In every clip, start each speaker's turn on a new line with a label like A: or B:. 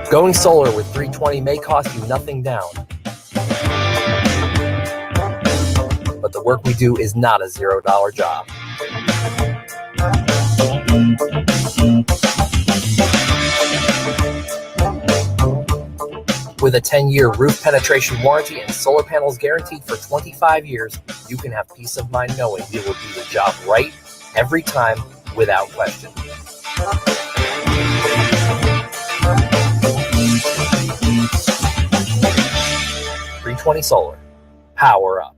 A: Going solar with 320 may cost you nothing down. But the work we do is not a $0 job. With a 10-year roof penetration warranty and solar panels guaranteed for 25 years, you can have peace of mind knowing we will do the job right every time without question. 320 Solar. Power up.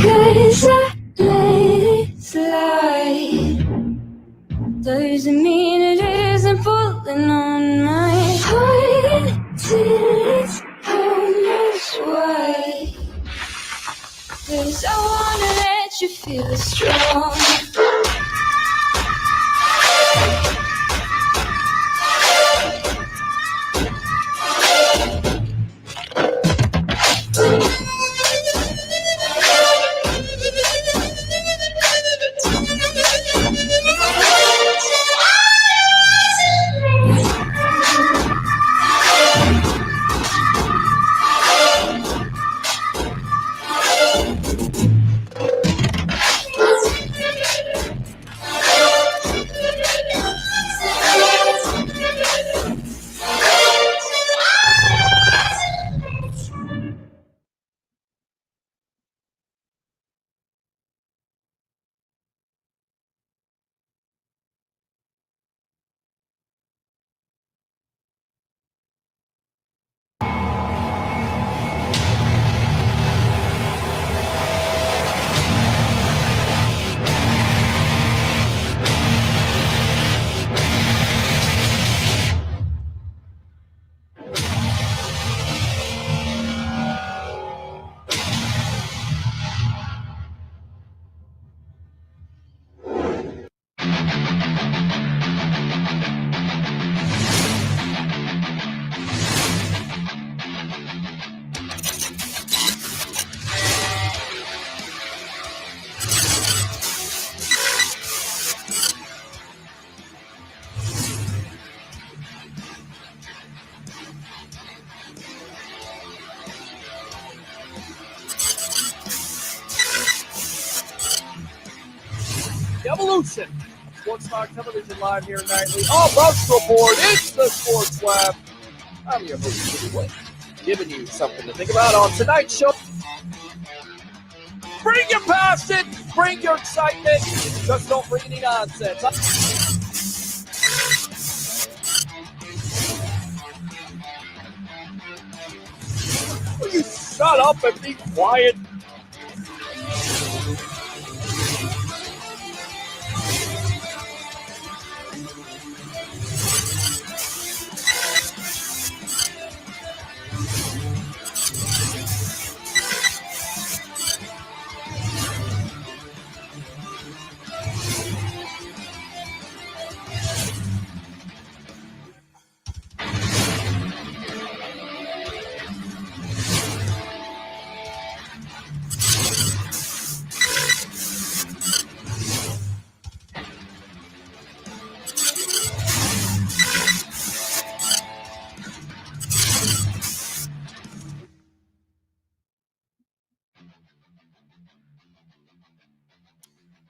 B: Cause I let it slide. Doesn't mean it isn't pulling on my heart till it's almost white. Cause I wanna let you feel strong.
C: Evolution. Sports Talk Television live here nightly. All Bucs Report. It's the Sports Lab. I'm your host, Peter Blake, giving you something to think about on tonight's show. Bring your passion, bring your excitement, just don't bring any nonsense. Will you shut up and be quiet?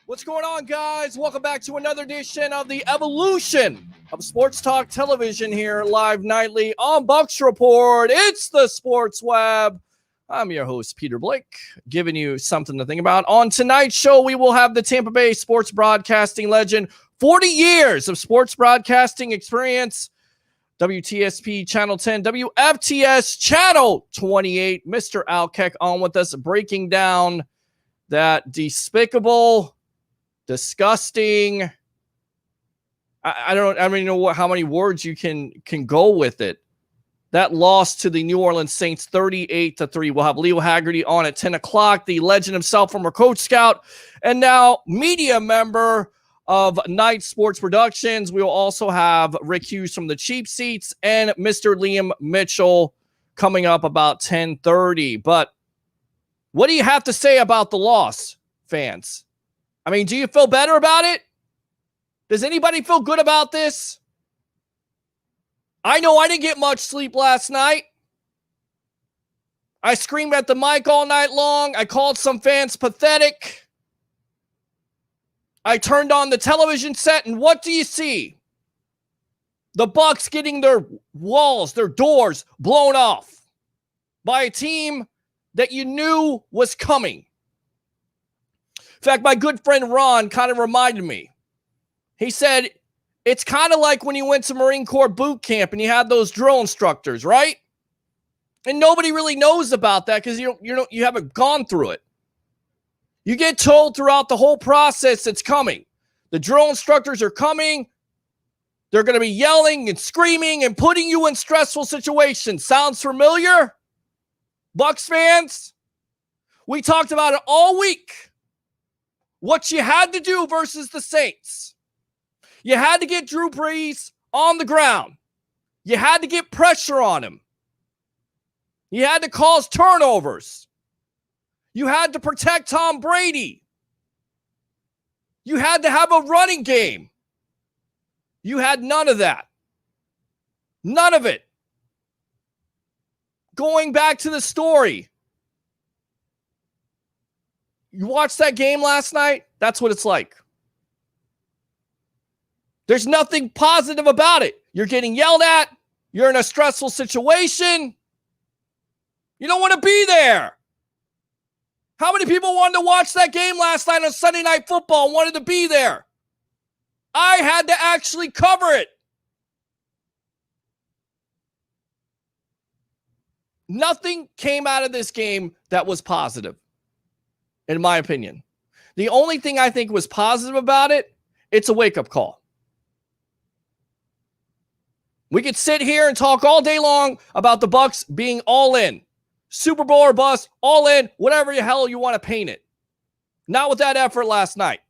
C: What's going on, guys? Welcome back to another edition of the Evolution of Sports Talk Television here live nightly on Bucs Report. It's the Sports Web. I'm your host, Peter Blake, giving you something to think about. On tonight's show, we will have the Tampa Bay sports broadcasting legend, 40 years of sports broadcasting experience, WTSP Channel 10, WFTS Channel 28, Mr. Al Keck on with us, breaking down that despicable, disgusting. I don't even know how many words you can go with it. That loss to the New Orleans Saints, 38-3. We'll have Leo Haggerty on at 10 o'clock. The legend himself, former Coach Scout, and now media member of Night Sports Productions. We will also have Rick Hughes from the Cheap Seats and Mr. Liam Mitchell coming up about 10:30. But what do you have to say about the loss, fans? I mean, do you feel better about it? Does anybody feel good about this? I know I didn't get much sleep last night. I screamed at the mic all night long. I called some fans pathetic. I turned on the television set, and what do you see? The Bucs getting their walls, their doors blown off by a team that you knew was coming. In fact, my good friend Ron kind of reminded me. He said, it's kind of like when you went to Marine Corps boot camp and you had those drill instructors, right? And nobody really knows about that because you haven't gone through it. You get told throughout the whole process it's coming. The drill instructors are coming. They're going to be yelling and screaming and putting you in stressful situations. Sounds familiar? Bucs fans? We talked about it all week. What you had to do versus the Saints. You had to get Drew Brees on the ground. You had to get pressure on him. You had to cause turnovers. You had to protect Tom Brady. You had to have a running game. You had none of that. None of it. Going back to the story. You watched that game last night? That's what it's like. There's nothing positive about it. You're getting yelled at. You're in a stressful situation. You don't want to be there. How many people wanted to watch that game last night on Sunday Night Football and wanted to be there? I had to actually cover it. Nothing came out of this game that was positive, in my opinion. The only thing I think was positive about it, it's a wake-up call. We could sit here and talk all day long about the Bucs being all in. Super Bowl or bust, all in, whatever the hell you want to paint it. Not with that effort last night.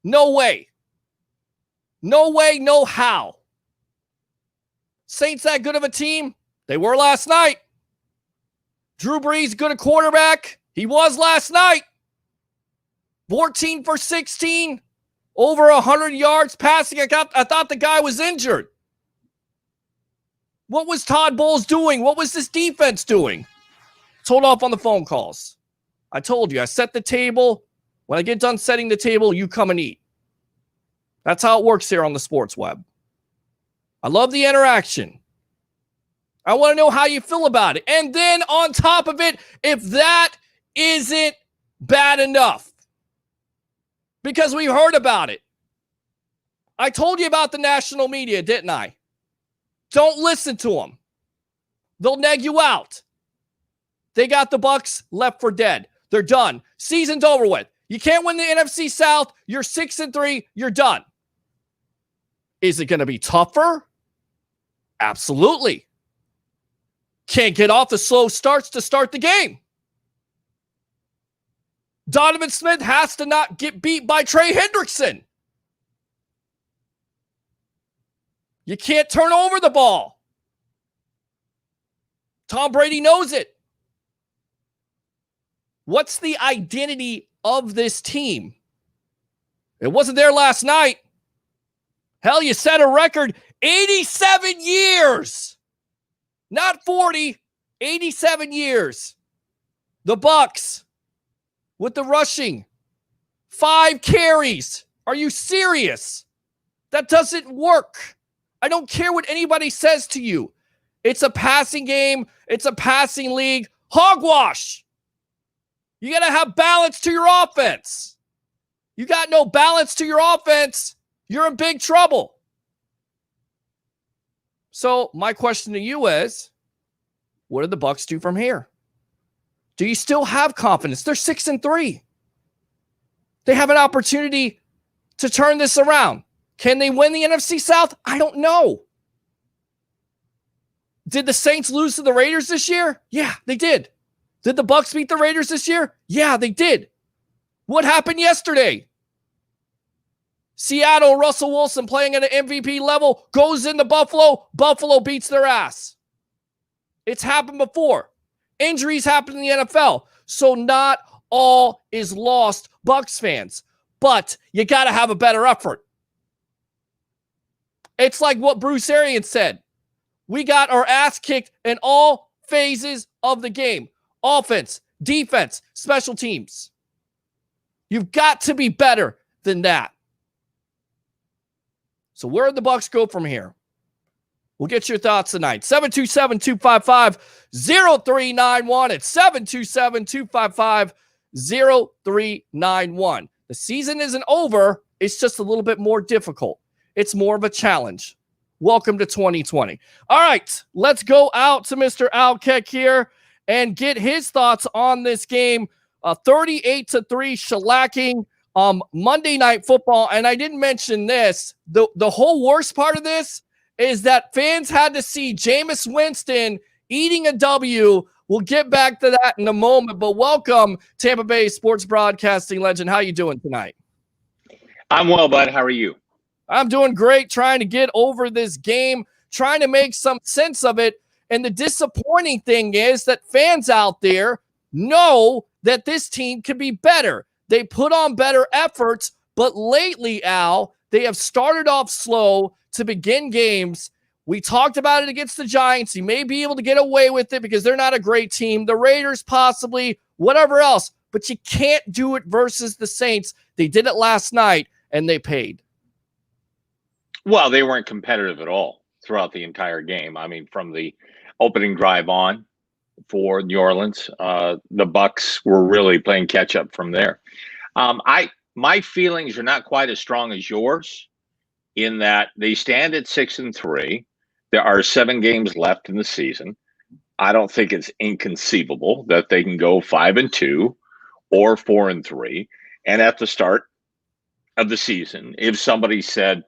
C: No way. No way, no how. Saints that good of a team? They were last night. Drew Brees, good a quarterback? He was last night. 14 for 16. Over 100 yards passing. I thought the guy was injured. What was Todd Bowles doing? What was this defense doing? Hold off on the phone calls. I told you, I set the table. When I get done setting the table, you come and eat. That's how it works here on the Sports Web. I love the interaction. I want to know how you feel about it. And then on top of it, if that isn't bad enough, because we heard about it. I told you about the national media, didn't I? Don't listen to them. They'll neg you out. They got the Bucs left for dead. They're done. Season's over with. You can't win the NFC South. You're 6-3. You're done. Is it going to be tougher? Absolutely. Can't get off the slow starts to start the game. Donovan Smith has to not get beat by Trey Hendrickson. You can't turn over the ball. Tom Brady knows it. What's the identity of this team? It wasn't there last night. Hell, you set a record 87 years. Not 40, 87 years. The Bucs with the rushing. 5 carries. Are you serious? That doesn't work. I don't care what anybody says to you. It's a passing game. It's a passing league. Hogwash. You got to have balance to your offense. You got no balance to your offense, you're in big trouble. So my question to you is, what do the Bucs do from here? Do you still have confidence? They're 6-3. They have an opportunity to turn this around. Can they win the NFC South? I don't know. Did the Saints lose to the Raiders this year? Yeah, they did. Did the Bucs beat the Raiders this year? Yeah, they did. What happened yesterday? Seattle, Russell Wilson playing at an MVP level, goes into Buffalo. Buffalo beats their ass. It's happened before. Injuries happen in the NFL. So not all is lost, Bucs fans. But you got to have a better effort. It's like what Bruce Arians said. We got our ass kicked in all phases of the game. Offense, defense, special teams. You've got to be better than that. So where did the Bucs go from here? We'll get your thoughts tonight. 727-255-0391. It's 727-255-0391. The season isn't over. It's just a little bit more difficult. It's more of a challenge. Welcome to 2020. All right, let's go out to Mr. Alkek here and get his thoughts on this game. 38-3 shellacking Monday Night Football. And I didn't mention this. The whole worst part of this is that fans had to see Jameis Winston eating a W. We'll get back to that in a moment. But welcome, Tampa Bay sports broadcasting legend. How you doing tonight?
D: I'm well, bud. How are you?
C: I'm doing great, trying to get over this game, trying to make some sense of it. And the disappointing thing is that fans out there know that this team could be better. They put on better efforts, but lately, Al, they have started off slow to begin games. We talked about it against the Giants. You may be able to get away with it because they're not a great team. The Raiders possibly, whatever else. But you can't do it versus the Saints. They did it last night, and they paid.
D: Well, they weren't competitive at all throughout the entire game. I mean, from the opening drive on for New Orleans, the Bucs were really playing catch up from there. My feelings are not quite as strong as yours in that they stand at 6-3. There are 7 games left in the season. I don't think it's inconceivable that they can go 5-2 or 4-3. And at the start of the season, if somebody said,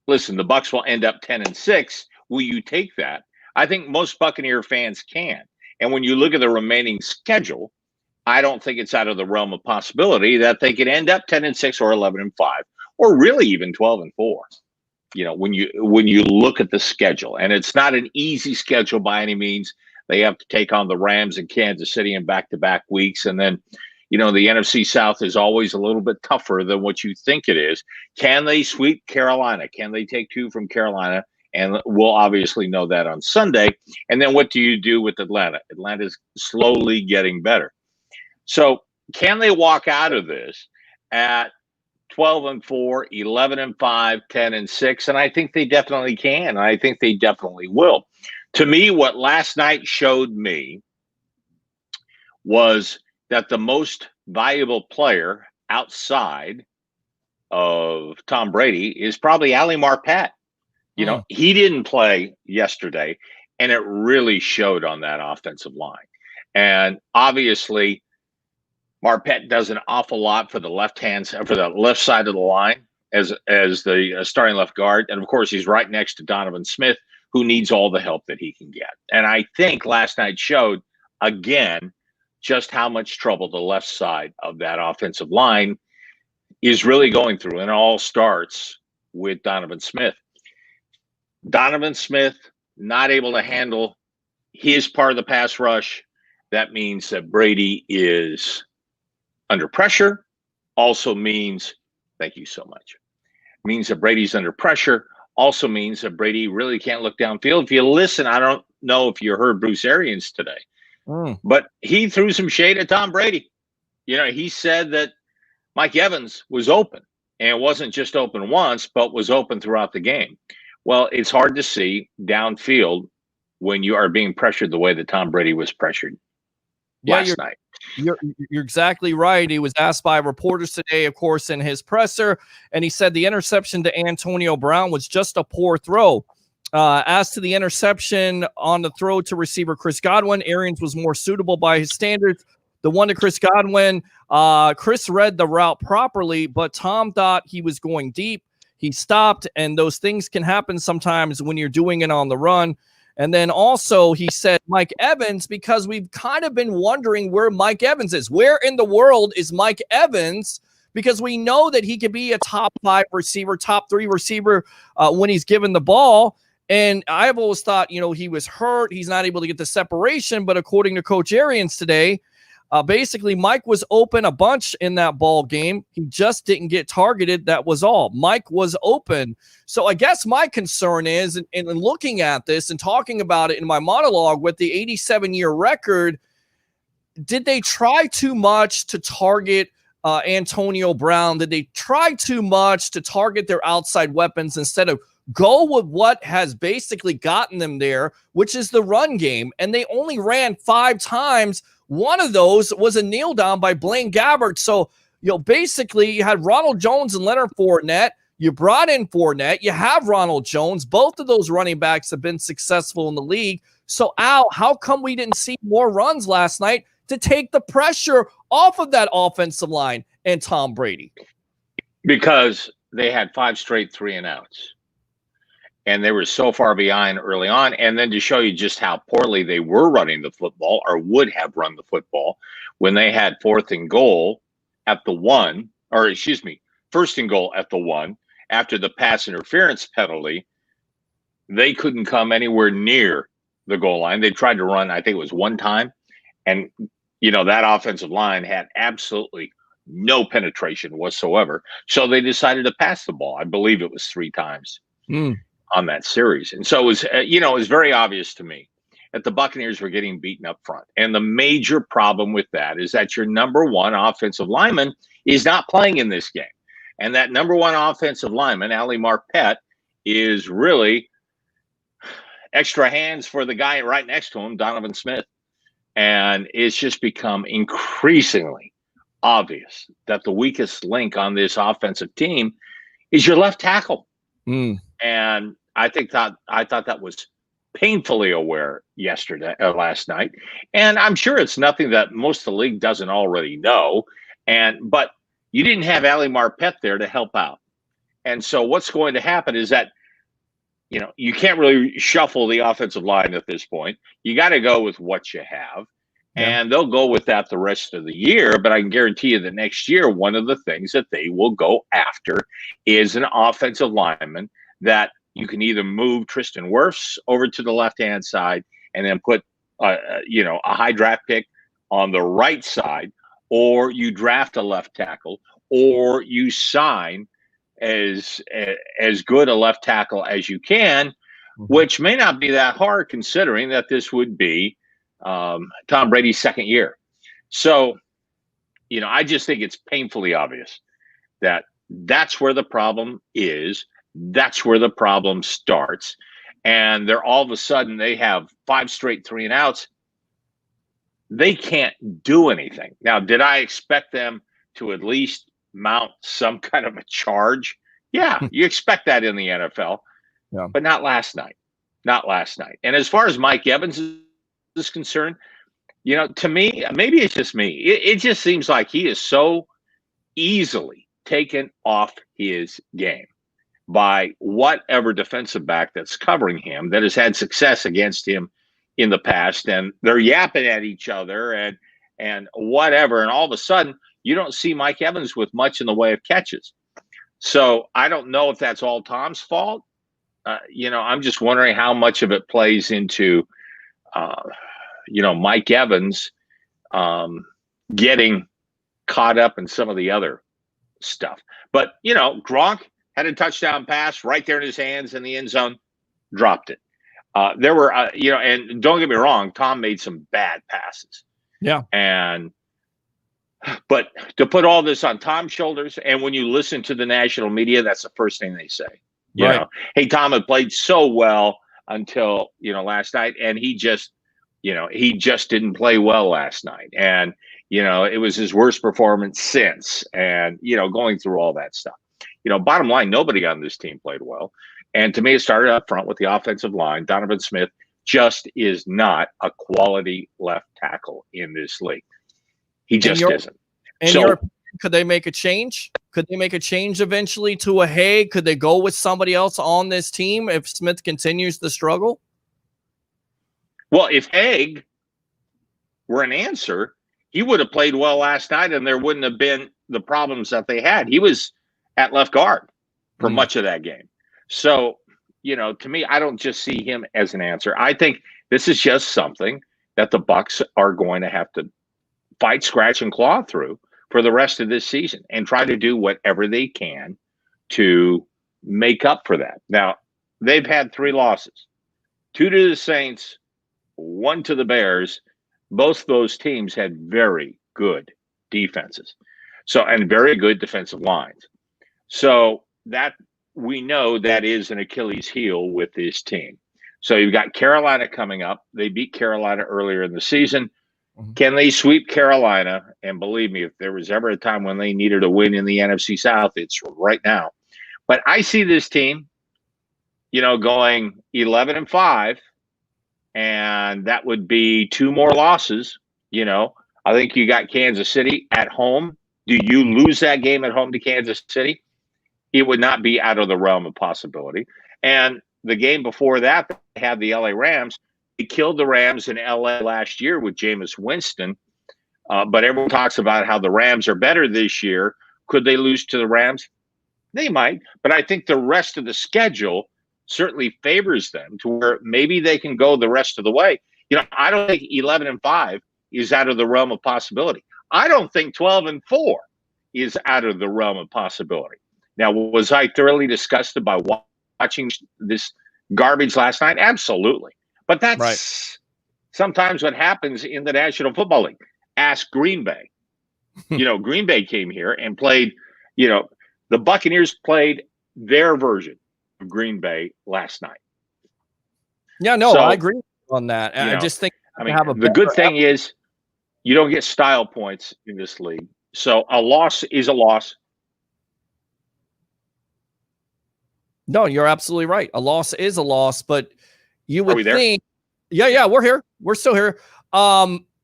D: listen, the Bucs will end up 10-6. Will you take that? I think most Buccaneer fans can. And when you look at the remaining schedule, I don't think it's out of the realm of possibility that they could end up 10-6 or 11-5, or really even 12-4. You know, when you look at the schedule, and it's not an easy schedule by any means. They have to take on the Rams and Kansas City in back-to-back weeks, and then, you know, the NFC South is always a little bit tougher than what you think it is. Can they sweep Carolina? Can they take 2 from Carolina? And we'll obviously know that on Sunday. And then what do you do with Atlanta? Atlanta's slowly getting better. So can they walk out of this at 12-4, 11-5, 10-6? And I think they definitely can. And I think they definitely will. To me, what last night showed me was that the most valuable player outside of Tom Brady is probably Ali Marpet. You know, he didn't play yesterday, and it really showed on that offensive line. And obviously, Marpet does an awful lot for the left side of the line as the starting left guard. And of course, he's right next to Donovan Smith, who needs all the help that he can get. And I think last night showed again just how much trouble the left side of that offensive line is really going through. And it all starts with Donovan Smith. Donovan Smith not able to handle his part of the pass rush. That means that Brady is under pressure. Also means, thank you so much, means that Brady's under pressure. Also means that Brady really can't look downfield. If you listen, I don't know if you heard Bruce Arians today, but he threw some shade at Tom Brady. You know, he said that Mike Evans was open, and it wasn't just open once, but was open throughout the game. Well, it's hard to see downfield when you are being pressured the way that Tom Brady was pressured last night.
C: You're exactly right. He was asked by reporters today, of course, in his presser, and he said the interception to Antonio Brown was just a poor throw. As to the interception on the throw to receiver Chris Godwin, Arians was more suitable by his standards. The one to Chris Godwin, Chris read the route properly, but Tom thought he was going deep. He stopped, and those things can happen sometimes when you're doing it on the run. And then also he said Mike Evans, because we've kind of been wondering where Mike Evans is. Where in the world is Mike Evans? because we know that he could be a top 5 receiver, top 3 receiver when he's given the ball. And I've always thought, he was hurt. He's not able to get the separation. But according to Coach Arians today, basically Mike was open a bunch in that ball game. He just didn't get targeted. That was all. Mike was open. So I guess my concern is, in looking at this and talking about it in my monologue with the 87-year record, did they try too much to target Antonio Brown? Did they try too much to target their outside weapons instead of go with what has basically gotten them there, which is the run game? And they only ran 5 times. One of those was a kneel down by Blaine Gabbert. So, basically you had Ronald Jones and Leonard Fournette. You brought in Fournette. You have Ronald Jones. Both of those running backs have been successful in the league. So, Al, how come we didn't see more runs last night to take the pressure off of that offensive line and Tom Brady?
D: Because they had 5 straight 3-and-outs. And they were so far behind early on. And then to show you just how poorly they were running the football, or would have run the football, when they had 4th and goal at the 1, or excuse me, 1st and goal at the 1, after the pass interference penalty, they couldn't come anywhere near the goal line. They tried to run, I think it was 1 time. And, that offensive line had absolutely no penetration whatsoever. So they decided to pass the ball. I believe it was 3 times. On that series. And so it was, it was very obvious to me that the Buccaneers were getting beaten up front. And the major problem with that is that your number 1 offensive lineman is not playing in this game. And that number 1 offensive lineman, Ali Marpet, is really extra hands for the guy right next to him, Donovan Smith. And it's just become increasingly obvious that the weakest link on this offensive team is your left tackle. And I thought that was painfully aware last night. And I'm sure it's nothing that most of the league doesn't already know. But you didn't have Ali Marpet there to help out. And so what's going to happen is that, you can't really shuffle the offensive line at this point. You got to go with what you have. Yeah. And they'll go with that the rest of the year. But I can guarantee you that next year, one of the things that they will go after is an offensive lineman that you can either move Tristan Wirfs over to the left-hand side and then put, a high draft pick on the right side, or you draft a left tackle, or you sign as good a left tackle as you can, which may not be that hard considering that this would be Tom Brady's 2nd year. So, I just think it's painfully obvious that that's where the problem is. That's where the problem starts. And they're all of a sudden they have 5 straight 3-and-outs. They can't do anything. Now, did I expect them to at least mount some kind of a charge? Yeah, you expect that in the NFL, but not last night. Not last night. And as far as Mike Evans is concerned, to me, maybe it's just me. It just seems like he is so easily taken off his game by whatever defensive back that's covering him that has had success against him in the past. And they're yapping at each other and whatever. And all of a sudden, you don't see Mike Evans with much in the way of catches. So I don't know if that's all Tom's fault. I'm just wondering how much of it plays into, Mike Evans getting caught up in some of the other stuff. But, Gronk had a touchdown pass right there in his hands in the end zone, dropped it. There were, and don't get me wrong, Tom made some bad passes.
C: Yeah.
D: But to put all this on Tom's shoulders, and when you listen to the national media, that's the first thing they say. You know, hey, Tom had played so well until, last night, and he just didn't play well last night. And, it was his worst performance since, and, going through all that stuff. Bottom line, nobody on this team played well. And to me, it started up front with the offensive line. Donovan Smith just is not a quality left tackle in this league. He just isn't.
C: Could they make a change? Could they make a change eventually to a Hay? Could they go with somebody else on this team if Smith continues to struggle?
D: Well, if Haig were an answer, he would have played well last night, and there wouldn't have been the problems that they had. He was at left guard for much of that game. So, to me, I don't just see him as an answer. I think this is just something that the Bucs are going to have to fight, scratch, and claw through for the rest of this season and try to do whatever they can to make up for that. Now, they've had 3 losses, 2 to the Saints, 1 to the Bears. Both those teams had very good defenses. And very good defensive lines. So that we know that is an Achilles heel with this team. So you've got Carolina coming up. They beat Carolina earlier in the season. Can they sweep Carolina? And believe me, if there was ever a time when they needed a win in the NFC South, it's right now. But I see this team, going 11-5, and that would be 2 more losses. I think you got Kansas City at home. Do you lose that game at home to Kansas City? It would not be out of the realm of possibility. And the game before that, they had the LA Rams. He killed the Rams in LA last year with Jameis Winston. But everyone talks about how the Rams are better this year. Could they lose to the Rams? They might. But I think the rest of the schedule certainly favors them to where maybe they can go the rest of the way. I don't think 11-5 is out of the realm of possibility. I don't think 12-4 is out of the realm of possibility. Now, was I thoroughly disgusted by watching this garbage last night? Absolutely. But that's sometimes what happens in the National Football League. Ask Green Bay. Green Bay came here and played, the Buccaneers played their version of Green Bay last night.
C: Yeah, no, I agree on that. I just think
D: the good thing is you don't get style points in this league. So a loss is a loss.
C: No, you're absolutely right. A loss is a loss, but you would think,
D: yeah,
C: we're here. We're still here.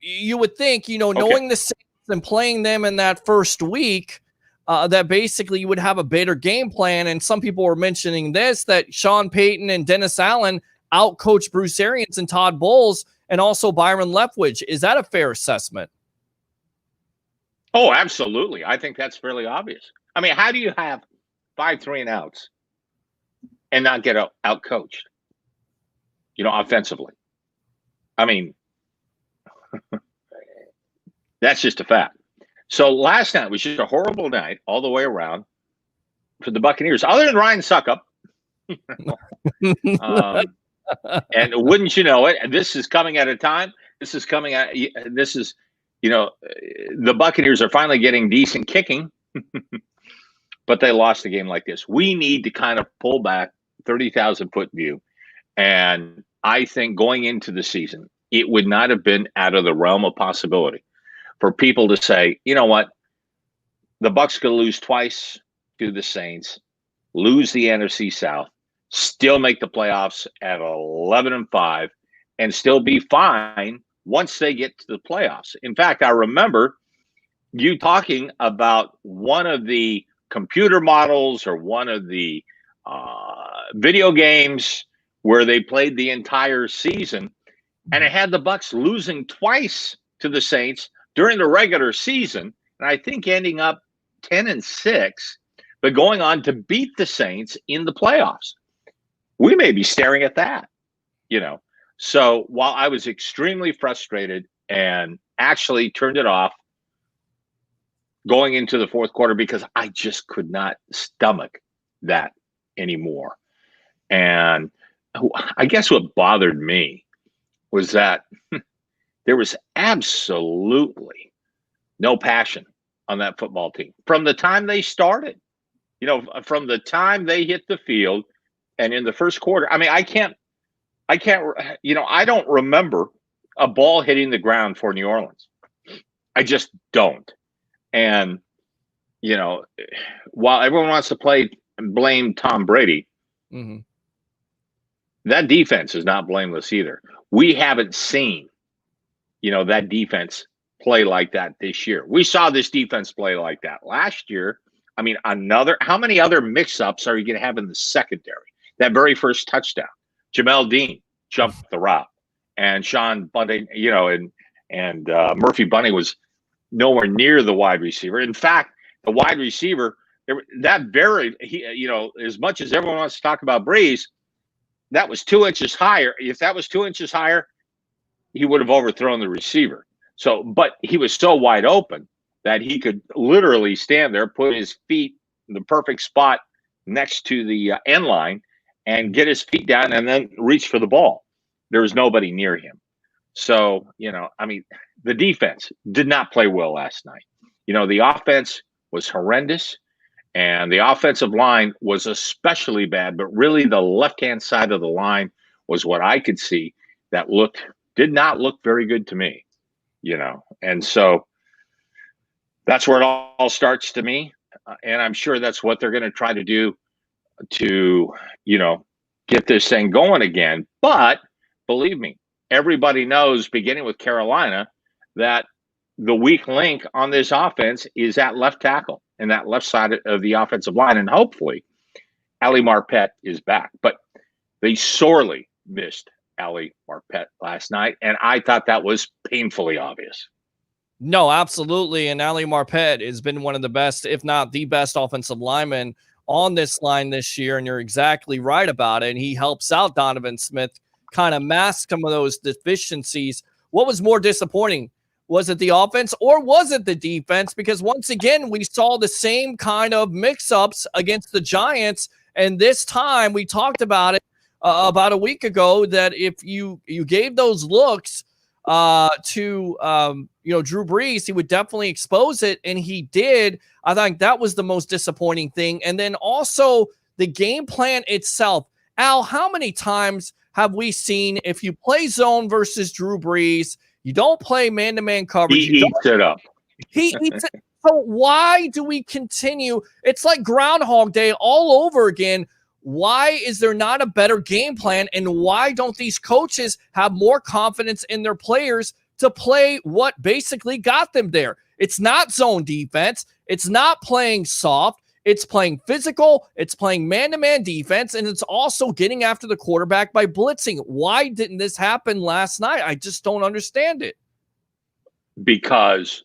C: You would think, knowing the Saints and playing them in that first week, that basically you would have a better game plan. And some people were mentioning this, that Sean Payton and Dennis Allen out-coached Bruce Arians and Todd Bowles and also Byron Leftwich. Is that a fair assessment?
D: Oh, absolutely. I think that's fairly obvious. How do you have 5 3-and-outs and not get out-coached, offensively? That's just a fact. So last night was just a horrible night all the way around for the Buccaneers, other than Ryan Suckup. And wouldn't you know it, this is coming at a time. The Buccaneers are finally getting decent kicking, but they lost a game like this. We need to kind of pull back 30,000-foot view. And I think going into the season, it would not have been out of the realm of possibility for people to say, you know what, the Bucs could lose twice to the Saints, lose the NFC South, still make the playoffs at 11-5, and still be fine once they get to the playoffs. In fact, I remember you talking about one of the computer models or one of the video games where they played the entire season, and it had the Bucs losing twice to the Saints during the regular season, and I think ending up 10-6, but going on to beat the Saints in the playoffs. We may be staring at that, So while I was extremely frustrated and actually turned it off going into the fourth quarter because I just could not stomach that anymore. And I guess what bothered me was that there was absolutely no passion on that football team from the time they started, from the time they hit the field and in the first quarter. I don't remember a ball hitting the ground for New Orleans. I just don't. And, while everyone wants to blame Tom Brady, that defense is not blameless either. We haven't seen, that defense play like that this year. We saw this defense play like that last year. How many other mix-ups are you going to have in the secondary? That very first touchdown, Jamel Dean jumped the route, and Sean Bunting, and Murphy Bunting was nowhere near the wide receiver. In fact, the wide receiver, as much as everyone wants to talk about Breeze, that was 2 inches higher. If that was 2 inches higher, he would have overthrown the receiver. So, but he was so wide open that he could literally stand there, put his feet in the perfect spot next to the end line and get his feet down and then reach for the ball. There was nobody near him. So, the defense did not play well last night. The offense was horrendous, and the offensive line was especially bad, but really the left-hand side of the line was what I could see that did not look very good to me, and so that's where it all starts to me. And I'm sure that's what they're going to try to do to, get this thing going again. But believe me, everybody knows, beginning with Carolina, that the weak link on this offense is that left tackle and that left side of the offensive line. And hopefully Ali Marpet is back. But they sorely missed Ali Marpet last night, and I thought that was painfully obvious.
C: No, absolutely. And Ali Marpet has been one of the best, if not the best, offensive lineman on this line this year. And you're exactly right about it. And he helps out Donovan Smith kind of mask some of those deficiencies. What was more disappointing? Was it the offense or was it the defense? Because once again, we saw the same kind of mix-ups against the Giants. And this time we talked about it about a week ago, that if you gave those looks to Drew Brees, he would definitely expose it, and he did. I think that was the most disappointing thing. And then also the game plan itself. Al, how many times have we seen, if you play zone versus Drew Brees, you don't play man-to-man coverage,
D: he eats it up.
C: He eats it. So why do we continue? It's like Groundhog Day all over again. Why is there not a better game plan, and why don't these coaches have more confidence in their players to play what basically got them there? It's not zone defense. It's not playing soft. It's playing physical. It's playing man-to-man defense, and it's also getting after the quarterback by blitzing. Why didn't this happen last night? I just don't understand it.
D: Because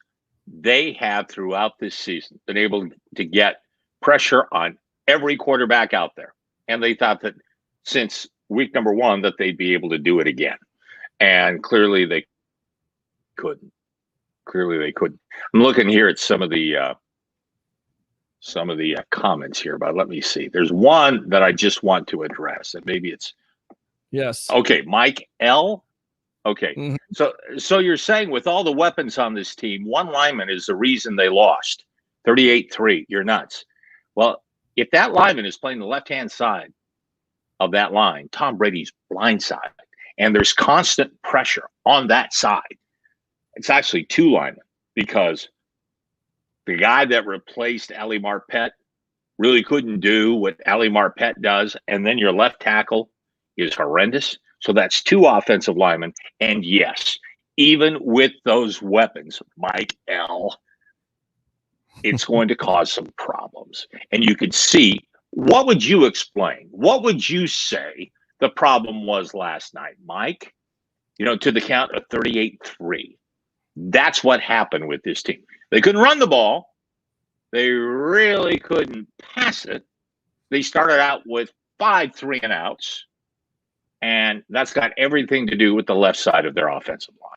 D: they have throughout this season been able to get pressure on every quarterback out there. And they thought that since week number 1 that they'd be able to do it again. And clearly they couldn't. I'm looking here at some of the comments here, but let me see. There's one that I just want to address, and maybe it's
C: yes.
D: Okay, Mike L. Okay. Mm-hmm. So you're saying with all the weapons on this team, one lineman is the reason they lost. 38-3. You're nuts. Well, if that lineman is playing the left-hand side of that line, Tom Brady's blind side, and there's constant pressure on that side, it's actually 2 linemen, because the guy that replaced Ali Marpet really couldn't do what Ali Marpet does, and then your left tackle is horrendous. So that's 2 offensive linemen. And yes, even with those weapons, Mike L., it's going to cause some problems. And you could see, what would you explain? What would you say the problem was last night, Mike? To the count of 38-3. That's what happened with this team. They couldn't run the ball. They really couldn't pass it. They started out with 5 3-and-outs. And that's got everything to do with the left side of their offensive line.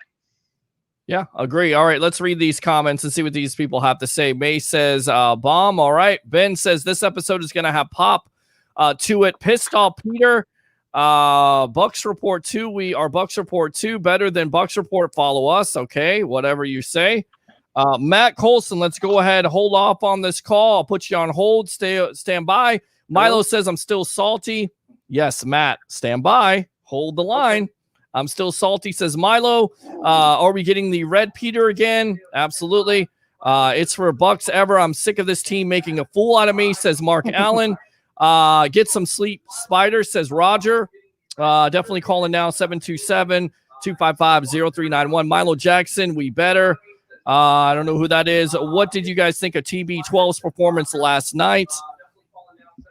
C: Yeah, agree. All right, let's read these comments and see what these people have to say. May says, bomb. All right. Ben says, this episode is going to have pop to it. Pissed off Peter. Bucs Report 2. We are Bucs Report 2. Better than Bucs Report. Follow us. Okay, whatever you say. Matt Colson, let's go ahead. Hold off on this call. I'll put you on hold. Stand by. Milo says, I'm still salty. Yes, Matt, stand by. Hold the line. Okay. I'm still salty, says Milo. Are we getting the red Peter again? Absolutely. It's for Bucs ever. I'm sick of this team making a fool out of me, says Mark Allen. Get some sleep, Spider, says Roger. Definitely calling now, 727-255-0391. Milo Jackson, we better. I don't know who that is. What did you guys think of TB12's performance last night?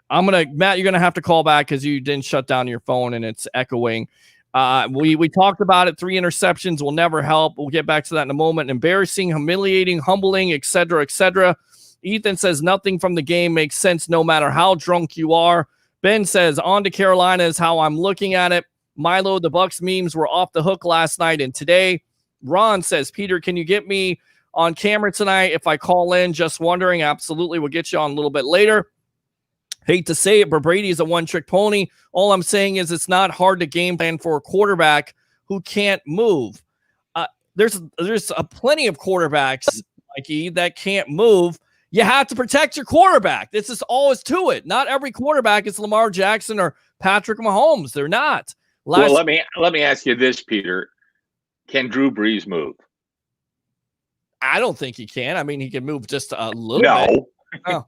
C: Matt, you're going to have to call back because you didn't shut down your phone and it's echoing. We talked about it. 3 interceptions will never help. We'll get back to that in a moment. Embarrassing, humiliating, humbling, etc., etc. Ethan says nothing from the game makes sense no matter how drunk you are. Ben says on to Carolina is how I'm looking at it. Milo, the Bucs memes were off the hook last night and today. Ron says, Peter, can you get me on camera tonight if I call in? Just wondering. Absolutely. We'll get you on a little bit later. Hate to say it, but Brady's a one-trick pony. All I'm saying is it's not hard to game plan for a quarterback who can't move. There's plenty of quarterbacks, Mikey, that can't move. You have to protect your quarterback. This is all is to it. Not every quarterback is Lamar Jackson or Patrick Mahomes. They're not.
D: Well, let me ask you this, Peter. Can Drew Brees move?
C: I don't think he can. I mean, he can move just a little bit. Oh.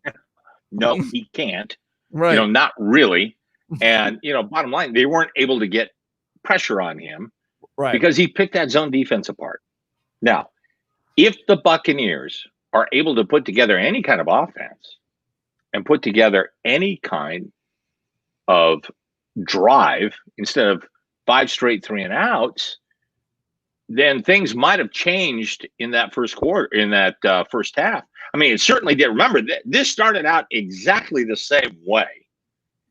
D: No, he can't.
C: Right.
D: Not really. And, bottom line, they weren't able to get pressure on him because he picked that zone defense apart. Now, if the Buccaneers are able to put together any kind of offense and put together any kind of drive instead of 5 straight 3-and-outs, then things might have changed in that first quarter, in that first half. I mean, it certainly did. Remember, this started out exactly the same way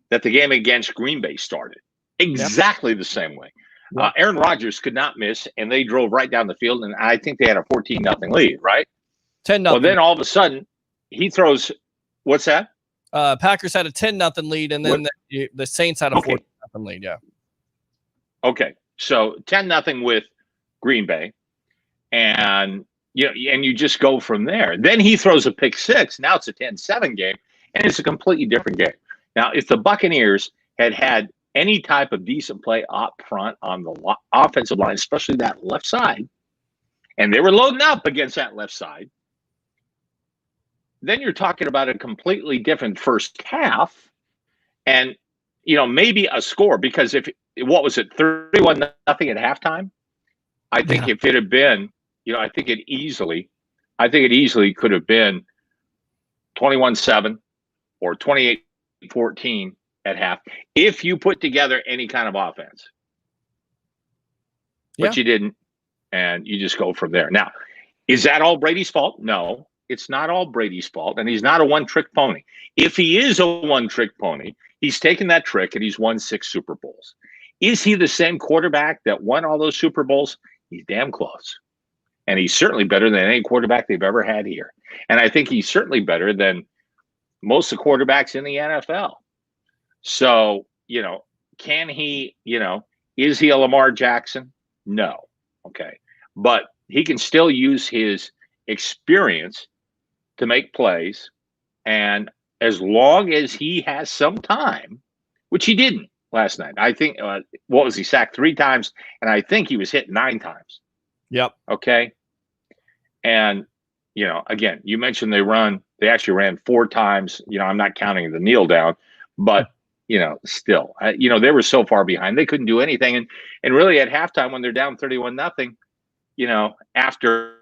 D: that the game against Green Bay started. Exactly the same way. Aaron Rodgers could not miss, and they drove right down the field, and I think they had a 14-0 lead, right?
C: 10-0.
D: Well, then all of a sudden, he throws – what's that?
C: Packers had a 10-0 lead, and then the Saints had a 14-0 lead, yeah.
D: Okay, so 10-0 with Green Bay, and you just go from there. Then he throws a pick six. Now it's a 10-7 game, and it's a completely different game. Now, if the Buccaneers had any type of decent play up front on the offensive line, especially that left side, and they were loading up against that left side, then you're talking about a completely different first half, and maybe a score. Because what was it, 31-0 at halftime? I think if it had been, I think it easily could have been 21-7 or 28-14 at half if you put together any kind of offense. But you didn't, and you just go from there. Now, is that all Brady's fault? No, it's not all Brady's fault, and he's not a one-trick pony. If he is a one-trick pony, he's taken that trick and he's won 6 Super Bowls. Is he the same quarterback that won all those Super Bowls? He's damn close. And he's certainly better than any quarterback they've ever had here. And I think he's certainly better than most of the quarterbacks in the NFL. So, can he, is he a Lamar Jackson? No. Okay. But he can still use his experience to make plays. And as long as he has some time, which he didn't last night. I think, he sacked 3 times, and I think he was hit 9 times.
C: Yep.
D: Okay. And, again, you mentioned they actually ran 4 times. I'm not counting the kneel down, but, still, they were so far behind. They couldn't do anything. And really at halftime when they're down 31-0, after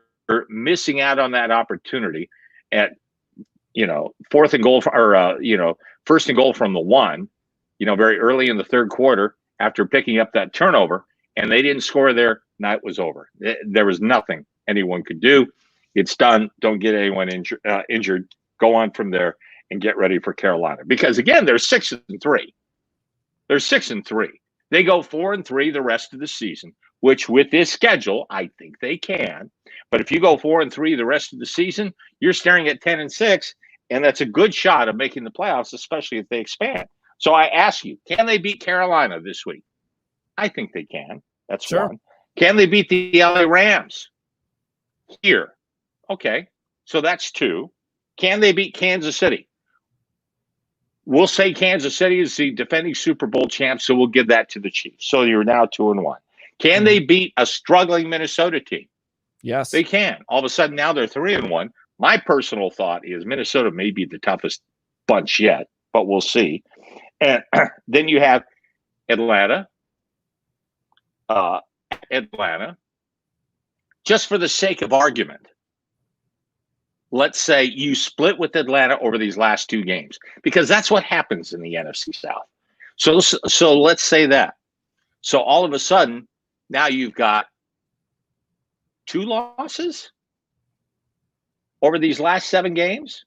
D: missing out on that opportunity at, first and goal from the 1, very early in the third quarter after picking up that turnover, and they didn't score there, night was over. There was nothing anyone could do. It's done. Don't get anyone injured. Go on from there and get ready for Carolina. Because, again, they're 6-3. They're 6-3. They go 4-3 the rest of the season, which with this schedule, I think they can. But if you go 4-3 the rest of the season, you're staring at 10-6, and that's a good shot of making the playoffs, especially if they expand. So I ask you, can they beat Carolina this week? I think they can. That's one. Can they beat the LA Rams here? Okay, so that's 2. Can they beat Kansas City? We'll say Kansas City is the defending Super Bowl champ, so we'll give that to the Chiefs. So you're now 2-1. Can they beat a struggling Minnesota team?
C: Yes.
D: They can. All of a sudden, now they're 3-1. My personal thought is Minnesota may be the toughest bunch yet, but we'll see. And then you have Atlanta. Just for the sake of argument, let's say you split with Atlanta over these last 2 games, because that's what happens in the NFC South. So let's say that. So all of a sudden, now you've got 2 losses over these last 7 games.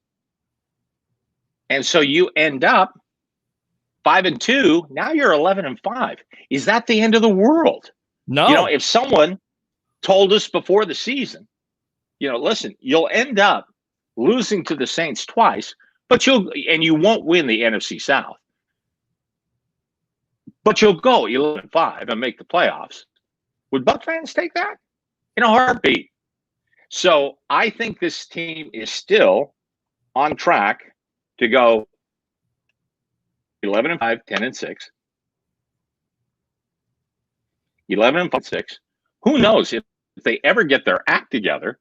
D: And so you end up 5-2. Now you're 11-5. Is that the end of the world?
C: No.
D: If someone told us before the season, listen, you'll end up losing to the Saints twice, but you won't win the NFC South. But you'll go 11-5 and make the playoffs. Would Bucs fans take that? In a heartbeat. So I think this team is still on track to go 11-5, 10-6, 11-6. Who knows if they ever get their act together?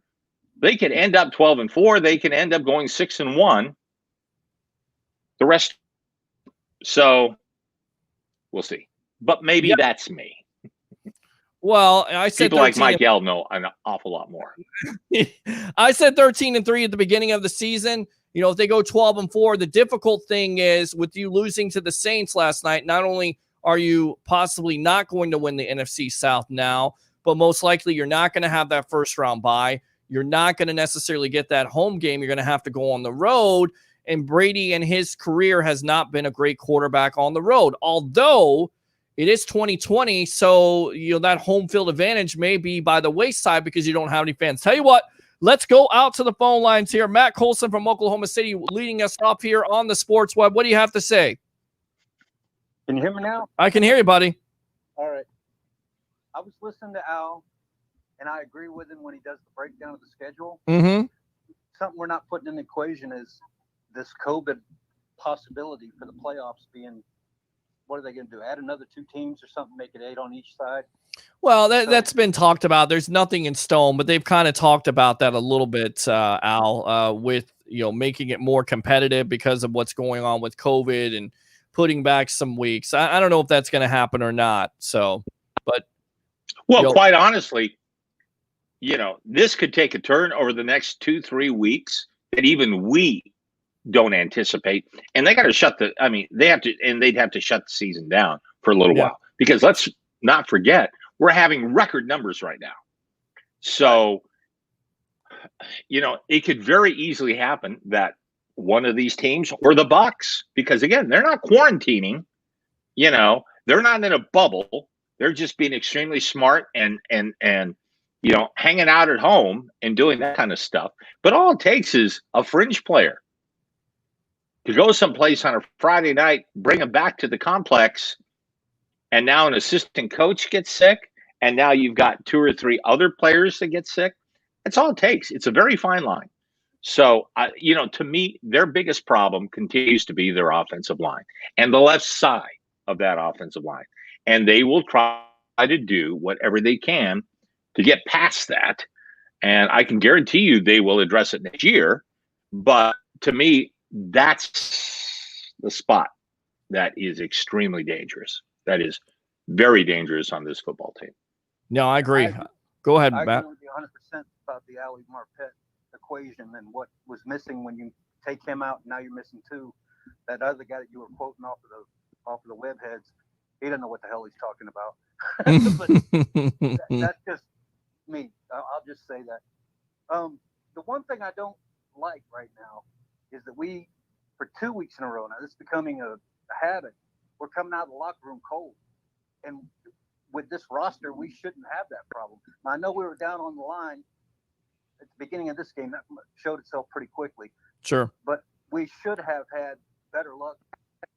D: They could end up 12-4. They can end up going 6-1. The rest. So we'll see. But maybe that's me.
C: Well, I said
D: people like Mike L know an awful lot more.
C: I said 13-3 at the beginning of the season. If they go 12-4, the difficult thing is with you losing to the Saints last night, not only are you possibly not going to win the NFC South now, but most likely you're not going to have that first round bye. You're not going to necessarily get that home game. You're going to have to go on the road. And Brady in his career has not been a great quarterback on the road, although it is 2020, so that home field advantage may be by the wayside because you don't have any fans. Tell you what, let's go out to the phone lines here. Matt Colson from Oklahoma City leading us off here on the Sports Web. What do you have to say?
E: Can you hear me now?
C: I can hear you, buddy.
E: All right. I was listening to Al, and I agree with him when he does the breakdown of the schedule.
C: Mm-hmm.
E: Something we're not putting in the equation is this COVID possibility for the playoffs being – what are they going to do? Add another 2 teams or something, make it 8 on each side?
C: Well, that's been talked about. There's nothing in stone, but they've kind of talked about that a little bit, Al, with making it more competitive because of what's going on with COVID and putting back some weeks. I don't know if that's going to happen or not. So, but
D: quite honestly, this could take a turn over the next 2-3 weeks that even we don't anticipate, and they got to they'd have to shut the season down for a little while, because let's not forget we're having record numbers right now. So, it could very easily happen that one of these teams, or the Bucs, because again, they're not quarantining, they're not in a bubble. They're just being extremely smart and hanging out at home and doing that kind of stuff. But all it takes is a fringe player to go someplace on a Friday night, bring them back to the complex, and now an assistant coach gets sick, and now you've got 2 or 3 other players that get sick. That's all it takes. It's a very fine line. So, to me, their biggest problem continues to be their offensive line and the left side of that offensive line. And they will try to do whatever they can to get past that. And I can guarantee you they will address it next year. But to me, that's the spot that is extremely dangerous. That is very dangerous on this football team.
C: No, I agree. Go ahead, Matt.
E: I agree with you 100% about the Ali Marpet equation and what was missing when you take him out. And now you're missing 2. That other guy that you were quoting off of the web heads, he doesn't know what the hell he's talking about. But that's just me. I'll just say that. The one thing I don't like right now is that we, for 2 weeks in a row now, this is becoming a habit. We're coming out of the locker room cold. And with this roster, we shouldn't have that problem. Now, I know we were down on the line at the beginning of this game. That showed itself pretty quickly.
C: Sure.
E: But we should have had better luck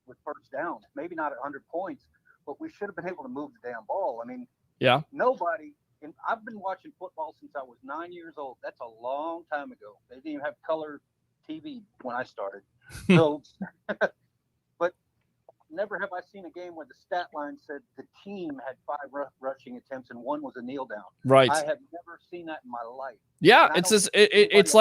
E: with first downs. Maybe not at 100 points, but we should have been able to move the damn ball. I mean, nobody – and I've been watching football since I was 9 years old. That's a long time ago. They didn't even have color TV when I started. So, but never have I seen a game where the stat line said the team had 5 rushing attempts and 1 was a kneel down.
C: Right.
E: I have never seen that in my life.
C: Yeah, it's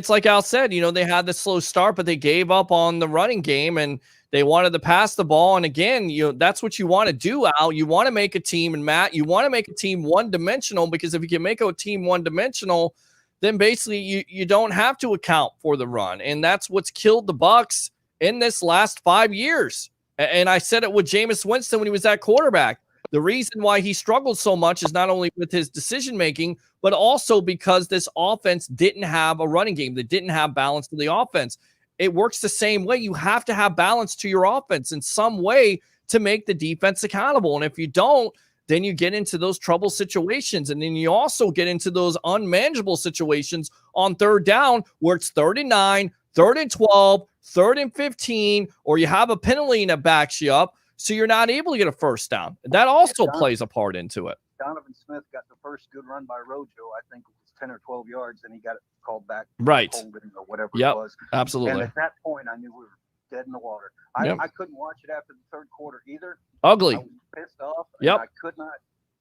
C: like Al said, they had the slow start, but they gave up on the running game and they wanted to pass the ball. And again, that's what you want to do, Al. You want to make a team, and Matt, you want to make a team one-dimensional, because if you can make a team one-dimensional, then basically you don't have to account for the run. And that's what's killed the Bucs in this last 5 years. And I said it with Jameis Winston when he was at quarterback. The reason why he struggled so much is not only with his decision-making, but also because this offense didn't have a running game. They didn't have balance to the offense. it works the same way. You have to have balance to your offense in some way to make the defense accountable. And if you don't, then you get into those trouble situations. And then you also get into those unmanageable situations on third down where it's 3rd and 9, 3rd and 12, 3rd and 15, or you have a penalty that backs you up. So you're not able to get a first down. That also plays a part into it.
E: Donovan Smith got the first good run by Rojo. I think it was 10 or 12 yards, and he got it called back.
C: Right.
E: Holding or whatever
C: Yep,
E: it was.
C: absolutely.
E: And at that point, I knew we were dead in the water. I couldn't watch it after the 3rd quarter either.
C: Ugly.
E: I was pissed off.
C: Yep.
E: And I could not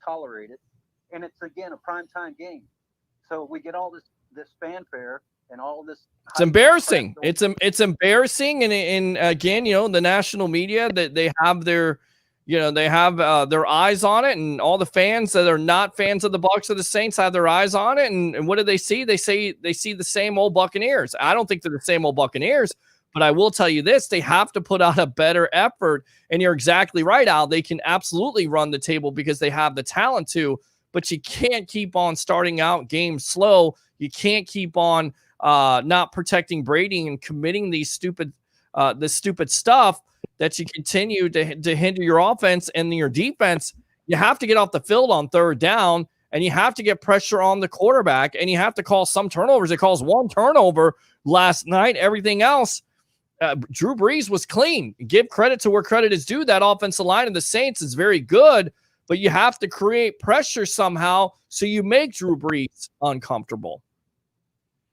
E: tolerate it. And it's, again, a primetime game. So we get all this fanfare and all this.
C: It's embarrassing. It's embarrassing. And again, the national media, that they have their their eyes on it, and all the fans that are not fans of the Bucs or the Saints have their eyes on it. And what do they see? They see the same old Buccaneers. I don't think they're the same old Buccaneers, but I will tell you this: they have to put out a better effort. And you're exactly right, Al. They can absolutely run the table because they have the talent to, but you can't keep on starting out games slow. You can't keep on not protecting Brady and committing these stupid stuff that you continue to hinder your offense and your defense. You have to get off the field on 3rd down, and you have to get pressure on the quarterback, and you have to call some turnovers. It calls 1 turnover last night. Everything else, Drew Brees was clean. Give credit to where credit is due. That offensive line of the Saints is very good, but you have to create pressure somehow so you make Drew Brees uncomfortable.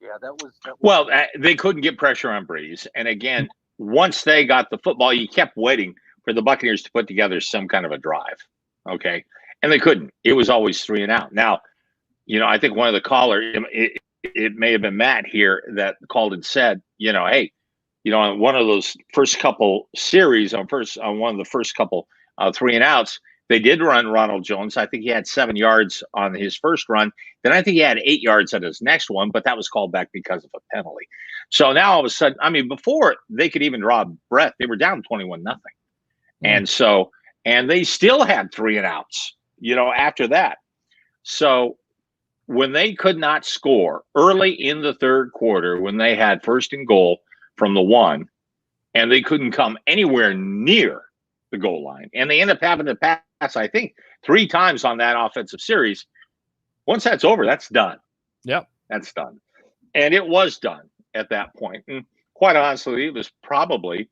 E: Yeah, that was
D: well, they couldn't get pressure on Brees. And again, once they got the football, you kept waiting for the Buccaneers to put together some kind of a drive. Okay. And they couldn't. It was always 3 and out. Now, I think one of the callers, it may have been Matt here, that called and said, hey, on one of those first couple series, on one of the first couple 3 and outs, they did run Ronald Jones. I think he had 7 yards on his first run. Then I think he had 8 yards on his next one, but that was called back because of a penalty. So now all of a sudden, before they could even draw breath, they were down 21-0. And they still had 3 and outs, after that. So when they could not score early in the 3rd quarter, when they had 1st and goal from the 1, and they couldn't come anywhere near the goal line, and they end up having to pass, I think, 3 times on that offensive series. Once that's over, that's done.
C: Yep.
D: That's done. And it was done at that point. And quite honestly, it was probably,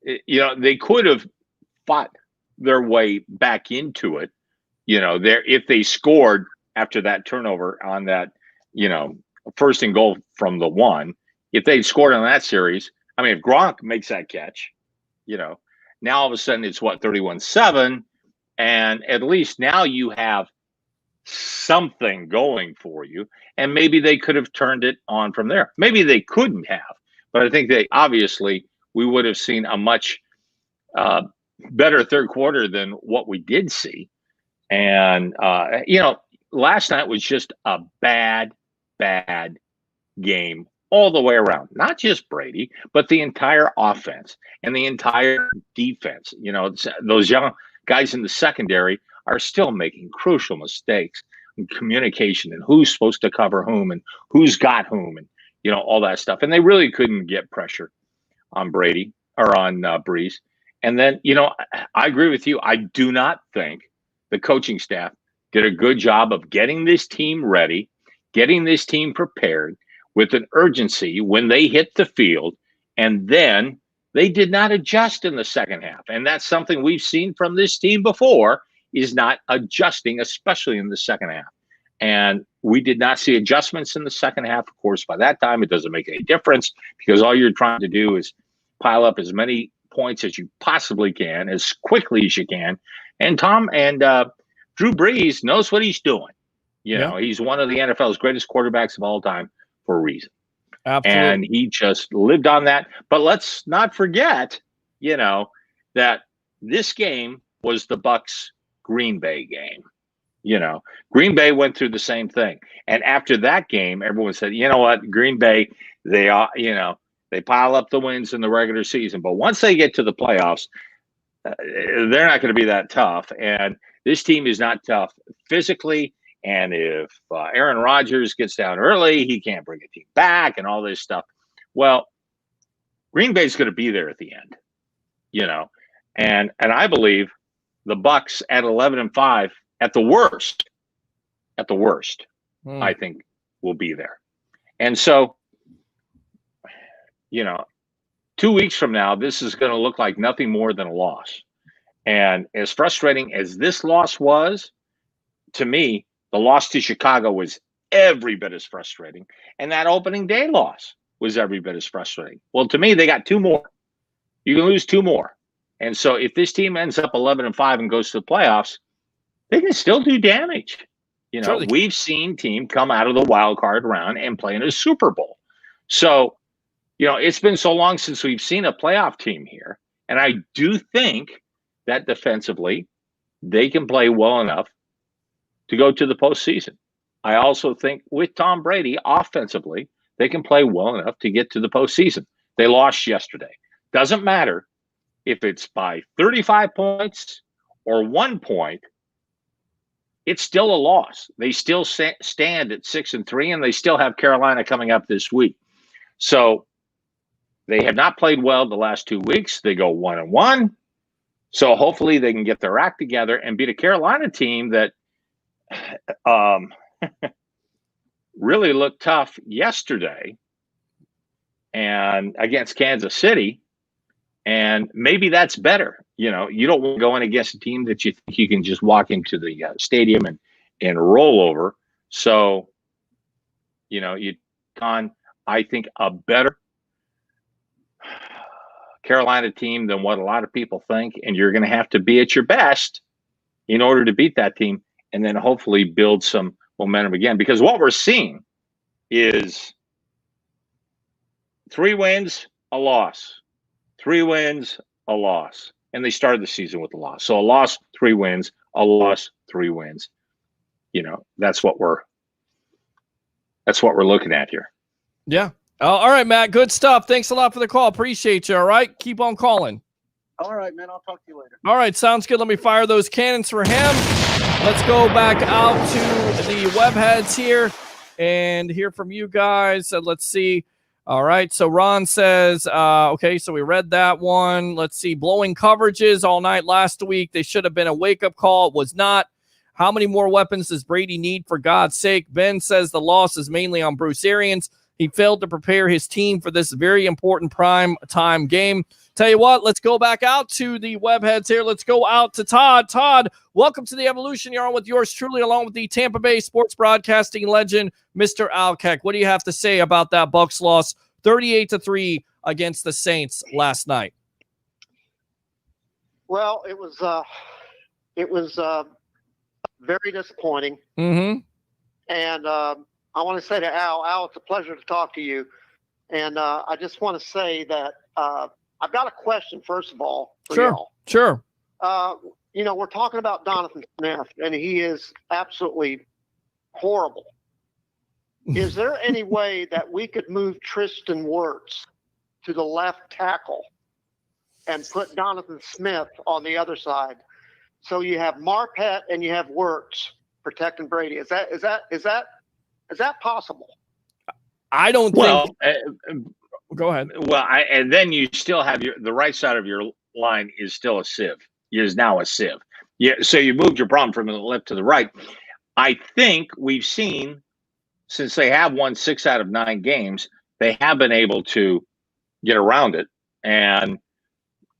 D: they could have fought their way back into it, if they scored after that turnover on that, 1st and goal from the 1. If they'd scored on that series, if Gronk makes that catch, now all of a sudden it's 31-7. And at least now you have something going for you. And maybe they could have turned it on from there. Maybe they couldn't have. But I think we would have seen a much better 3rd quarter than what we did see. And, last night was just a bad game all the way around. Not just Brady, but the entire offense and the entire defense. Those young guys in the secondary are still making crucial mistakes in communication and who's supposed to cover whom and who's got whom and, all that stuff. And they really couldn't get pressure on Brady or on Brees. And then, I agree with you. I do not think the coaching staff did a good job of getting this team ready, getting this team prepared with an urgency when they hit the field. And then they did not adjust in the second half. And that's something we've seen from this team before, is not adjusting, especially in the second half. And we did not see adjustments in the second half. Of course, by that time, it doesn't make any difference because all you're trying to do is pile up as many points as you possibly can, as quickly as you can. And Drew Brees knows what he's doing. He's one of the NFL's greatest quarterbacks of all time for a reason.
C: Absolutely.
D: And he just lived on that. But let's not forget, that this game was the Bucs Green Bay game. Green Bay went through the same thing. And after that game, everyone said, you know what, Green Bay, they pile up the wins in the regular season. But once they get to the playoffs, they're not going to be that tough. And this team is not tough physically. And if Aaron Rodgers gets down early, he can't bring a team back and all this stuff. Well, Green Bay's going to be there at the end, and I believe the Bucs at 11-5 at the worst, I think will be there. And so, 2 weeks from now, this is going to look like nothing more than a loss. And as frustrating as this loss was, to me, the loss to Chicago was every bit as frustrating. And that opening day loss was every bit as frustrating. Well, to me, they got 2 more. You can lose 2 more. And so if this team ends up 11-5 and goes to the playoffs, they can still do damage. We've seen team come out of the wild card round and play in a Super Bowl. So, it's been so long since we've seen a playoff team here. And I do think that defensively, they can play well enough to go to the postseason. I also think with Tom Brady, offensively, they can play well enough to get to the postseason. They lost yesterday. Doesn't matter if it's by 35 points or 1 point, it's still a loss. They still stand at 6-3, and they still have Carolina coming up this week. So they have not played well the last 2 weeks. They go 1-1. So hopefully they can get their act together and beat a Carolina team that really looked tough yesterday and against Kansas City. And maybe that's better. You don't want to go in against a team that you think you can just walk into the stadium and roll over. So, you on, I think, a better Carolina team than what a lot of people think. And you're going to have to be at your best in order to beat that team and then hopefully build some momentum again. Because what we're seeing is 3 wins, a loss. 3 wins, a loss. And they started the season with a loss. So a loss, 3 wins, a loss, 3 wins. That's what we're looking at here.
C: Yeah. All right, Matt. Good stuff. Thanks a lot for the call. Appreciate you. All right. Keep on calling.
E: All right, man. I'll talk to you later.
C: All right. Sounds good. Let me fire those cannons for him. Let's go back out to the webheads here and hear from you guys. Let's see. All right. So Ron says, okay, so we read that one. Let's see. Blowing coverages all night last week. They should have been a wake-up call. It was not. How many more weapons does Brady need, for God's sake? Ben says the loss is mainly on Bruce Arians. He failed to prepare his team for this very important prime time game. Tell you what, let's go back out to the webheads here. Let's go out to Todd. Todd, welcome to the Evolution. You're on with yours truly, along with the Tampa Bay sports broadcasting legend, Mr. Al Keck. What do you have to say about that Bucs loss, 38-3 against the Saints last night?
F: Well, it was very disappointing.
C: Mm-hmm.
F: And I want to say to Al, it's a pleasure to talk to you. And I just want to say that I've got a question, first of all, for y'all.
C: Sure.
F: We're talking about Donovan Smith, and he is absolutely horrible. Is there any way that we could move Tristan Wirtz to the left tackle and put Donovan Smith on the other side? So you have Marpet and you have Wirtz protecting Brady. Is that possible?
C: I don't think. Go ahead.
D: Well, and then you still have the right side of your line is still a sieve. Is now a sieve. Yeah. So you moved your problem from the left to the right. I think we've seen, since they have won 6 out of 9 games, they have been able to get around it and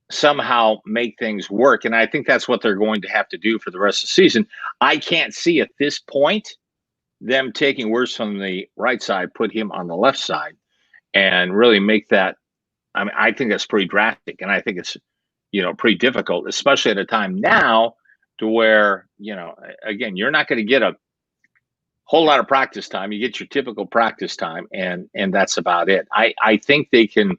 D: somehow make things work. And I think that's what they're going to have to do for the rest of the season. I can't see at this point them taking Wirtz from the right side, put him on the left side, and really make that. I mean, I think that's pretty drastic, and I think it's, pretty difficult, especially at a time now to where, again, you're not going to get a whole lot of practice time. You get your typical practice time, and that's about it. I think they can,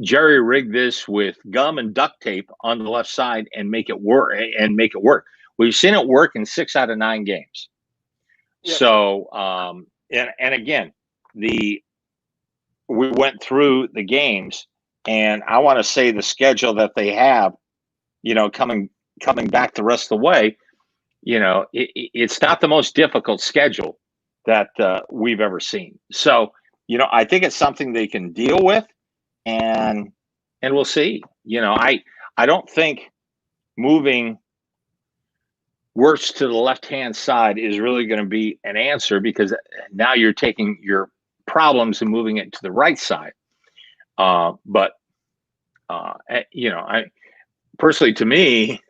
D: jerry rig this with gum and duct tape on the left side and make it work. We've seen it work in 6 out of 9 games. Yeah. So, and again, we went through the games, and I want to say the schedule that they have, coming back the rest of the way, it's not the most difficult schedule that we've ever seen. So, I think it's something they can deal with. and we'll see. I don't think moving Wirtz to the left-hand side is really going to be an answer, because now you're taking your problems and moving it to the right side. But I personally, to me,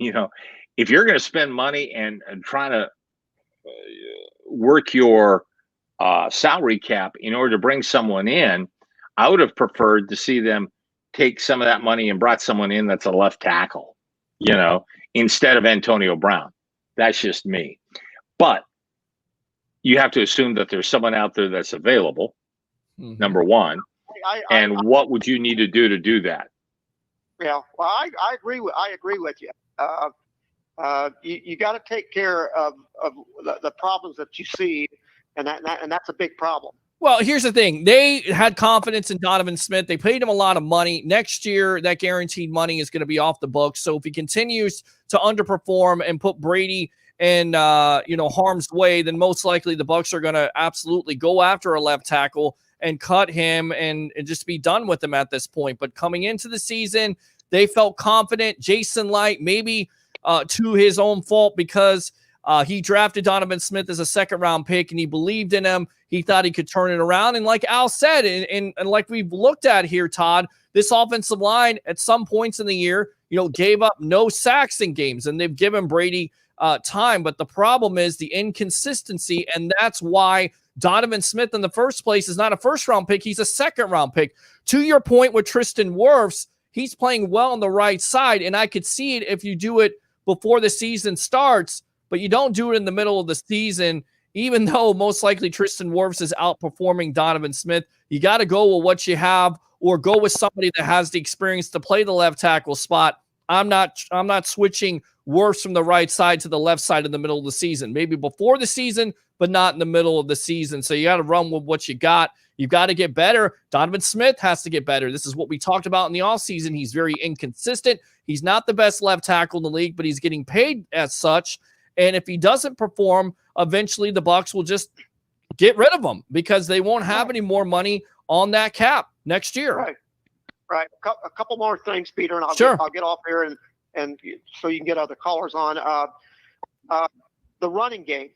D: if you're going to spend money and try to work your salary cap in order to bring someone in, I would have preferred to see them take some of that money and brought someone in that's a left tackle, instead of Antonio Brown. That's just me. But you have to assume that there's someone out there that's available, number one. What would you need to do that?
F: Yeah, well, I agree with you. You got to take care of the problems that you see, and that's a big problem.
C: Well, here's the thing. They had confidence in Donovan Smith. They paid him a lot of money. Next year, that guaranteed money is going to be off the books. So if he continues to underperform and put Brady in harm's way, then most likely the Bucs are going to absolutely go after a left tackle and cut him and just be done with him at this point. But coming into the season, they felt confident. Jason Light, maybe to his own fault, because he drafted Donovan Smith as a second-round pick, and he believed in him. He thought he could turn it around. And like Al said, and like we've looked at here, Todd, this offensive line at some points in the year, gave up no sacks in games, and they've given Brady time. But the problem is the inconsistency, and that's why Donovan Smith in the first place is not a first-round pick. He's a second-round pick. To your point with Tristan Wirfs, he's playing well on the right side, and I could see it if you do it before the season starts, but you don't do it in the middle of the season, even though most likely Tristan Wirfs is outperforming Donovan Smith. You got to go with what you have, or go with somebody that has the experience to play the left tackle spot. I'm not switching Wirfs from the right side to the left side in the middle of the season. Maybe before the season, but not in the middle of the season. So you got to run with what you got. You've got to get better. Donovan Smith has to get better. This is what we talked about in the offseason. He's very inconsistent. He's not the best left tackle in the league, but he's getting paid as such. And if he doesn't perform, eventually the Bucs will just get rid of him, because they won't have any more money on that cap next year.
F: Right. A couple more things, Peter, and I'll get off here and so you can get other callers on. The running game.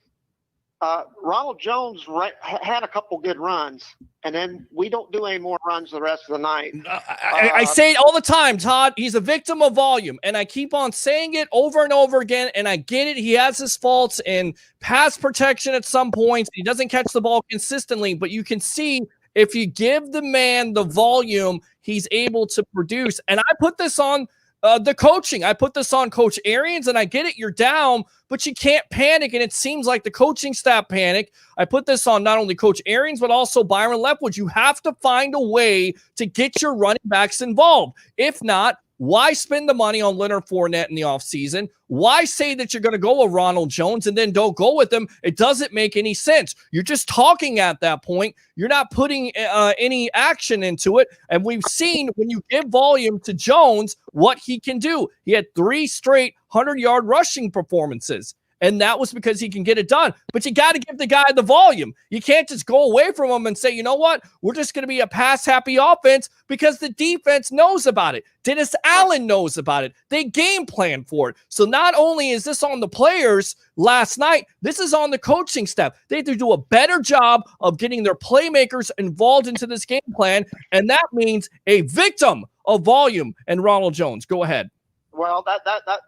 F: Ronald Jones had a couple good runs, and then we don't do any more runs the rest of the night.
C: I say it all the time, Todd. He's a victim of volume, and I keep on saying it over and over again, and I get it. He has his faults in pass protection at some points. He doesn't catch the ball consistently, but you can see if you give the man the volume, he's able to produce. And I put this on the coaching. I put this on Coach Arians, and I get it. You're down, but you can't panic. And it seems like the coaching staff panic. I put this on not only Coach Arians, but also Byron Leftwich. You have to find a way to get your running backs involved. If not, why spend the money on Leonard Fournette in the offseason? Why say that you're going to go with Ronald Jones and then don't go with him? It doesn't make any sense. You're just talking at that point. You're not putting any action into it. And we've seen when you give volume to Jones, what he can do. He had 3 straight 100-yard rushing performances. And that was because he can get it done. But you got to give the guy the volume. You can't just go away from him and say, you know what? We're just going to be a pass-happy offense, because the defense knows about it. Dennis Allen knows about it. They game plan for it. So not only is this on the players last night, this is on the coaching staff. They have to do a better job of getting their playmakers involved into this game plan, and that means a victim of volume and Ronald Jones. Go ahead.
F: Well,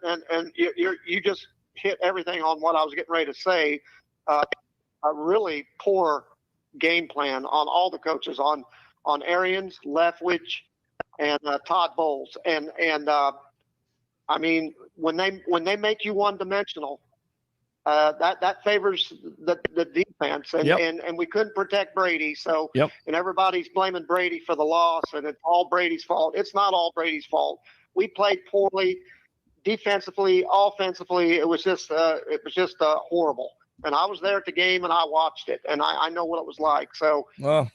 F: and you just hit everything on what I was getting ready to say. A really poor game plan on all the coaches, on Arians, Leftwich, and Todd Bowles. And I mean, when they make you one-dimensional, that favors the defense. And we couldn't protect Brady. So and everybody's blaming Brady for the loss, and it's all Brady's fault. It's not all Brady's fault. We played poorly. Defensively, offensively, it was just horrible. And I was there at the game, and I watched it, and I know what it was like. So,
C: well,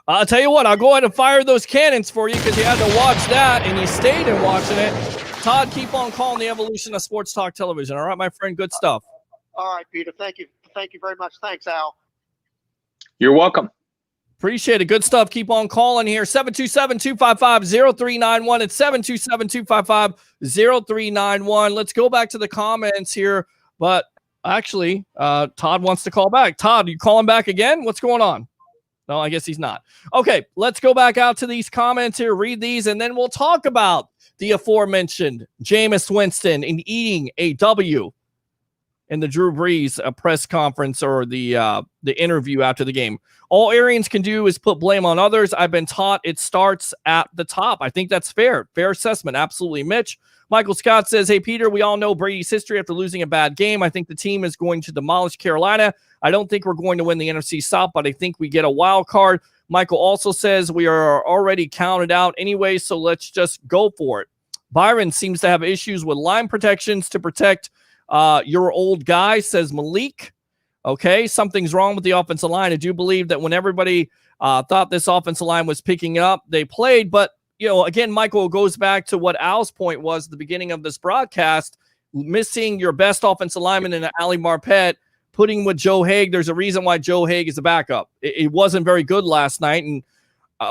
C: I'll tell you what. I'll go ahead and fire those cannons for you, because you had to watch that, and you stayed in watching it. Todd, keep on calling the evolution of sports talk television. All right, my friend. Good stuff.
F: All right, Peter. Thank you very much. Thanks, Al.
D: You're welcome.
C: Appreciate it. Good stuff. Keep on calling here. 727-255-0391. It's 727-255-0391. Let's go back to the comments here. But actually, Todd wants to call back. Todd, are you calling back again? What's going on? No, I guess he's not. Okay, let's go back out to these comments here, read these, and then we'll talk about the aforementioned Jameis Winston and eating a W in the Drew Brees press conference or the interview after the game. All Arians can do is put blame on others. I've been taught it starts at the top. I think that's fair. Fair assessment. Absolutely, Mitch. Michael Scott says, hey, Peter, we all know Brady's history after losing a bad game. I think the team is going to demolish Carolina. I don't think we're going to win the NFC South, but I think we get a wild card. Michael also says we are already counted out anyway, so let's just go for it. Byron seems to have issues with line protections to protect your old guy, says Malik. Okay, something's wrong with the offensive line. I do believe that when everybody thought this offensive line was picking up, they played. But, again, Michael, goes back to what Al's point was at the beginning of this broadcast, missing your best offensive lineman in Ali Marpet, putting with Joe Haig. There's a reason why Joe Haig is a backup. It wasn't very good last night, and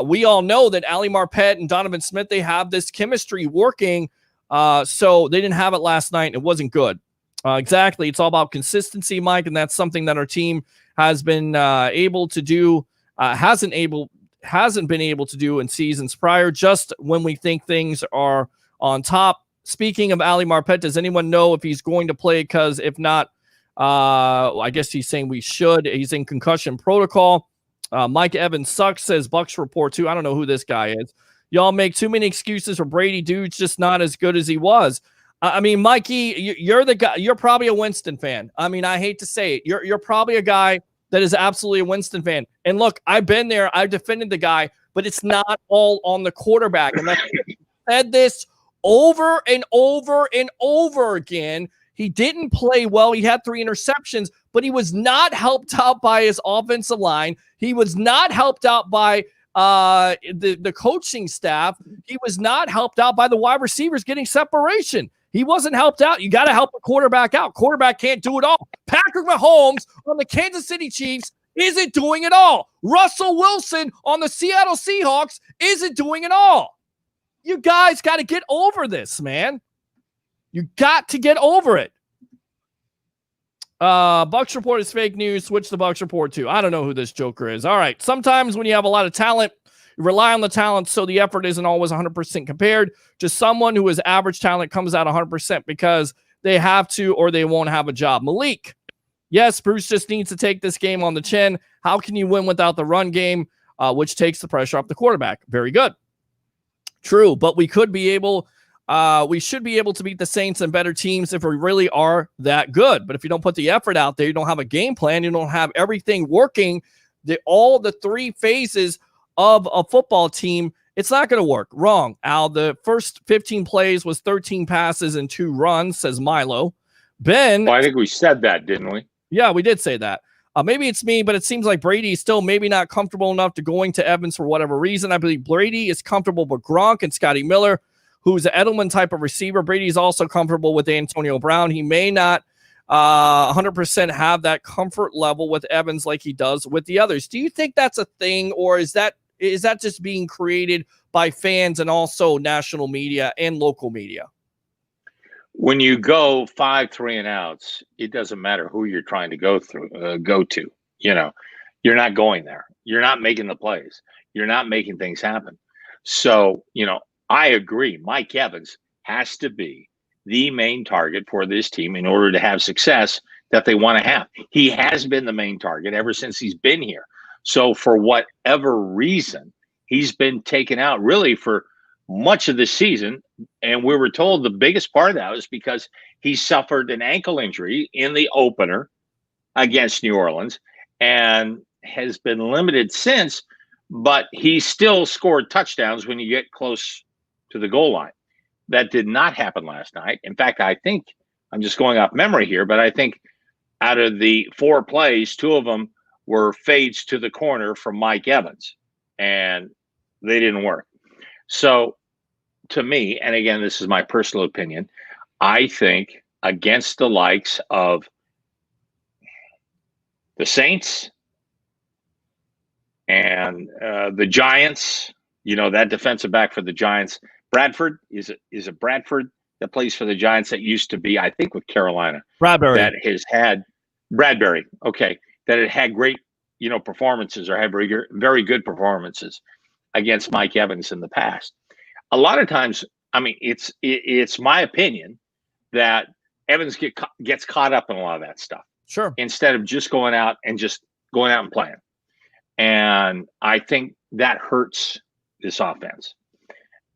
C: we all know that Ali Marpet and Donovan Smith, they have this chemistry working, so they didn't have it last night, and it wasn't good. Exactly. It's all about consistency, Mike, and that's something that our team has been able to do, hasn't been able to do in seasons prior, just when we think things are on top. Speaking of Ali Marpet, does anyone know if he's going to play? Because if not, I guess he's saying we should. He's in concussion protocol. Mike Evans sucks, says Bucs Report 2. I don't know who this guy is. Y'all make too many excuses for Brady. Dude's just not as good as he was. I mean, Mikey, you're the guy. You're probably a Winston fan. I mean, I hate to say it. You're probably a guy that is absolutely a Winston fan. And look, I've been there. I've defended the guy, but it's not all on the quarterback. And I've said this over and over and over again. He didn't play well. He had 3 interceptions, but he was not helped out by his offensive line. He was not helped out by the coaching staff. He was not helped out by the wide receivers getting separation. He wasn't helped out. You got to help a quarterback out. Quarterback can't do it all. Patrick Mahomes on the Kansas City Chiefs isn't doing it all. Russell Wilson on the Seattle Seahawks isn't doing it all. You guys got to get over this, man. You got to get over it. Bucs Report is fake news. Switch the Bucs Report to. I don't know who this joker is. All right. Sometimes when you have a lot of talent, you rely on the talent, so the effort isn't always 100% compared. Just someone who is average talent comes out 100% because they have to or they won't have a job. Malik, yes, Bruce just needs to take this game on the chin. How can you win without the run game, which takes the pressure off the quarterback? Very good. True, but we should be able to beat the Saints and better teams if we really are that good. But if you don't put the effort out there, you don't have a game plan, you don't have everything working, all the 3 phases of a football team, it's not going to work. Wrong, Al. The first 15 plays was 13 passes and 2 runs, says Milo. Ben.
D: Well, I think we said that, didn't we?
C: Yeah, we did say that. Maybe it's me, but it seems like Brady is still maybe not comfortable enough to going to Evans for whatever reason. I believe Brady is comfortable with Gronk and Scotty Miller, who's an Edelman type of receiver. Brady's also comfortable with Antonio Brown. He may not 100% have that comfort level with Evans like he does with the others. Do you think that's a thing, or is that just being created by fans and also national media and local media?
D: When you go 5 3-and-outs, it doesn't matter who you're trying to go to. You're not going there. You're not making the plays. You're not making things happen. So, I agree. Mike Evans has to be the main target for this team in order to have success that they want to have. He has been the main target ever since he's been here. So for whatever reason, he's been taken out really for much of the season. And we were told the biggest part of that was because he suffered an ankle injury in the opener against New Orleans and has been limited since, but he still scored touchdowns when you get close to the goal line. That did not happen last night. In fact, I think, I'm just going off memory here, but I think out of the 4 plays, 2 of them were fades to the corner from Mike Evans, and they didn't work. So to me, and again, this is my personal opinion, I think against the likes of the Saints And the Giants, that defensive back for the Giants, Bradford, is it Bradford that plays for the Giants that used to be, I think, with Carolina?
C: Bradbury.
D: That has had Bradbury, okay, that it had great, performances, or had very good performances against Mike Evans in the past. A lot of times, I mean, it's my opinion that Evans gets caught up in a lot of that stuff.
C: Sure.
D: Instead of just going out and playing. And I think that hurts this offense.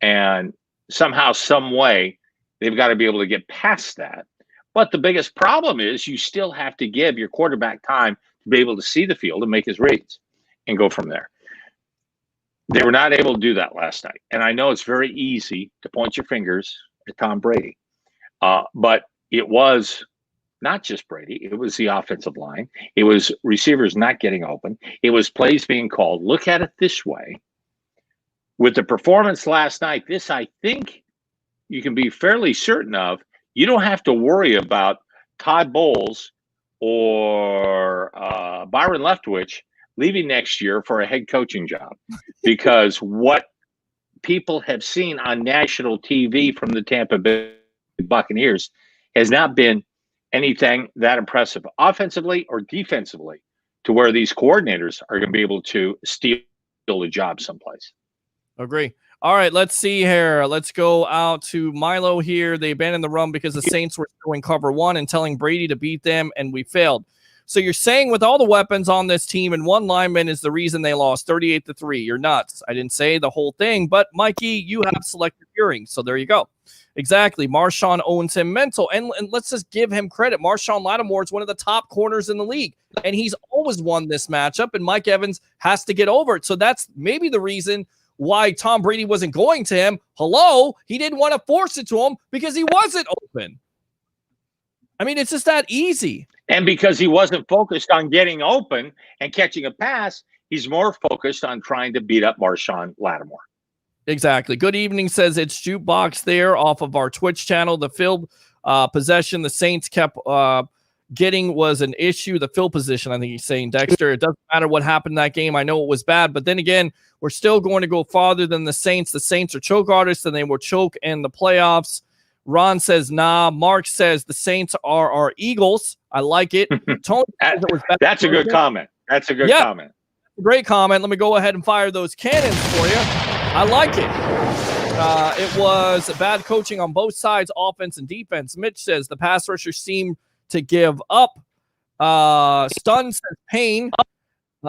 D: And somehow, some way, they've got to be able to get past that. But the biggest problem is you still have to give your quarterback time to be able to see the field and make his reads and go from there. They were not able to do that last night. And I know it's very easy to point your fingers at Tom Brady. But it was not just Brady. It was the offensive line. It was receivers not getting open. It was plays being called. Look at it this way. With the performance last night, this, I think, you can be fairly certain of. You don't have to worry about Todd Bowles or Byron Leftwich leaving next year for a head coaching job, because what people have seen on national TV from the Tampa Bay Buccaneers has not been anything that impressive offensively or defensively, to where these coordinators are going to be able to steal a job someplace.
C: Agree. All right, let's see here. Let's go out to Milo here. They abandoned the run because the Saints were still in cover one and telling Brady to beat them, and we failed. So you're saying with all the weapons on this team and one lineman is the reason they lost 38-3. You're nuts. I didn't say the whole thing, but Mikey, you have selective hearing, so there you go. Exactly. Marshawn owns him mental, and let's just give him credit. Marshawn Lattimore is one of the top corners in the league, and he's always won this matchup, and Mike Evans has to get over it. So that's maybe the reason why Tom Brady wasn't going to him. Hello? He didn't want to force it to him because he wasn't open. I mean, it's just that easy.
D: And because he wasn't focused on getting open and catching a pass, he's more focused on trying to beat up Marshawn Lattimore.
C: Exactly. Good evening says it's Jukebox there off of our Twitch channel. The field possession the Saints kept getting was an issue. The field position, I think he's saying, Dexter. It doesn't matter what happened in that game. I know it was bad, but then again, we're still going to go farther than the Saints. The Saints are choke artists, and they will choke in the playoffs. Ron says, nah. Mark says the Saints are our Eagles. I like it. Tony says it was bad.
D: That's a good comment. That's a good comment.
C: Great comment. Let me go ahead and fire those cannons for you. I like it. It was bad coaching on both sides, offense and defense. Mitch says the pass rushers seem to give up. Stun says pain.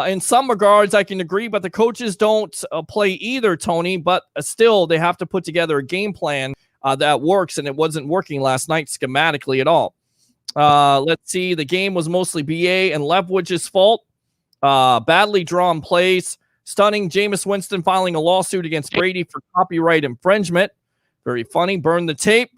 C: In some regards, I can agree, but the coaches don't play either, Tony. But still, they have to put together a game plan that works, and it wasn't working last night schematically at all. Let's see. The game was mostly BA and Leftwich's fault. Badly drawn plays. Stunning. Jameis Winston filing a lawsuit against Brady for copyright infringement. Very funny. Burn the tape.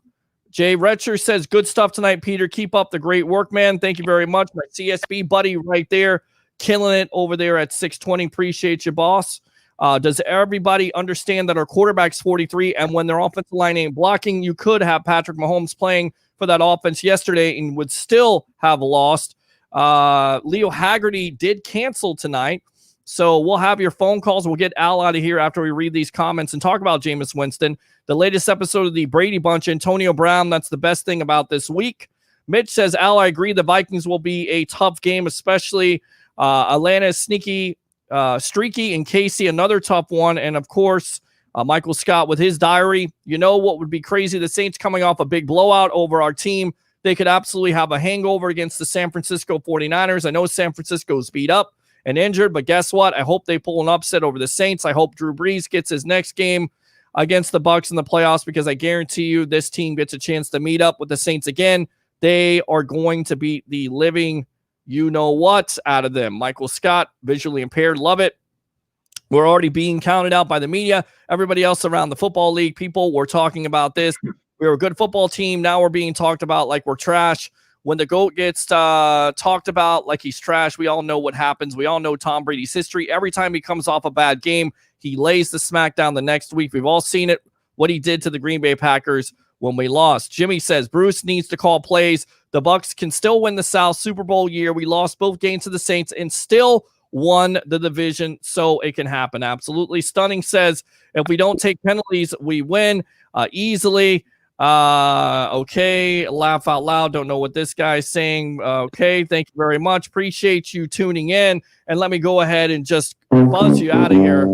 C: Jay Retcher says, good stuff tonight, Peter. Keep up the great work, man. Thank you very much. My CSB buddy right there. Killing it over there at 620. Appreciate you, boss. Does everybody understand that our quarterback's 43, and when their offensive line ain't blocking, you could have Patrick Mahomes playing for that offense yesterday and would still have lost. Leo Haggerty did cancel tonight. So we'll have your phone calls. We'll get Al out of here after we read these comments and talk about Jameis Winston. The latest episode of the Brady Bunch, Antonio Brown, that's the best thing about this week. Mitch says, Al, I agree the Vikings will be a tough game, especially Atlanta is sneaky, streaky, and Casey, another tough one. And, of course, Michael Scott with his diary. You know what would be crazy? The Saints coming off a big blowout over our team. They could absolutely have a hangover against the San Francisco 49ers. I know San Francisco's beat up and injured, but guess what? I hope they pull an upset over the Saints. I hope Drew Brees gets his next game against the Bucs in the playoffs, because I guarantee you this team gets a chance to meet up with the Saints again. They are going to beat the living you-know-what out of them. Michael Scott, visually impaired, love it. We're already being counted out by the media. Everybody else around the football league, people were talking about this. We were a good football team. Now we're being talked about like we're trash. When the GOAT gets talked about like he's trash, we all know what happens. We all know Tom Brady's history. Every time he comes off a bad game, he lays the smack down the next week. We've all seen it, what he did to the Green Bay Packers when we lost. Jimmy says, Bruce needs to call plays. The Bucs can still win the South Super Bowl year. We lost both games to the Saints and still won the division, so it can happen. Absolutely. Stunning says, if we don't take penalties, we win easily. Okay, laugh out loud. Don't know what this guy's saying. Okay, thank you very much. Appreciate you tuning in. And let me go ahead and just buzz you out of here.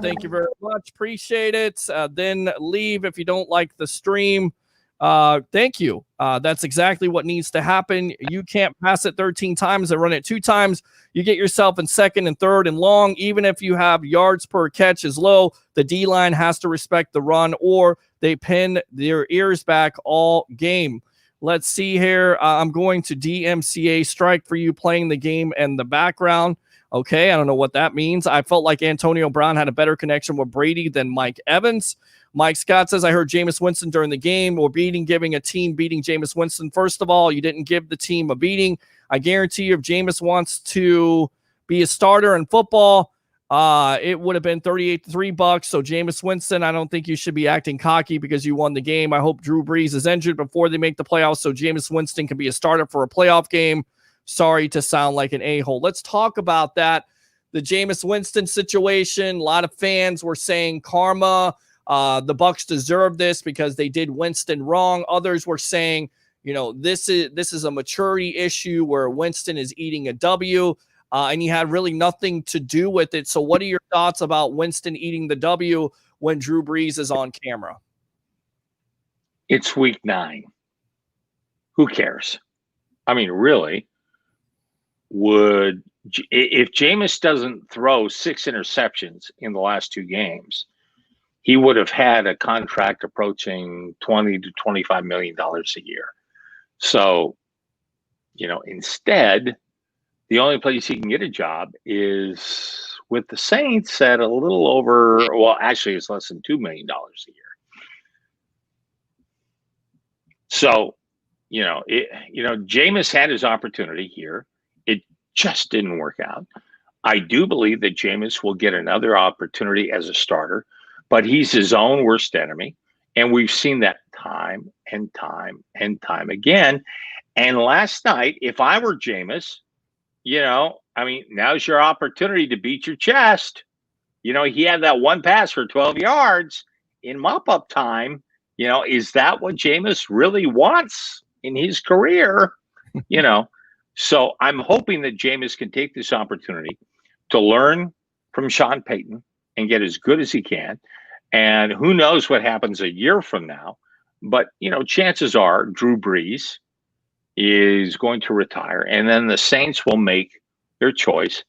C: Thank you very much. Appreciate it. Then leave if you don't like the stream. Thank you. That's exactly what needs to happen. You can't pass it 13 times and run it 2 times. You get yourself in second and third and long. Even if you have yards per catch is low, the D-line has to respect the run or they pin their ears back all game. Let's see here. I'm going to DMCA strike for you playing the game in the background. Okay, I don't know what that means. I felt like Antonio Brown had a better connection with Brady than Mike Evans. Mike Scott says, I heard Jameis Winston during the game or giving a team beating Jameis Winston. First of all, you didn't give the team a beating. I guarantee you if Jameis wants to be a starter in football, it would have been 38-3 Bucs. So Jameis Winston, I don't think you should be acting cocky because you won the game. I hope Drew Brees is injured before they make the playoffs so Jameis Winston can be a starter for a playoff game. Sorry to sound like an a-hole. Let's talk about that. The Jameis Winston situation. A lot of fans were saying karma. The Bucs deserve this because they did Winston wrong. Others were saying, this is a maturity issue where Winston is eating a W, and he had really nothing to do with it. So what are your thoughts about Winston eating the W when Drew Brees is on camera?
D: It's week 9. Who cares? I mean, really, if Jameis doesn't throw 6 interceptions in the last 2 games, he would have had a contract approaching $20 to $25 million a year. So, instead, the only place he can get a job is with the Saints at a little over, well, actually, it's less than $2 million a year. So, Jameis had his opportunity here. It just didn't work out. I do believe that Jameis will get another opportunity as a starter, but he's his own worst enemy. And we've seen that time and time and time again. And last night, if I were Jameis, now's your opportunity to beat your chest. He had that one pass for 12 yards in mop-up time. Is that what Jameis really wants in his career? So I'm hoping that Jameis can take this opportunity to learn from Sean Payton and get as good as he can. And who knows what happens a year from now. But, chances are Drew Brees is going to retire. And then the Saints will make their choice.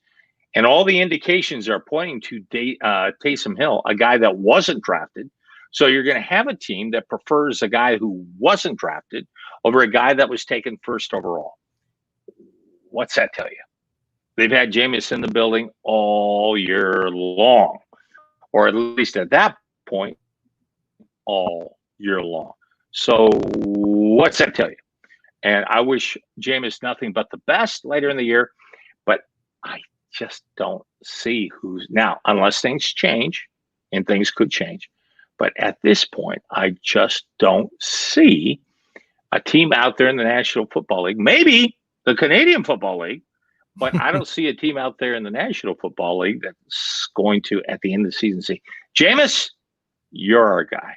D: And all the indications are pointing to Taysom Hill, a guy that wasn't drafted. So you're going to have a team that prefers a guy who wasn't drafted over a guy that was taken first overall. What's that tell you? They've had Jameis in the building all year long, or at least at that point, all year long. So what's that tell you? And I wish Jameis nothing but the best later in the year, but I just don't see who's now, unless things change, and things could change. But at this point, I just don't see a team out there in the National Football League, maybe the Canadian Football League, but I don't see a team out there in the National Football League that's going to, at the end of the season, say, Jameis, you're our guy.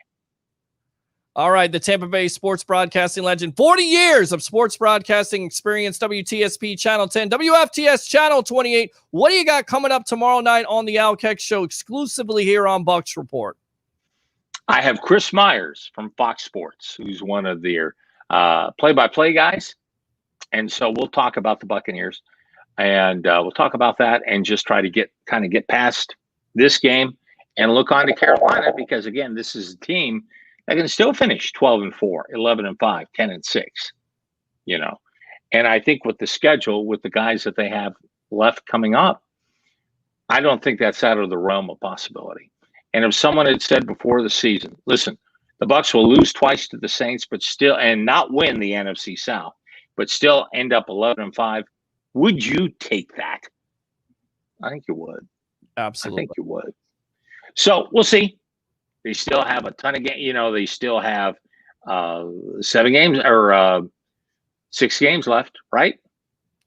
C: All right, the Tampa Bay sports broadcasting legend, 40 years of sports broadcasting experience, WTSP Channel 10, WFTS Channel 28. What do you got coming up tomorrow night on the Outkick Show exclusively here on Bucs Report?
D: I have Chris Myers from Fox Sports, who's one of their play-by-play guys. And so we'll talk about the Buccaneers, and we'll talk about that and just try to get past this game and look on to Carolina, because, again, this is a team that can still finish 12-4, 11-5, 10-6, And I think with the schedule, with the guys that they have left coming up, I don't think that's out of the realm of possibility. And if someone had said before the season, listen, the Bucs will lose twice to the Saints, but still, and not win the NFC South, but still end up 11-5, would you take that? I think you would.
C: Absolutely.
D: I think you would. So we'll see. They still have a ton of games. They still have 7 games or 6 games left, right?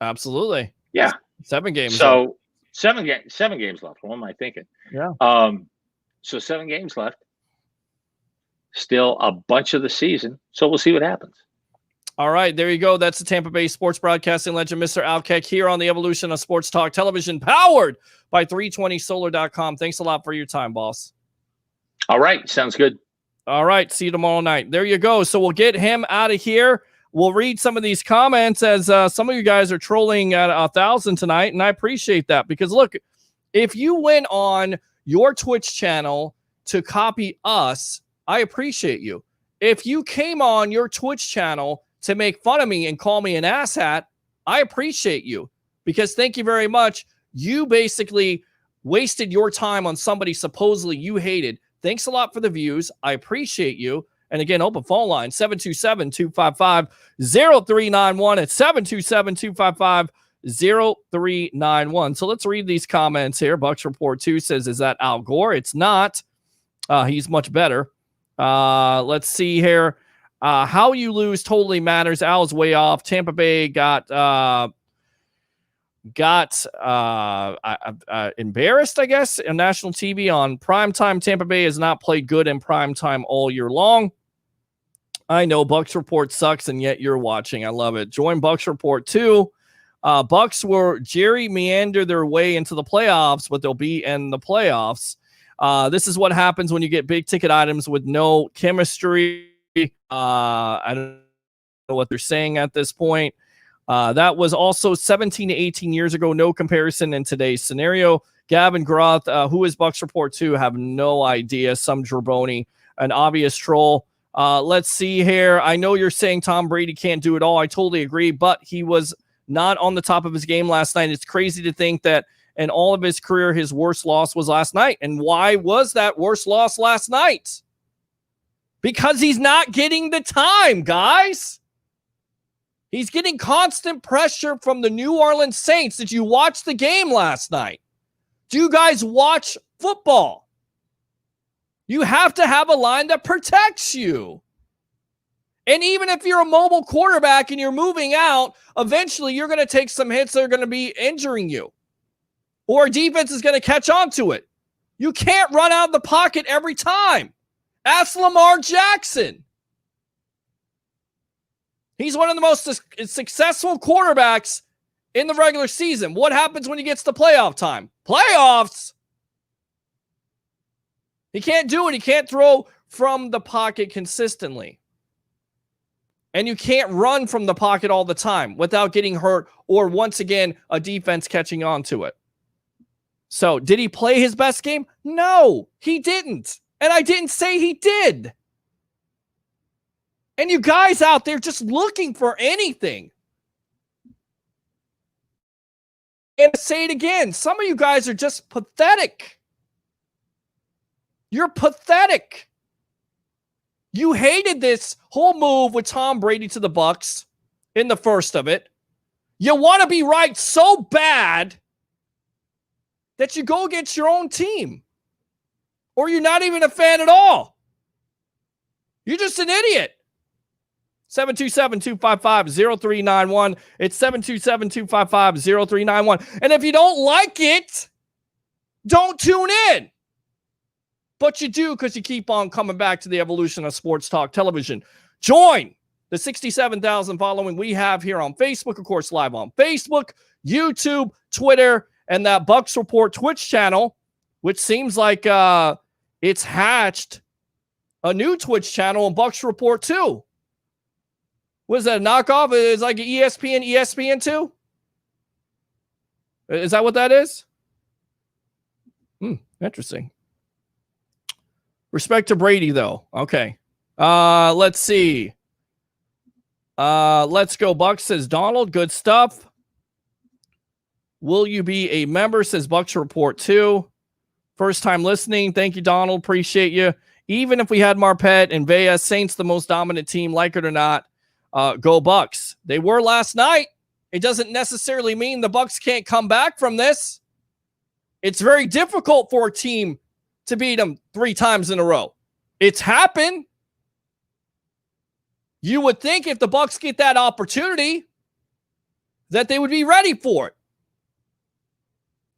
C: Absolutely.
D: Yeah.
C: 7 games.
D: So 7 games left. What am I thinking?
C: Yeah.
D: So 7 games left. Still a bunch of the season. So we'll see what happens.
C: All right, there you go. That's the Tampa Bay sports broadcasting legend, Mr. Alkek, here on the Evolution of Sports Talk Television, powered by 320solar.com. Thanks a lot for your time, boss.
D: All right. Sounds good.
C: All right. See you tomorrow night. There you go. So we'll get him out of here. We'll read some of these comments as some of you guys are trolling at 1,000 tonight, and I appreciate that because, look, if you went on your Twitch channel to copy us, I appreciate you. If you came on your Twitch channel to make fun of me and call me an asshat, I appreciate you because thank you very much. You basically wasted your time on somebody supposedly you hated. Thanks a lot for the views. I appreciate you. And again, open phone line, 727-255-0391. It's 727-255-0391. So let's read these comments here. Bucs Report 2 says, is that Al Gore? It's not. He's much better. Let's see here. How you lose totally matters. Al's way off. Tampa Bay got embarrassed, I guess, on national TV on primetime. Tampa Bay has not played good in primetime all year long. I know Bucs Report sucks, and yet you're watching. I love it. Join Bucs Report 2. Bucs will meander their way into the playoffs, but they'll be in the playoffs. This is what happens when you get big ticket items with no chemistry. I don't know what they're saying at this point. That was also 17 to 18 years ago. No comparison in today's scenario. Gavin Groth, who is Bucs Report 2? Have no idea. Some Draboni, an obvious troll. Let's see here. I know you're saying Tom Brady can't do it all. I totally agree, but he was not on the top of his game last night. It's crazy to think that in all of his career, his worst loss was last night. And why was that worst loss last night? Because he's not getting the time, guys. He's getting constant pressure from the New Orleans Saints. Did you watch the game last night? Do you guys watch football? You have to have a line that protects you. And even if you're a mobile quarterback and you're moving out, eventually you're going to take some hits that are going to be injuring you. Or defense is going to catch on to it. You can't run out of the pocket every time. Ask Lamar Jackson. He's one of the most successful quarterbacks in the regular season. What happens when he gets to playoff time? Playoffs! He can't do it. He can't throw from the pocket consistently. And you can't run from the pocket all the time without getting hurt or, once again, a defense catching on to it. So, did he play his best game? No, he didn't. And I didn't say he did. And you guys out there just looking for anything. And I say it again, some of you guys are just pathetic. You're pathetic. You hated this whole move with Tom Brady to the Bucs in the first of it. You want to be right so bad that you go against your own team. Or you're not even a fan at all. You're just an idiot. 727-255-0391. It's 727-255-0391. And if you don't like it, don't tune in. But you do because you keep on coming back to the Evolution of Sports Talk Television. Join the 67,000 following we have here on Facebook, of course, live on Facebook, YouTube, Twitter, and that Bucs Report Twitch channel, which seems like it's hatched a new Twitch channel on Bucs Report 2. What is that, a knockoff? It's like ESPN 2? Is that what that is? Interesting. Respect to Brady, though. Okay. Let's see. Let's go, Bucs, says Donald. Good stuff. Will you be a member, says Bucs Report 2. First time listening. Thank you, Donald. Appreciate you. Even if we had Marpet and Vea, Saints the most dominant team, like it or not, go Bucs. They were last night. It doesn't necessarily mean the Bucs can't come back from this. It's very difficult for a team to beat them 3 times in a row. It's happened. You would think if the Bucs get that opportunity that they would be ready for it.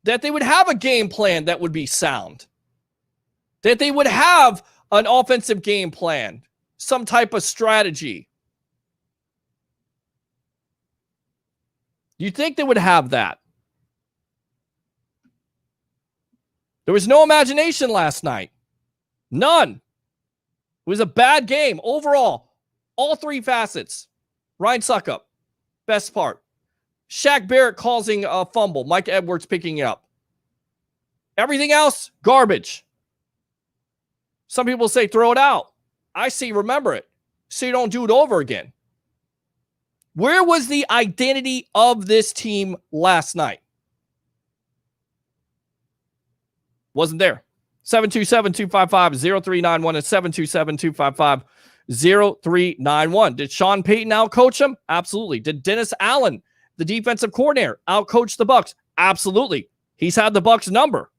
C: that they would have a game plan that would be sound, that they would have an offensive game plan, some type of strategy. You'd think they would have that. There was no imagination last night. None. It was a bad game overall. All three facets. Ryan Suckup, best part. Shaq Barrett causing a fumble. Mike Edwards picking it up. Everything else, garbage. Some people say throw it out. I say remember it so you don't do it over again. Where was the identity of this team last night? Wasn't there. 727-255-0391 and 727-255-0391. Did Sean Payton outcoach him? Absolutely. Did Dennis Allen, the defensive coordinator, outcoach the Bucs? Absolutely. He's had the Bucs number.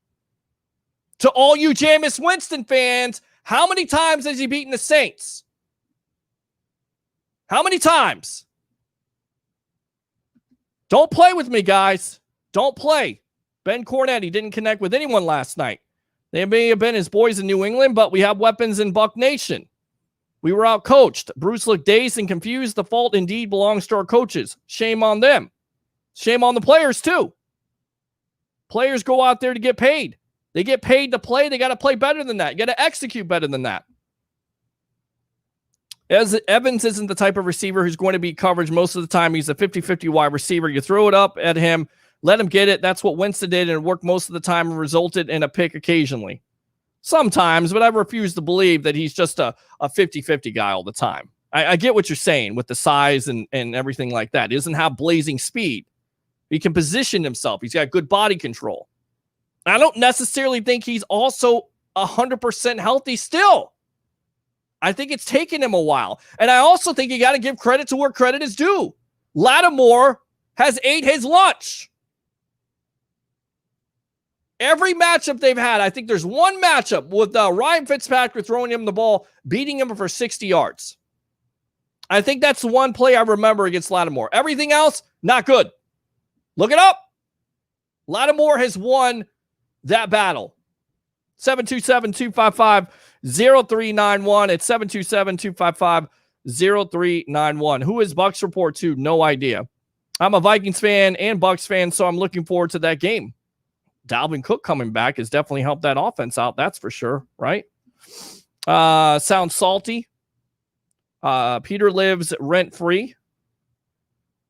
C: To all you Jameis Winston fans, how many times has he beaten the Saints? How many times? Don't play with me, guys. Don't play. Ben Cornette, he didn't connect with anyone last night. They may have been his boys in New England, but we have weapons in Buck Nation. We were outcoached. Bruce looked dazed and confused. The fault indeed belongs to our coaches. Shame on them. Shame on the players, too. Players go out there to get paid. They get paid to play. They got to play better than that. You got to execute better than that. As Evans isn't the type of receiver who's going to beat coverage most of the time. He's a 50-50 wide receiver. You throw it up at him, let him get it. That's what Winston did, and it worked most of the time and resulted in a pick occasionally. Sometimes, but I refuse to believe that he's just a 50-50 guy all the time. I get what you're saying with the size and everything like that. He doesn't have blazing speed. He can position himself. He's got good body control. I don't necessarily think he's also 100% healthy still. I think it's taken him a while. And I also think you got to give credit to where credit is due. Lattimore has ate his lunch. Every matchup they've had, I think there's one matchup with Ryan Fitzpatrick throwing him the ball, beating him for 60 yards. I think that's the one play I remember against Lattimore. Everything else, not good. Look it up. Lattimore has won that battle. 727-255-0391 at 727-255-0391. Who is Bucs Report to? No idea. I'm a Vikings fan and Bucs fan, so I'm looking forward to that game. Dalvin Cook coming back has definitely helped that offense out. That's for sure, right? Sounds salty. Peter lives rent-free.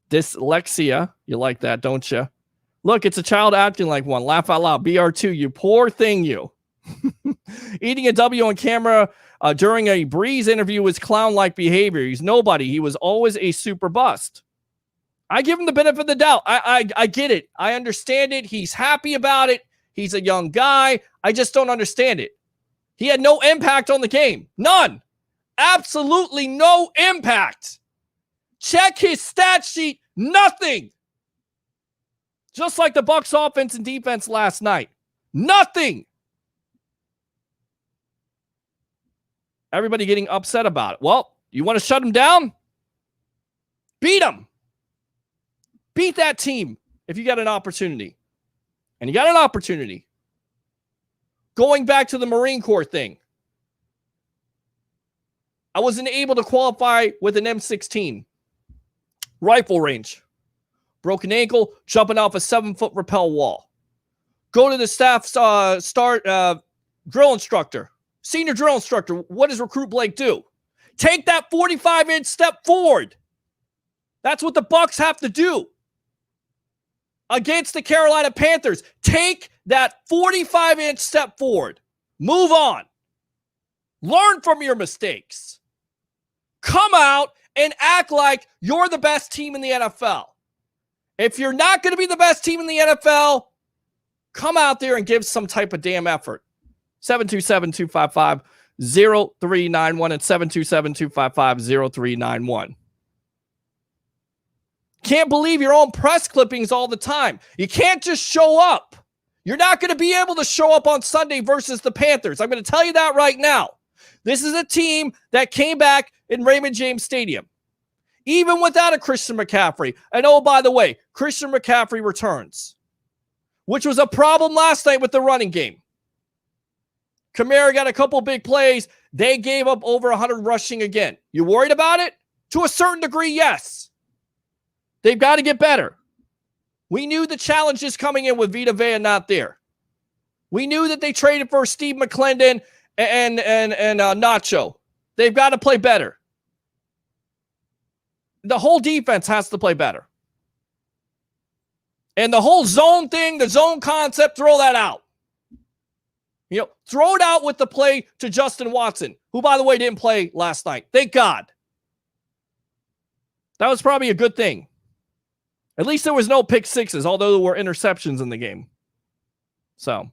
C: Dyslexia. You like that, don't you? Look, it's a child acting like one. Laugh out loud. BR2, you poor thing, you. Eating a W on camera during a Breeze interview was clown-like behavior. He's nobody. He was always a super bust. I give him the benefit of the doubt. I get it. I understand it. He's happy about it. He's a young guy. I just don't understand it. He had no impact on the game. None. Absolutely no impact. Check his stat sheet. Nothing. Just like the Bucs offense and defense last night. Nothing. Everybody getting upset about it. Well, you want to shut him down? Beat him. Beat that team if you got an opportunity. And you got an opportunity. Going back to the Marine Corps thing. I wasn't able to qualify with an M16. Rifle range. Broken ankle, jumping off a 7-foot rappel wall. Go to the staff drill instructor. Senior drill instructor. What does Recruit Blake do? Take that 45-inch step forward. That's what the Bucs have to do. Against the Carolina Panthers. Take that 45-inch step forward. Move on. Learn from your mistakes. Come out and act like you're the best team in the NFL. If you're not going to be the best team in the NFL, come out there and give some type of damn effort. 727-255-0391 and 727-255-0391. Can't believe your own press clippings all the time. You can't just show up. You're not going to be able to show up on Sunday versus the Panthers. I'm going to tell you that right now. This is a team that came back in Raymond James Stadium. Even without a Christian McCaffrey. And oh, by the way, Christian McCaffrey returns. which was a problem last night with the running game. Kamara got a couple big plays. They gave up over 100 rushing again. You worried about it? To a certain degree, yes. They've got to get better. We knew the challenges coming in with Vita Vea not there. We knew that they traded for Steve McClendon and Nacho. They've got to play better. The whole defense has to play better. And the whole zone thing, the zone concept, throw that out. Throw it out with the play to Justin Watson, who, by the way, didn't play last night. Thank God. That was probably a good thing. At least there was no pick sixes, although there were interceptions in the game. So,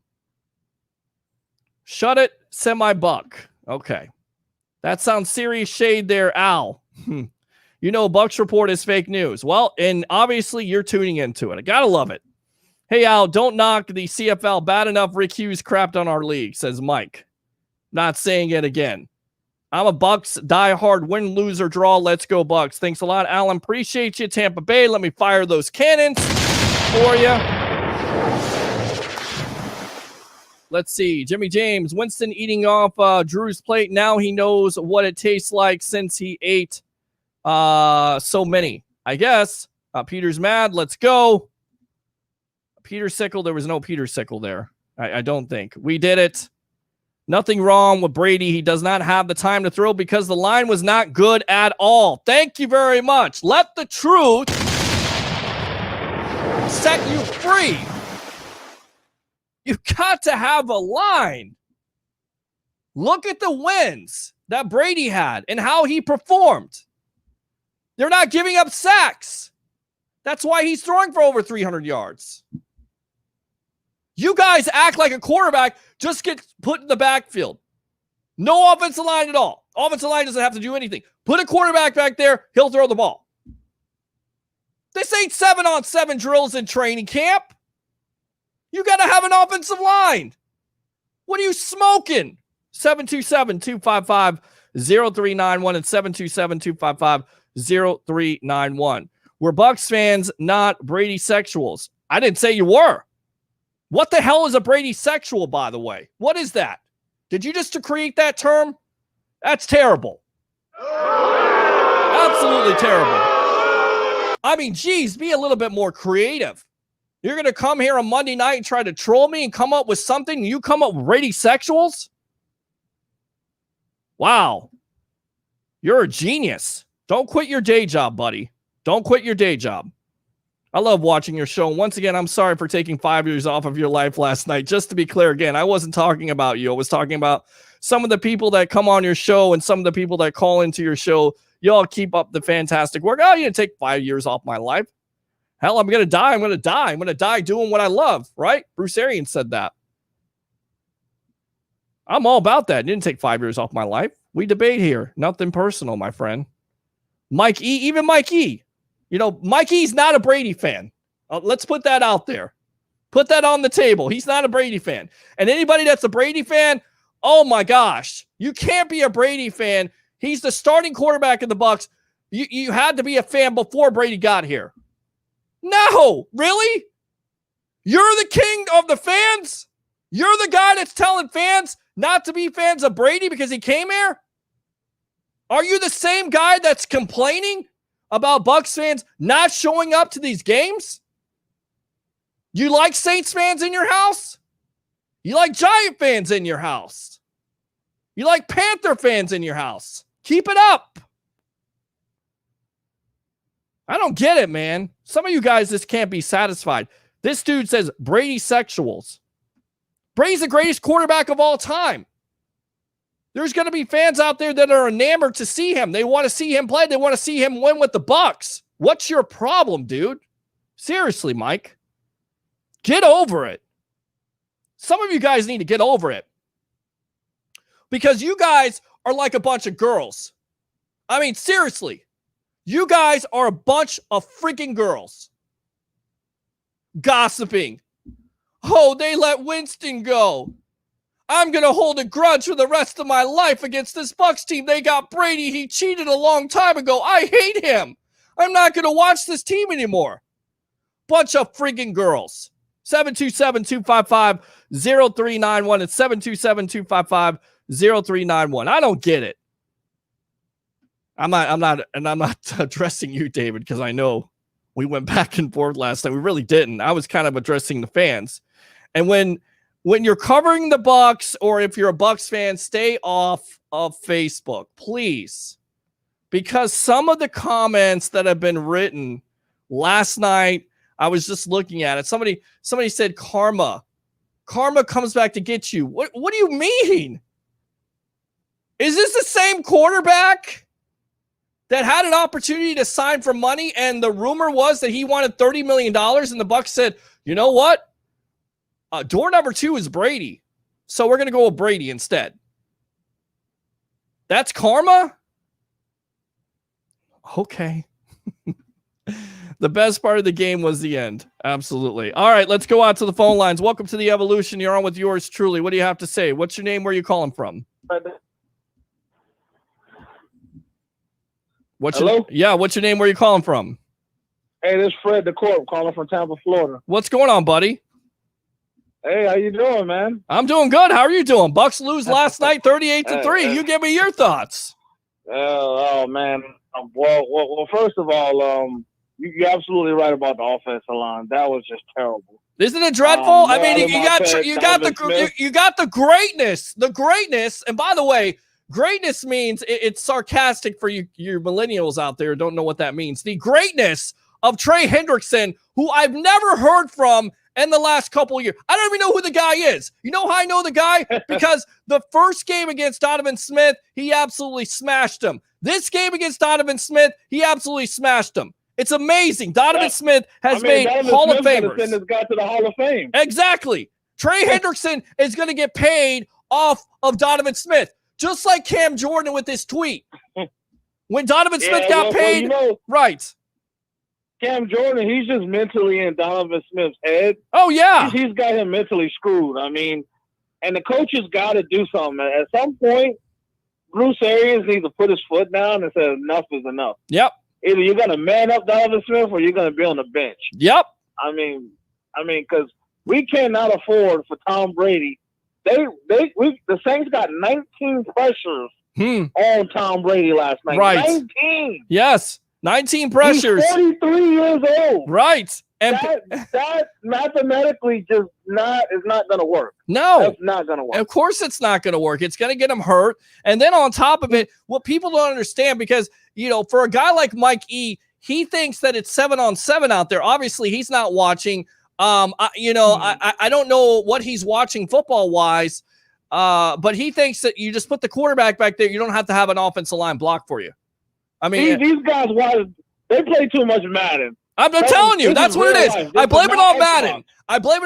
C: shut it, semi-buck. Okay. That sounds serious shade there, Al. Bucs Report is fake news. Well, and obviously you're tuning into it. I gotta love it. Hey, Al, don't knock the CFL. Bad enough Rick Hughes crapped on our league, says Mike. Not saying it again. I'm a Bucs diehard, win, lose, or draw. Let's go, Bucs. Thanks a lot, Alan. Appreciate you, Tampa Bay. Let me fire those cannons for you. Let's see. Jimmy James. Winston eating off Drew's plate. Now he knows what it tastes like since he ate so many. I guess. Peter's mad. Let's go. Peter Sickle. There was no Peter Sickle there. I don't think. We did it. Nothing wrong with Brady. He does not have the time to throw because the line was not good at all. Thank you very much. Let the truth set you free. You've got to have a line. Look at the wins that Brady had and how he performed. They're not giving up sacks. That's why he's throwing for over 300 yards. You guys act like a quarterback just gets put in the backfield. No offensive line at all. Offensive line doesn't have to do anything. Put a quarterback back there, he'll throw the ball. This ain't 7-on-7 drills in training camp. You got to have an offensive line. What are you smoking? 727-255-0391 and 727-255-0391. We're Bucs fans, not Brady sexuals. I didn't say you were. What the hell is a Brady sexual, by the way? What is that? Did you just create that term? That's terrible. Absolutely terrible. I mean, geez, be a little bit more creative. You're going to come here on Monday night and try to troll me and come up with something? You come up with Brady sexuals? Wow. You're a genius. Don't quit your day job, buddy. Don't quit your day job. I love watching your show. And once again, I'm sorry for taking 5 years off of your life last night. Just to be clear again, I wasn't talking about you. I was talking about some of the people that come on your show and some of the people that call into your show. Y'all keep up the fantastic work. Oh, you didn't take 5 years off my life. Hell, I'm going to die. I'm going to die. I'm going to die doing what I love, right? Bruce Arians said that. I'm all about that. It didn't take 5 years off my life. We debate here. Nothing personal, my friend. Mike E., even Mike E., Mike E's not a Brady fan. Let's put that out there. Put that on the table. He's not a Brady fan. And anybody that's a Brady fan, oh my gosh, you can't be a Brady fan. He's the starting quarterback of the Bucs. You had to be a fan before Brady got here. No, really? You're the king of the fans? You're the guy that's telling fans not to be fans of Brady because he came here? Are you the same guy that's complaining about Bucs fans not showing up to these games? You like Saints fans in your house? You like Giant fans in your house? You like Panther fans in your house? Keep it up. I don't get it, man. Some of you guys just can't be satisfied. This dude says Brady sexuals. Brady's the greatest quarterback of all time. There's going to be fans out there that are enamored to see him. They want to see him play. They want to see him win with the Bucs. What's your problem, dude? Seriously, Mike. Get over it. Some of you guys need to get over it. Because you guys are like a bunch of girls. I mean, seriously. You guys are a bunch of freaking girls. Gossiping. Oh, they let Winston go. I'm going to hold a grudge for the rest of my life against this Bucs team. They got Brady. He cheated a long time ago. I hate him. I'm not going to watch this team anymore. Bunch of freaking girls. 727-255-0391. It's 727-255-0391. I don't get it. I'm not addressing you, David, because I know we went back and forth last night. We really didn't. I was kind of addressing the fans. And when you're covering the Bucs, or if you're a Bucs fan, stay off of Facebook, please. Because some of the comments that have been written last night, I was just looking at it. Somebody said karma. Karma comes back to get you. What do you mean? Is this the same quarterback that had an opportunity to sign for money, and the rumor was that he wanted $30 million, and the Bucs said, you know what? Door number 2 is Brady, so we're going to go with Brady instead. That's karma? Okay. The best part of the game was the end. Absolutely. All right, let's go out to the phone lines. Welcome to the Evolution. You're on with yours truly. What do you have to say? What's your name? Where are you calling from?
G: Hello?
C: What's your name? Where are you calling from?
G: Hey, this is Fred the Corp calling from Tampa, Florida.
C: What's going on, buddy?
G: Hey, how you doing, man?
C: I'm doing good. How are you doing? Bucs lose last night 38-3. You give me your thoughts.
G: Oh man. Well, first of all, you're absolutely right about the offensive line. That was just terrible.
C: Isn't it dreadful? I mean, you got the greatness. The greatness, and by the way, greatness means it's sarcastic for you millennials out there who don't know what that means. The greatness of Trey Hendrickson, who I've never heard from in the last couple of years. I don't even know who the guy is. You know how I know the guy? Because the first game against Donovan Smith, he absolutely smashed him. This game against Donovan Smith, he absolutely smashed him. It's amazing. Donovan Smith has made Hall of Famers.
G: Send this guy to the Hall of Fame.
C: Exactly. Trey Hendrickson is going to get paid off of Donovan Smith, just like Cam Jordan with his tweet. When Donovan Smith got paid, right.
G: Cam Jordan, he's just mentally in Donovan Smith's head.
C: Oh, yeah.
G: He's got him mentally screwed. I mean, and the coaches got to do something. At some point, Bruce Arians needs to put his foot down and say enough is enough.
C: Yep.
G: Either you're going to man up Donovan Smith or you're going to be on the bench.
C: Yep.
G: I mean, because we cannot afford for Tom Brady. The Saints got 19 pressures on Tom Brady last night.
C: Right.
G: 19.
C: Yes. 19 pressures.
G: He's 43 years old.
C: Right. And
G: that mathematically is not going to work.
C: No.
G: That's not going to work.
C: Of course it's not going to work. It's going to get him hurt. And then on top of it, what people don't understand, because, for a guy like Mike E., he thinks that it's 7-on-7 out there. Obviously, he's not watching. I don't know what he's watching football-wise, but he thinks that you just put the quarterback back there. You don't have to have an offensive line block for you. I mean,
G: these guys, they play too much Madden.
C: I'm telling you, that's what it is. I blame it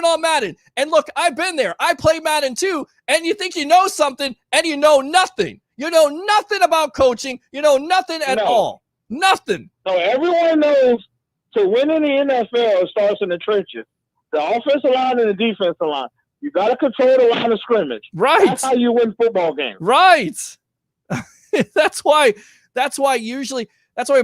C: on Madden. And look, I've been there. I play Madden too. And you think you know something, and you know nothing. You know nothing about coaching. You know nothing at all. Nothing.
G: So everyone knows to win in the NFL, it starts in the trenches. The offensive line and the defensive line. You got to control the line of scrimmage.
C: Right.
G: That's how you win football games.
C: Right. That's why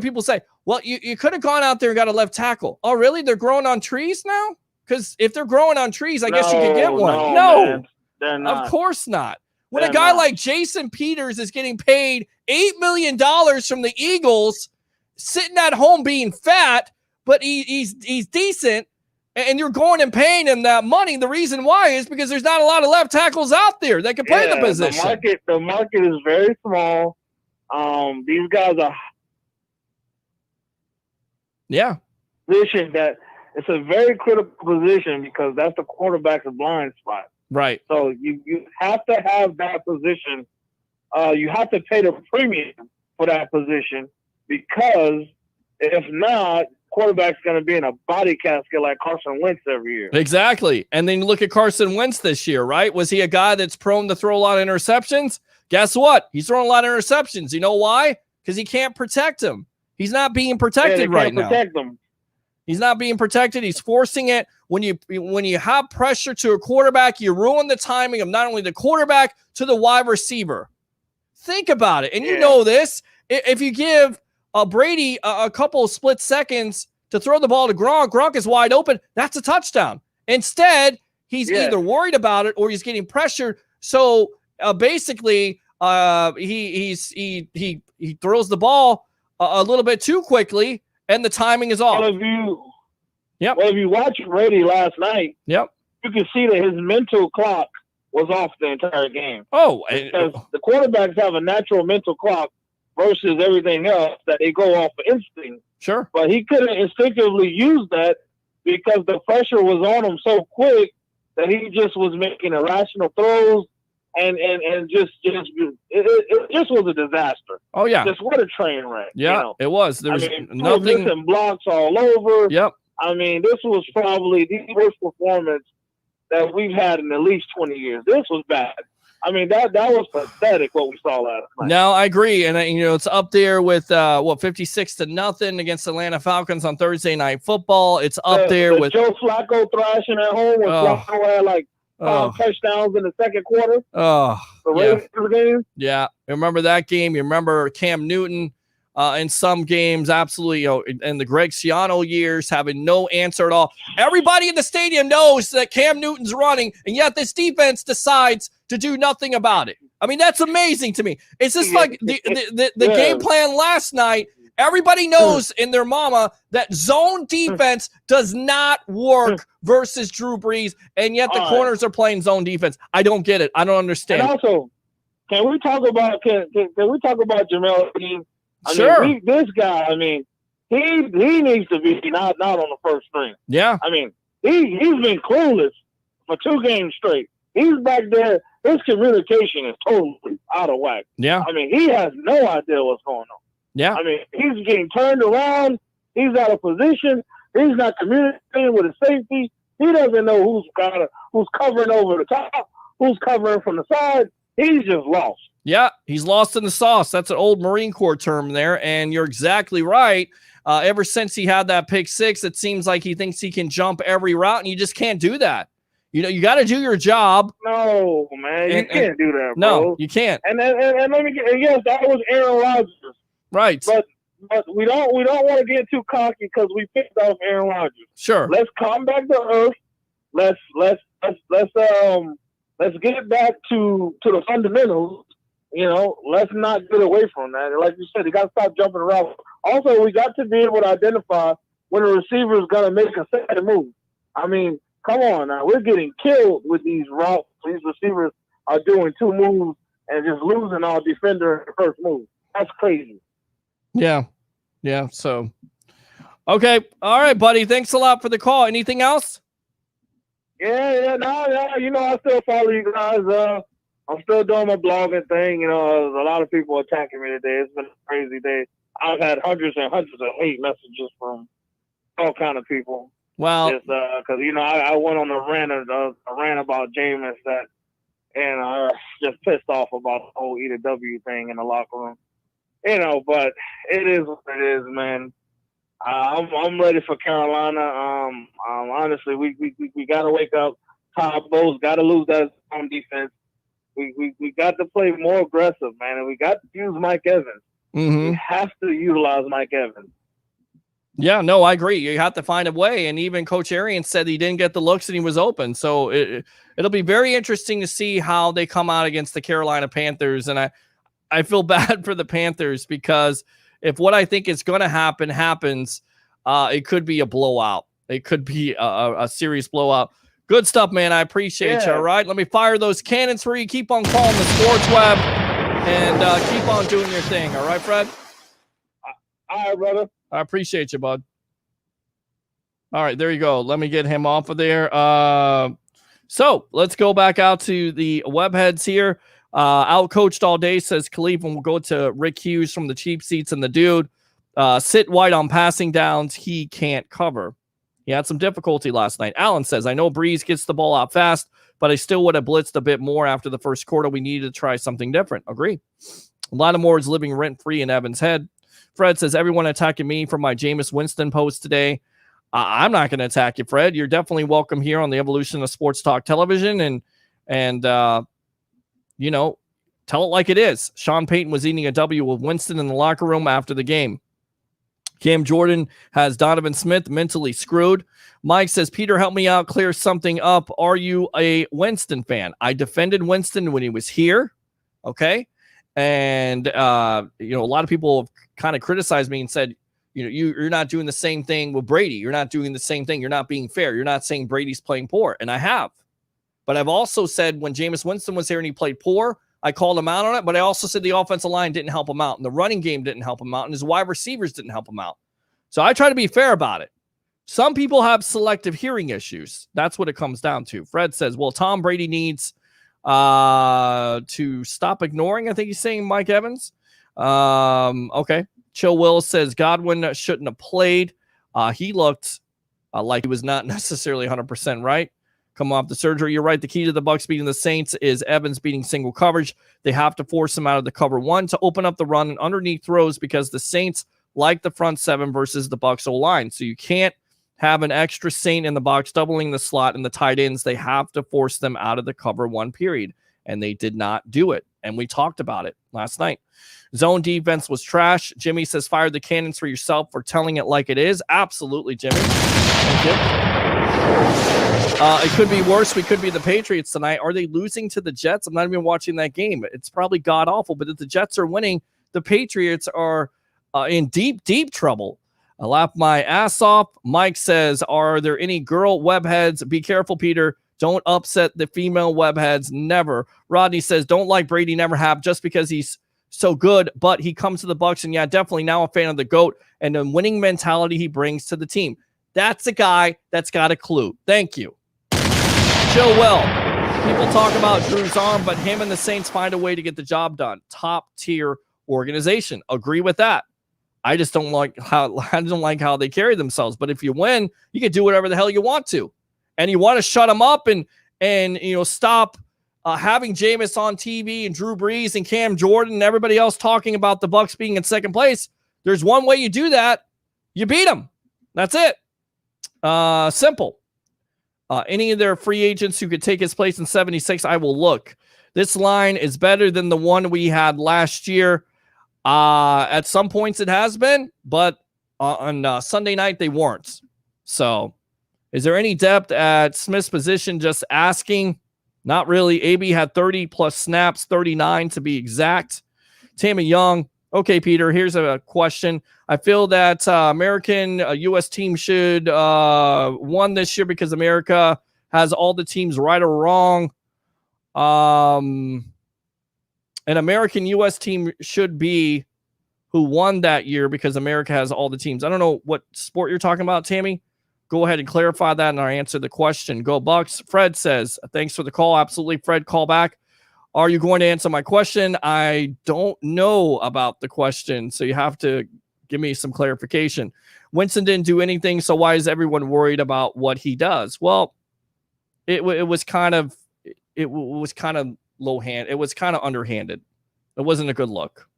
C: people say, well, you could have gone out there and got a left tackle. Oh, really? They're growing on trees now? Because if they're growing on trees, I guess you could get one. No,
G: they're not.
C: Of course not. When a guy like Jason Peters is getting paid $8 million from the Eagles, sitting at home being fat, but he's decent, and you're going and paying him that money, the reason why is because there's not a lot of left tackles out there that can play the position.
G: The market is very small. These guys are position that it's a very critical position because that's the quarterback's blind spot.
C: Right.
G: So you have to have that position. You have to pay the premium for that position because if not, quarterback's going to be in a body casket like Carson Wentz every year.
C: Exactly. And then you look at Carson Wentz this year, right? Was he a guy that's prone to throw a lot of interceptions? Guess what? He's throwing a lot of interceptions. You know why? Because he can't protect him. He's not being protected right now. He's not being protected. He's forcing it. When you have pressure to a quarterback, you ruin the timing of not only the quarterback to the wide receiver. Think about it. And you know this. If you give Brady a couple of split seconds to throw the ball to Gronk is wide open, that's a touchdown. Instead, he's either worried about it or he's getting pressured. So basically, he throws the ball a little bit too quickly, and the timing is off.
G: Well, if you watch Brady last night, you can see that his mental clock was off the entire game. Because the quarterbacks have a natural mental clock versus everything else that they go off of instinct.
C: Sure.
G: But he couldn't instinctively use that because the pressure was on him so quick that he just was making irrational throws and just it just was a disaster.
C: Oh yeah.
G: Just what a train wreck.
C: Yeah, it was. There was nothing.
G: Missing blocks all over.
C: Yep.
G: I mean, this was probably the worst performance that we've had in at least 20 years. This was bad. I mean, that was pathetic what we saw last night.
C: No, I agree. And, it's up there with, 56-0 against Atlanta Falcons on Thursday Night Football. It's up there with
G: Joe Flacco thrashing at home when Flacco had like touchdowns in the second quarter. Game.
C: Yeah. Remember that game? You remember Cam Newton in some games, absolutely, in the Greg Schiano years, having no answer at all. Everybody in the stadium knows that Cam Newton's running, and yet this defense decides to do nothing about it. I mean, that's amazing to me. It's just like the game plan last night. Everybody knows in their mama that zone defense does not work versus Drew Brees, and yet the corners are playing zone defense. I don't get it. I don't understand.
G: And also, can we talk about Jamel Dean?
C: Sure.
G: This guy, I mean, he needs to be not on the first string.
C: Yeah.
G: I mean, he's been clueless for 2 games straight. He's back there. His communication is totally out of whack.
C: Yeah.
G: I mean, he has no idea what's going on.
C: Yeah.
G: I mean, he's getting turned around. He's out of position. He's not communicating with his safety. He doesn't know who's covering over the top, who's covering from the side. He's just lost.
C: Yeah, he's lost in the sauce. That's an old Marine Corps term there, and you're exactly right. Ever since he had that pick 6, it seems like he thinks he can jump every route, and you just can't do that. You got to do your job.
G: No, man, you can't do that, bro.
C: No, you can't.
G: And let me yes, that was Aaron Rodgers.
C: Right.
G: But we don't want to get too cocky because we picked off Aaron Rodgers.
C: Sure.
G: Let's come back to earth. Let's get back to the fundamentals. Let's not get away from that. And like you said, you got to stop jumping around. Also, we got to be able to identify when a receiver is going to make a second move. I mean, come on now. We're getting killed with these routes. These receivers are doing 2 moves and just losing our defender in the first move. That's crazy.
C: Yeah. Yeah. So, okay. All right, buddy. Thanks a lot for the call. Anything else?
G: Yeah. No. I still follow you guys. I'm still doing my blogging thing. There's a lot of people attacking me today. It's been a crazy day. I've had hundreds and hundreds of hate messages from all kind of people.
C: Well,
G: because I went on a rant about Jameis and just pissed off about the whole eat a W thing in the locker room. But it is what it is, man. I'm ready for Carolina. Honestly, we got to wake up. Todd Bowles got to lose that on defense. We got to play more aggressive, man, and we got to use Mike Evans.
C: Mm-hmm.
G: We have to utilize Mike Evans.
C: Yeah, no, I agree. You have to find a way. And even Coach Arians said he didn't get the looks and he was open. So it'll be very interesting to see how they come out against the Carolina Panthers. And I feel bad for the Panthers because if what I think is going to happen happens, it could be a blowout. It could be a serious blowout. Good stuff, man. I appreciate you. All right. Let me fire those cannons for you. Keep on calling the Sports Web and keep on doing your thing. All right, Fred?
G: All right, brother.
C: I appreciate you, bud. All right, there you go. Let me get him off of there. So let's go back out to the webheads here. Outcoached all day, says Khalif, and we'll go to Rick Hughes from the cheap seats and the dude. Sit White on passing downs. He can't cover. He had some difficulty last night. Allen says, I know Breeze gets the ball out fast, but I still would have blitzed a bit more after the first quarter. We needed to try something different. Agree. A lot of more is living rent-free in Evan's head. Fred says, everyone attacking me for my Jameis Winston post today. I'm not going to attack you, Fred. You're definitely welcome here on the Evolution of Sports Talk Television. And tell it like it is. Sean Payton was eating a W with Winston in the locker room after the game. Cam Jordan has Donovan Smith mentally screwed. Mike says, Peter, help me out, clear something up. Are you a Winston fan? I defended Winston when he was here. Okay. And, a lot of people have kind of criticized me and said, you're not doing the same thing with Brady. You're not doing the same thing. You're not being fair. You're not saying Brady's playing poor. And I have. But I've also said when Jameis Winston was here and he played poor, I called him out on it. But I also said the offensive line didn't help him out. And the running game didn't help him out. And his wide receivers didn't help him out. So I try to be fair about it. Some people have selective hearing issues. That's what it comes down to. Fred says, well, Tom Brady needs to stop ignoring. I think he's saying Mike Evans. Okay. Chill Will says Godwin shouldn't have played. He looked like he was not necessarily 100% right. Come off the surgery. You're right. The key to the Bucs beating the Saints is Evans beating single coverage. They have to force him out of the cover one to open up the run and underneath throws because the Saints like the front seven versus the Bucs O-line. So you can't have an extra Saint in the box doubling the slot and the tight ends. They have to force them out of the cover one period. And they did not do it. And we talked about it last night. Zone defense was trash. Jimmy says, fire the cannons for yourself for telling it like it is. Absolutely, Jimmy. Thank you. It could be worse. We could be the Patriots tonight. Are they losing to the Jets? I'm not even watching that game. It's probably god-awful. But if the Jets are winning, the Patriots are in deep, deep trouble. I laugh my ass off. Mike says, are there any girl webheads? Be careful, Peter. Don't upset the female webheads. Never. Rodney says, don't like Brady, never have, just because he's so good, but he comes to the Bucs, and yeah, definitely now a fan of the GOAT and the winning mentality he brings to the team. That's a guy that's got a clue. Thank you. Chill well. People talk about Drew's arm, but him and the Saints find a way to get the job done. Top tier organization. Agree with that. I just don't like how they carry themselves. But if you win, you can do whatever the hell you want to. And you want to shut them up and stop having Jameis on TV and Drew Brees and Cam Jordan and everybody else talking about the Bucs being in second place. There's one way you do that. You beat them. That's it. Simple. Any of their free agents who could take his place in 76, I will look. This line is better than the one we had last year. At some points it has been, but on Sunday night they weren't. So is there any depth at Smith's position? Just asking. Not really. AB had 30 plus snaps, 39 to be exact. Tammy Young. Okay, Peter, here's a question. I feel that American U.S. team should won this year because America has all the teams right or wrong. An American U.S. team should be who won that year because America has all the teams. I don't know what sport you're talking about, Tammy. Go ahead and clarify that and I'll answer the question. Go Bucs. Fred says, thanks for the call. Absolutely, Fred, call back. Are you going to answer my question? I don't know about the question, so you have to give me some clarification. Winston didn't do anything, so why is everyone worried about what he does? Well, it was kind of low hand. It was kind of underhanded. It wasn't a good look.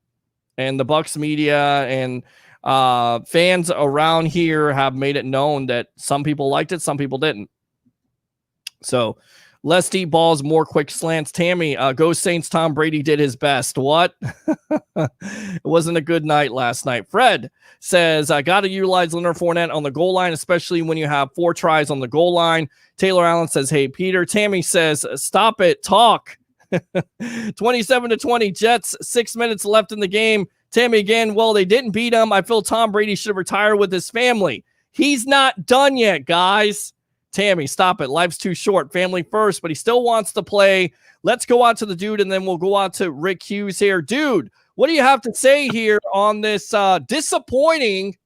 C: And the Bucs media and fans around here have made it known that some people liked it, some people didn't. So less deep balls, more quick slants. Tammy, go Saints. Tom Brady did his best. What? It wasn't a good night last night. Fred says, I got to utilize Leonard Fournette on the goal line, especially when you have 4 tries on the goal line. Taylor Allen says, hey, Peter. Tammy says, stop it. Talk. 27-20 Jets, 6 minutes left in the game. Tammy again, well, they didn't beat him. I feel Tom Brady should have retired with his family. He's not done yet, guys. Tammy, stop it. Life's too short. Family first, but he still wants to play. Let's go out to the dude, and then we'll go out to Rick Hughes here. Dude, what do you have to say here on this disappointing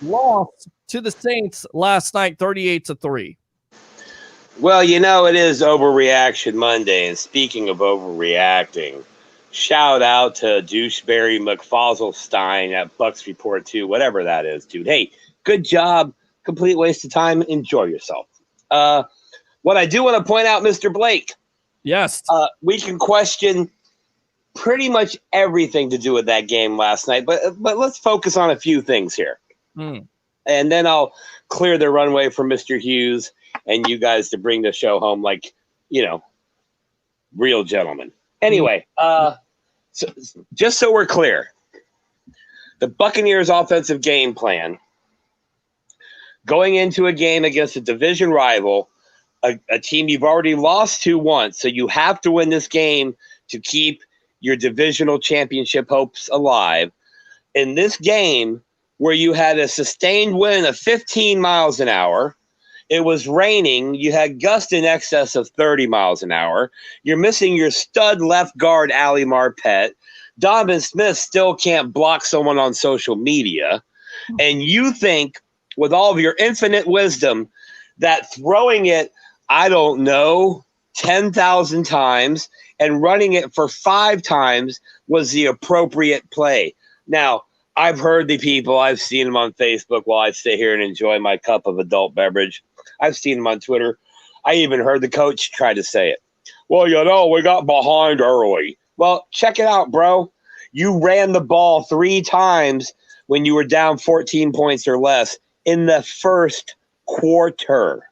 C: loss to the Saints last night, 38-3?
H: Well, it is Overreaction Monday, and speaking of overreacting, shout out to Doucheberry McFosselstein at Bucs Report 2, whatever that is, dude. Hey, good job. Complete waste of time. Enjoy yourself. What I do want to point out, Mr. Blake.
C: Yes.
H: We can question pretty much everything to do with that game last night, but let's focus on a few things here. And then I'll clear the runway for Mr. Hughes and you guys to bring the show home like, real gentlemen. Anyway, so, just so we're clear, The Buccaneers' offensive game plan, going into a game against a division rival, a team you've already lost to once, so you have to win this game to keep your divisional championship hopes alive. In this game, where you had a sustained wind of 15 miles an hour, it was raining, you had gusts in excess of 30 miles an hour, you're missing your stud left guard, Ali Marpet, Donovan Smith still can't block someone on social media, and you think, with all of your infinite wisdom, that throwing it, I don't know, 10,000 times and running it for 5 times was the appropriate play. Now, I've heard the people, I've seen them on Facebook while I stay here and enjoy my cup of adult beverage. I've seen them on Twitter. I even heard the coach try to say it. Well, we got behind early. Well, check it out, bro. You ran the ball 3 times when you were down 14 points or less in the first quarter.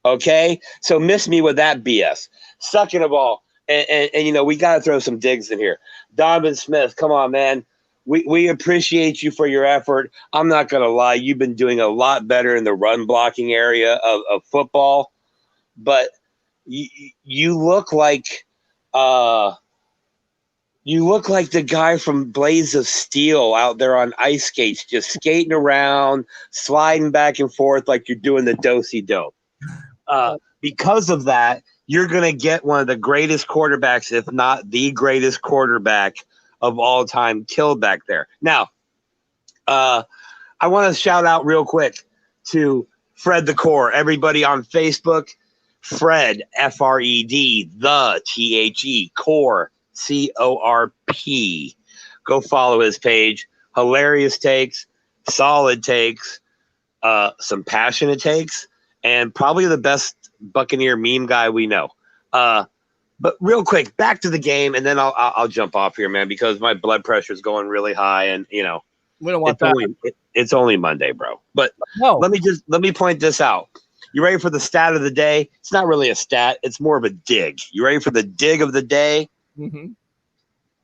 H: Okay? So miss me with that BS. Second of all, and we got to throw some digs in here. Donovan Smith, come on, man. We appreciate you for your effort. I'm not going to lie. You've been doing a lot better in the run blocking area of football. But you look like the guy from Blades of Steel out there on ice skates, just skating around, sliding back and forth like you're doing the do-si-do. Because of that, you're going to get one of the greatest quarterbacks, if not the greatest quarterback of all time, killed back there. Now, I want to shout out real quick to Fred the Core, everybody on Facebook. Fred, F-R-E-D, the T-H-E, Core, C-O-R-P. Go follow his page. Hilarious takes, solid takes, some passionate takes, and probably the best Buccaneer meme guy we know. But real quick, back to the game, and then I'll jump off here, man, because my blood pressure is going really high, and
C: we don't want
H: it's only Monday, bro. But let me point this out. You ready for the stat of the day? It's not really a stat; it's more of a dig. You ready for the dig of the day?
C: Mm-hmm.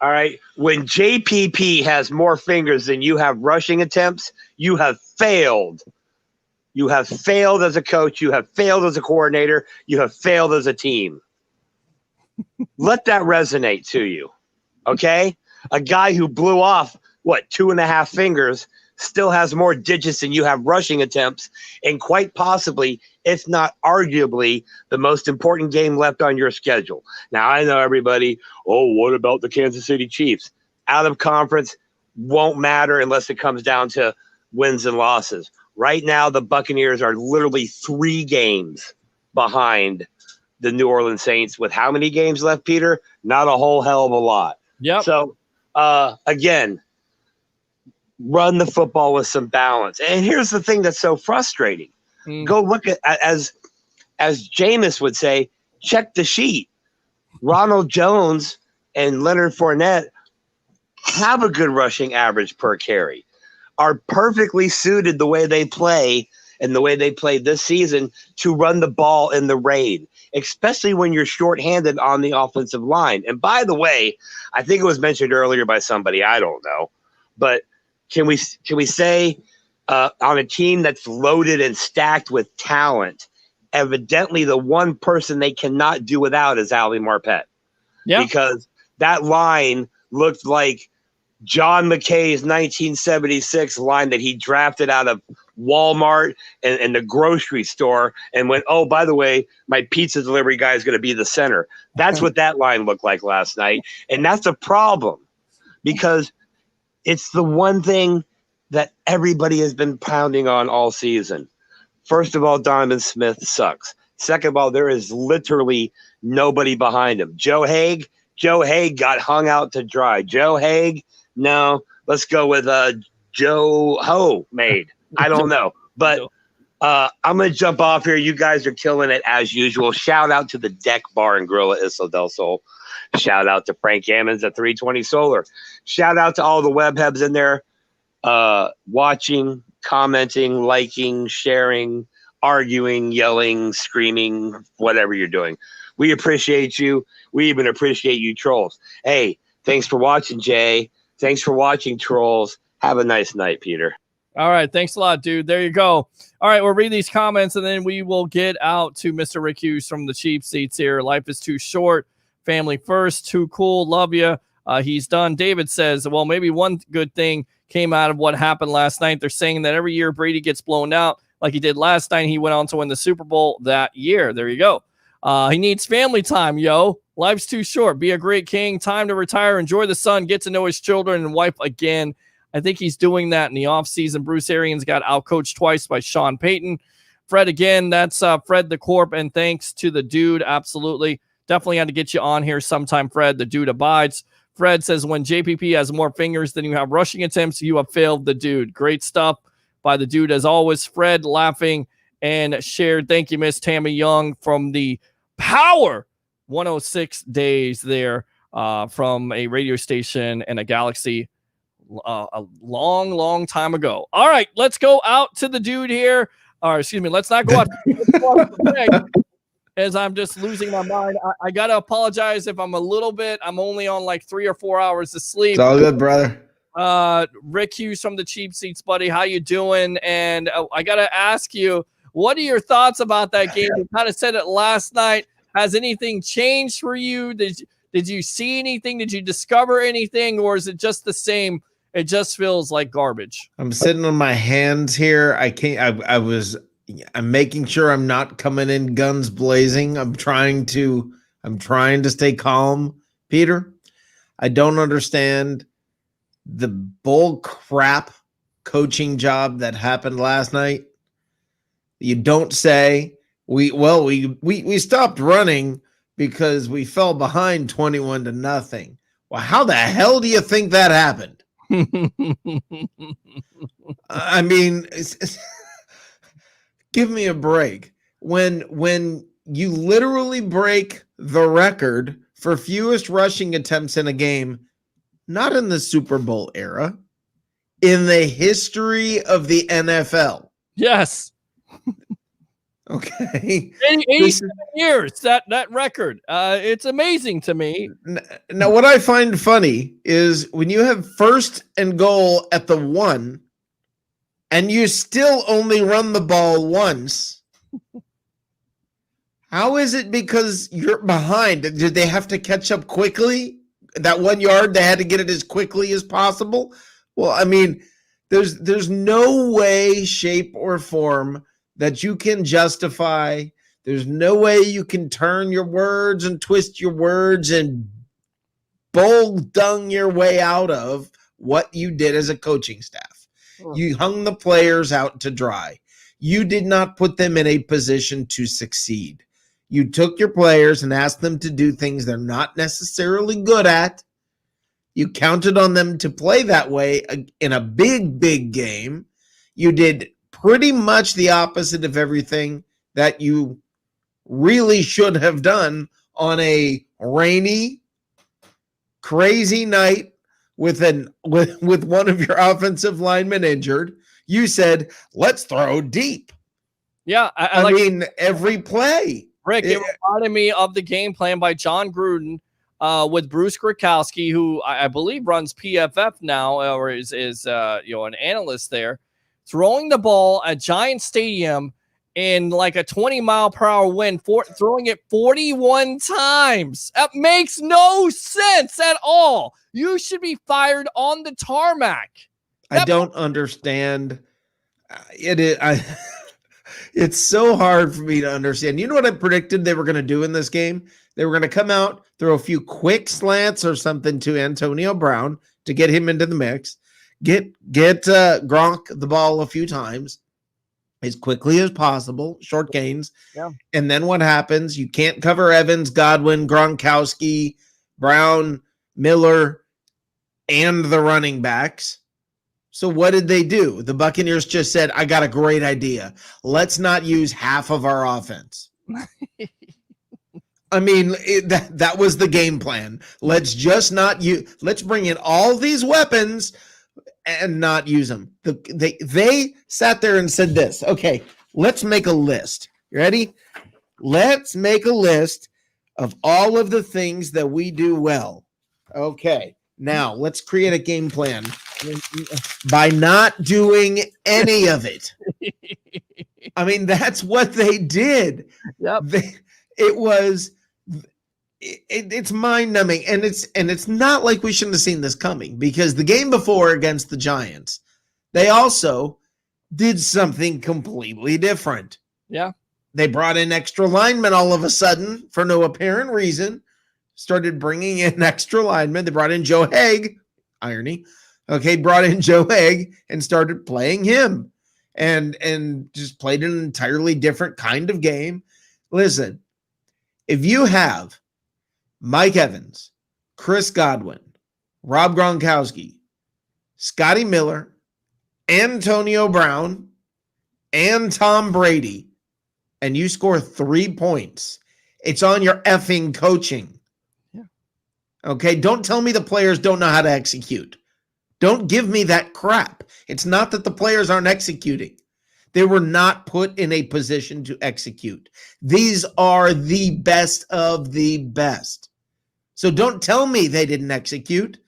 H: All right. When JPP has more fingers than you have rushing attempts, you have failed. You have failed as a coach. You have failed as a coordinator. You have failed as a team. Let that resonate to you, okay? A guy who blew off, 2.5 fingers, still has more digits than you have rushing attempts, and quite possibly, if not arguably, the most important game left on your schedule. Now, I know everybody, what about the Kansas City Chiefs? Out of conference won't matter unless it comes down to wins and losses. Right now, the Buccaneers are literally 3 games behind the New Orleans Saints with how many games left, Peter? Not a whole hell of a lot.
C: Yep.
H: So, again, run the football with some balance. And here's the thing that's so frustrating. Go look at, as Jameis would say, check the sheet. Ronald Jones and Leonard Fournette have a good rushing average per carry, are perfectly suited the way they play and the way they played this season to run the ball in the rain, especially when you're shorthanded on the offensive line. And by the way, I think it was mentioned earlier by somebody, I don't know, but can we say on a team that's loaded and stacked with talent, evidently the one person they cannot do without is Ali Marpet.
C: Yeah.
H: Because that line looked like John McKay's 1976 line that he drafted out of Walmart and the grocery store and went, oh, by the way, my pizza delivery guy is going to be the center. That's what that line looked like last night. And that's a problem because it's the one thing that everybody has been pounding on all season. First of all, Donovan Smith sucks. Second of all, there is literally nobody behind him. Joe Haig got hung out to dry. Joe Haig, no, let's go with Joe Ho made. I don't know. But I'm going to jump off here. You guys are killing it as usual. Shout out to the Deck Bar and Grill at Isla del Sol. Shout out to Frank Gammons at 320 Solar. Shout out to all the webheads in there watching, commenting, liking, sharing, arguing, yelling, screaming, whatever you're doing. We appreciate you. We even appreciate you trolls. Hey, thanks for watching, Jay. Thanks for watching, trolls. Have a nice night, Peter.
C: All right. Thanks a lot, dude. There you go. All right. We'll read these comments and then we will get out to Mr. Rick Hughes from the cheap seats here. Life is too short. Family first. Too cool. Love you. He's done. David says, well, maybe one good thing came out of what happened last night. They're saying that every year Brady gets blown out like he did last night. He went on to win the Super Bowl that year. There you go. He needs family time, yo. Life's too short. Be a great king. Time to retire. Enjoy the sun. Get to know his children and wife again. I think he's doing that in the offseason. Bruce Arians got outcoached twice by Sean Payton. Fred again. That's Fred the Corp. And thanks to the dude. Absolutely. Definitely had to get you on here sometime, Fred. The dude abides. Fred says, when JPP has more fingers than you have rushing attempts, you have failed the dude. Great stuff by the dude as always. Fred laughing and shared. Thank you, Miss Tammy Young from the Power 106 days there from a radio station and a galaxy a long time ago. All right, let's go out to the dude here. Or excuse me, let's not go out as I'm just losing my mind. I got to apologize if I'm only on like 3 or 4 hours of sleep.
I: It's all good, brother.
C: Rick Hughes from the cheap seats, buddy. How you doing? And I got to ask you, what are your thoughts about that game? You kind of said it last night. Has anything changed for you? Did you see anything? Did you discover anything? Or is it just the same? It just feels like garbage.
I: I'm sitting on my hands here. I'm making sure I'm not coming in guns blazing. I'm trying to stay calm, Peter. I don't understand the bull crap coaching job that happened last night. You don't say we stopped running because we fell behind 21-0. Well, how the hell do you think that happened? I mean, give me a break. When you literally break the record for fewest rushing attempts in a game, not in the Super Bowl era, in the history of the NFL.
C: Yes.
I: Okay.
C: 87 years, that record. It's amazing to me.
I: Now, what I find funny is when you have 1st and goal at the 1 and you still only run the ball once. How is it because you're behind? Did they have to catch up quickly? That 1 yard, they had to get it as quickly as possible? Well, I mean, there's no way, shape, or form that you can justify. There's no way you can turn your words and twist your words and bull dung your way out of what you did as a coaching staff. You hung the players out to dry. You did not put them in a position to succeed. You took your players and asked them to do things they're not necessarily good at. You counted on them to play that way in a big game. You did pretty much the opposite of everything that you really should have done on a rainy, crazy night with one of your offensive linemen injured. You said, let's throw deep.
C: Yeah.
I: I mean, every play.
C: Rick, it reminded me of the game plan by John Gruden with Bruce Grakowski, who I believe runs PFF now, or is an analyst there. Throwing the ball at Giant Stadium in like a 20-mile-per-hour wind, throwing it 41 times. That makes no sense at all. You should be fired on the tarmac.
I: I don't understand. It's so hard for me to understand. You know what I predicted they were going to do in this game? They were going to come out, throw a few quick slants or something to Antonio Brown to get him into the mix. Get Gronk the ball a few times as quickly as possible, short gains.
C: Yeah.
I: And then what happens? You can't cover Evans, Godwin, Gronkowski, Brown, Miller, and the running backs. So what did they do? The Buccaneers just said, I got a great idea. Let's not use half of our offense. I mean, that was the game plan. Let's just not use. Let's bring in all these weapons and not use them. They sat there and said this. Okay, let's make a list. You ready? Let's make a list of all of the things that we do well. Okay, now let's create a game plan by not doing any of it. I mean, that's what they did.
C: Yep.
I: It's mind-numbing, and it's not like we shouldn't have seen this coming, because the game before against the Giants, they also did something completely different.
C: Yeah.
I: They brought in extra linemen all of a sudden for no apparent reason. Started bringing in extra linemen. They brought in Joe Haig. Irony. Okay, brought in Joe Haig and started playing him, and just played an entirely different kind of game. Listen, if you have Mike Evans, Chris Godwin, Rob Gronkowski, Scotty Miller, Antonio Brown, and Tom Brady, and you score 3 points, it's on your effing coaching.
C: Yeah.
I: Okay, don't tell me the players don't know how to execute. Don't give me that crap. It's not that the players aren't executing. They were not put in a position to execute. These are the best of the best. So don't tell me they didn't execute.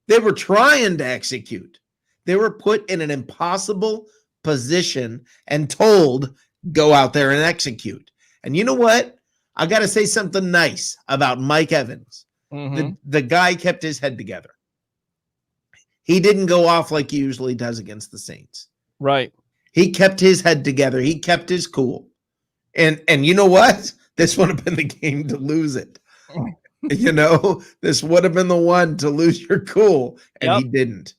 I: They were trying to execute. They were put in an impossible position and told, go out there and execute. And you know what? I got to say something nice about Mike Evans. The guy kept his head together. He didn't go off like he usually does against the Saints.
C: Right.
I: He kept his head together. He kept his cool. And you know what? This would have been the game to lose it. This would have been the one to lose your cool, and he didn't.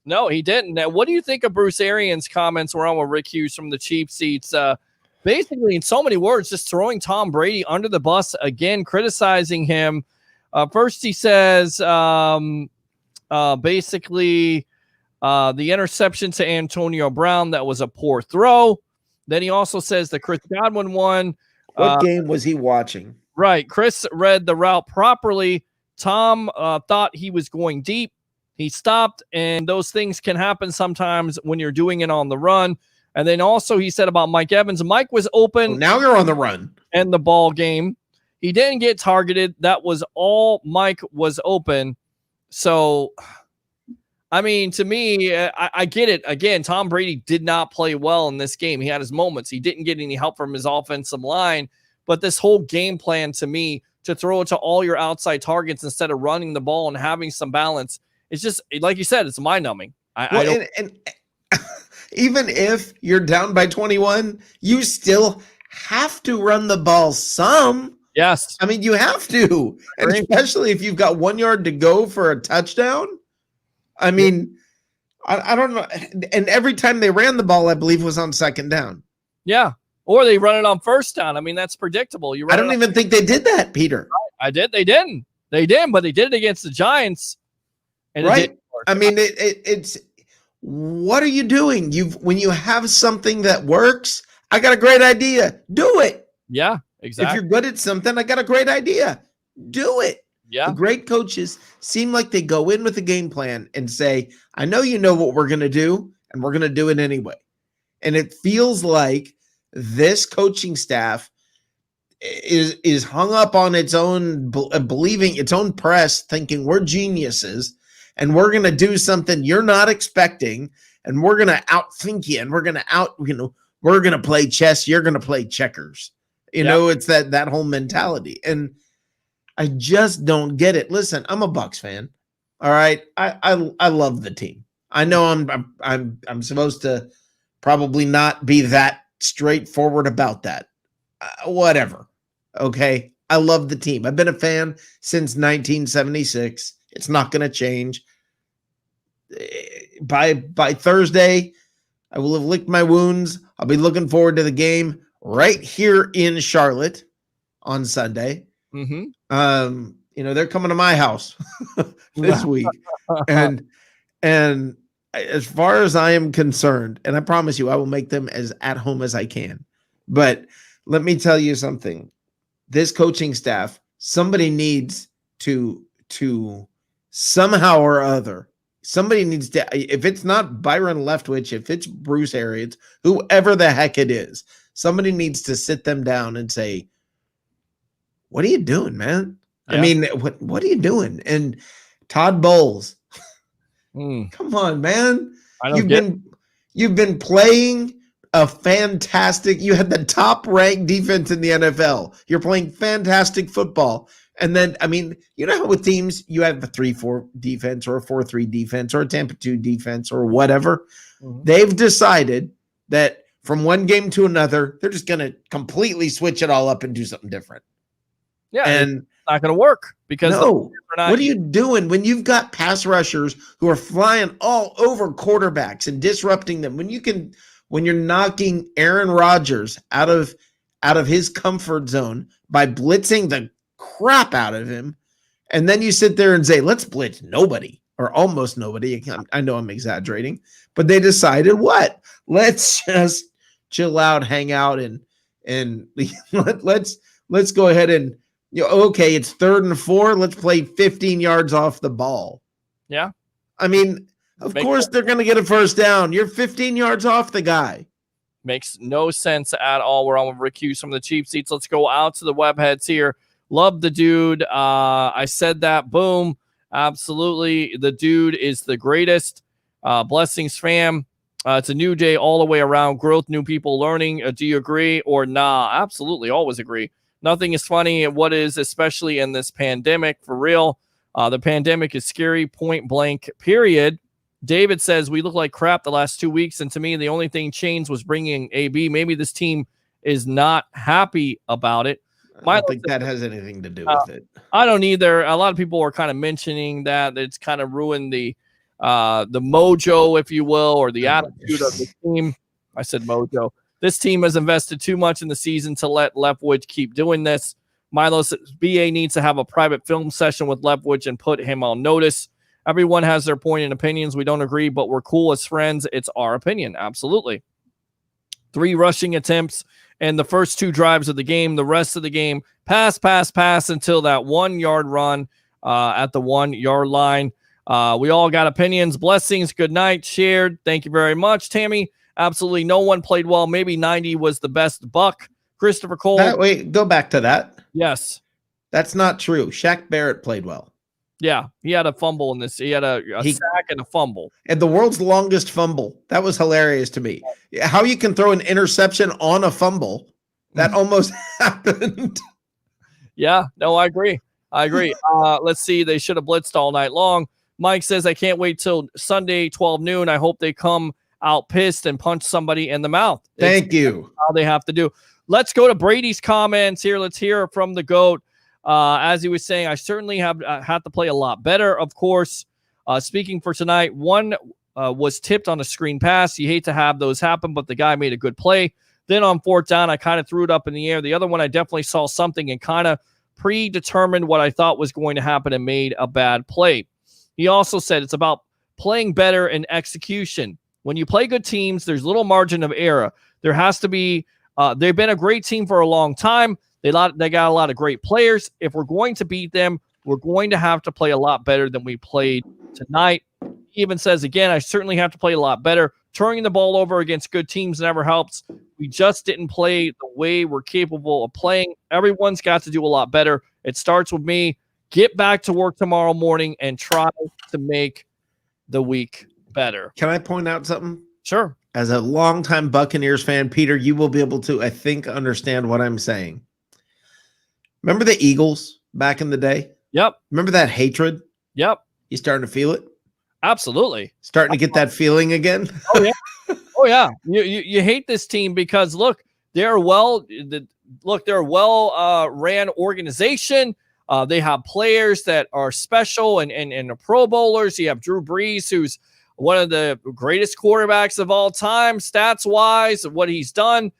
C: No, he didn't. Now, what do you think of Bruce Arians' comments around with Rick Hughes from the cheap seats? Basically, in so many words, just throwing Tom Brady under the bus again, criticizing him. First, he says basically the interception to Antonio Brown, that was a poor throw. Then he also says the Chris Godwin one.
I: What game was he watching?
C: Right. Chris read the route properly. Tom thought he was going deep. He stopped, and those things can happen sometimes when you're doing it on the run. And then also he said about Mike Evans, Mike was open.
I: Now you're on the run.
C: And the ball game. He didn't get targeted. That was all. Mike was open. So, I mean, to me, I get it. Again, Tom Brady did not play well in this game. He had his moments. He didn't get any help from his offensive line. But this whole game plan, to me, to throw it to all your outside targets instead of running the ball and having some balance, it's just, like you said, it's mind-numbing. And
I: even if you're down by 21, you still have to run the ball some.
C: Yes.
I: I mean, you have to. And especially if you've got 1 yard to go for a touchdown. I mean, I don't know. And every time they ran the ball, I believe, was on second down.
C: Yeah. Or they run it on first down. I mean, that's predictable.
I: I don't even think they did that, Peter.
C: I did. They didn't. They didn't, but they did it against the Giants. And
I: right. I mean, it's what are you doing? When you have something that works, I got a great idea. Do it.
C: Yeah, exactly.
I: If you're good at something, I got a great idea. Do it.
C: Yeah.
I: The great coaches seem like they go in with a game plan and say, I know you know what we're going to do, and we're going to do it anyway. And it feels like this coaching staff is hung up on its own, believing its own press, thinking we're geniuses, and we're going to do something you're not expecting, and we're going to outthink you, and we're going to we're going to play chess, you're going to play checkers. It's that whole mentality. And I just don't get it. Listen, I'm a Bucs fan. All right. I love the team. I know I'm supposed to probably not be that straightforward about that. Whatever. Okay. I love the team. I've been a fan since 1976. It's not going to change. By Thursday, I will have licked my wounds. I'll be looking forward to the game right here in Charlotte on Sunday.
C: Mm-hmm.
I: They're coming to my house this week. And as far as I am concerned, and I promise you, I will make them as at home as I can. But let me tell you something. This coaching staff, somebody needs to somehow or other, somebody needs to, if it's not Byron Leftwich, if it's Bruce Arians, whoever the heck it is, somebody needs to sit them down and say, what are you doing, man? Yeah. I mean, what are you doing? And Todd Bowles, Come on, man.
C: I don't
I: You've been playing a fantastic. You had the top ranked defense in the NFL. You're playing fantastic football. And then, I mean, you know how with teams you have a 3-4 defense or a 4-3 defense or a Tampa 2 defense or whatever. They've decided that from one game to another, they're just going to completely switch it all up and do something different.
C: Yeah,
I: and
C: it's not going to work because
I: what are you doing when you've got pass rushers who are flying all over quarterbacks and disrupting them? When you're knocking Aaron Rodgers out of his comfort zone by blitzing the crap out of him, and then you sit there and say, let's blitz nobody or almost nobody. I know I'm exaggerating, but they decided what? Let's just chill out, hang out, and let's go ahead and okay, it's 3rd and 4. Let's play 15 yards off the ball.
C: Yeah.
I: I mean, of course they're going to get a first down. You're 15 yards off the guy.
C: Makes no sense at all. We're on with Rick Hughes from the cheap seats. Let's go out to the web heads here. Love the dude. I said that. Boom. Absolutely. The dude is the greatest. Blessings, fam. It's a new day all the way around. Growth, new people learning. Do you agree or nah? Absolutely. Always agree. Nothing is funny. What is, especially in this pandemic, for real. The pandemic is scary, point blank, period. David says, we look like crap the last 2 weeks, and to me, the only thing changed was bringing AB. Maybe this team is not happy about it.
I: I don't think that has anything to do with it.
C: I don't either. A lot of people are kind of mentioning that it's kind of ruined the mojo, if you will, or the attitude of the team. I said mojo. This team has invested too much in the season to let Leftwich keep doing this. Milo says BA needs to have a private film session with Leftwich and put him on notice. Everyone has their point and opinions. We don't agree, but we're cool as friends. It's our opinion. Absolutely. 3 rushing attempts and the first 2 drives of the game. The rest of the game, pass until that 1 yard run at the 1 yard line. We all got opinions. Blessings. Good night. Shared. Thank you very much, Tammy. Absolutely no one played well. Maybe 90 was the best Buck. Christopher Cole.
I: Wait, go back to that.
C: Yes.
I: That's not true. Shaq Barrett played well.
C: Yeah, he had a fumble in this. He had a sack and a fumble.
I: And the world's longest fumble. That was hilarious to me. How you can throw an interception on a fumble. That almost happened.
C: Yeah, no, I agree. Let's see. They should have blitzed all night long. Mike says, I can't wait till Sunday, 12 noon. I hope they come out pissed and punch somebody in the mouth.
I: Thank you.
C: How they have to do. Let's go to Brady's comments here. Let's hear from the GOAT. As he was saying, I certainly have to play a lot better, of course. Speaking for tonight, one was tipped on a screen pass. You hate to have those happen, but the guy made a good play. Then on 4th down, I kind of threw it up in the air. The other one, I definitely saw something and kind of predetermined what I thought was going to happen and made a bad play. He also said it's about playing better and execution. When you play good teams, there's little margin of error. There has to be they've been a great team for a long time. They got a lot of great players. If we're going to beat them, we're going to have to play a lot better than we played tonight. He even says, again, I certainly have to play a lot better. Turning the ball over against good teams never helps. We just didn't play the way we're capable of playing. Everyone's got to do a lot better. It starts with me. Get back to work tomorrow morning and try to make the week better.
I: Can I point out something?
C: Sure.
I: As a longtime Buccaneers fan, Peter, you will be able to, I think, understand what I'm saying. Remember the Eagles back in the day?
C: Yep.
I: Remember that hatred?
C: Yep.
I: You starting to feel it?
C: Absolutely.
I: Starting to get that feeling again?
C: Oh, yeah. Oh, yeah. You hate this team because, look, they're ran organization. They have players that are special and Pro Bowlers. You have Drew Brees, who's one of the greatest quarterbacks of all time, stats-wise, what he's done.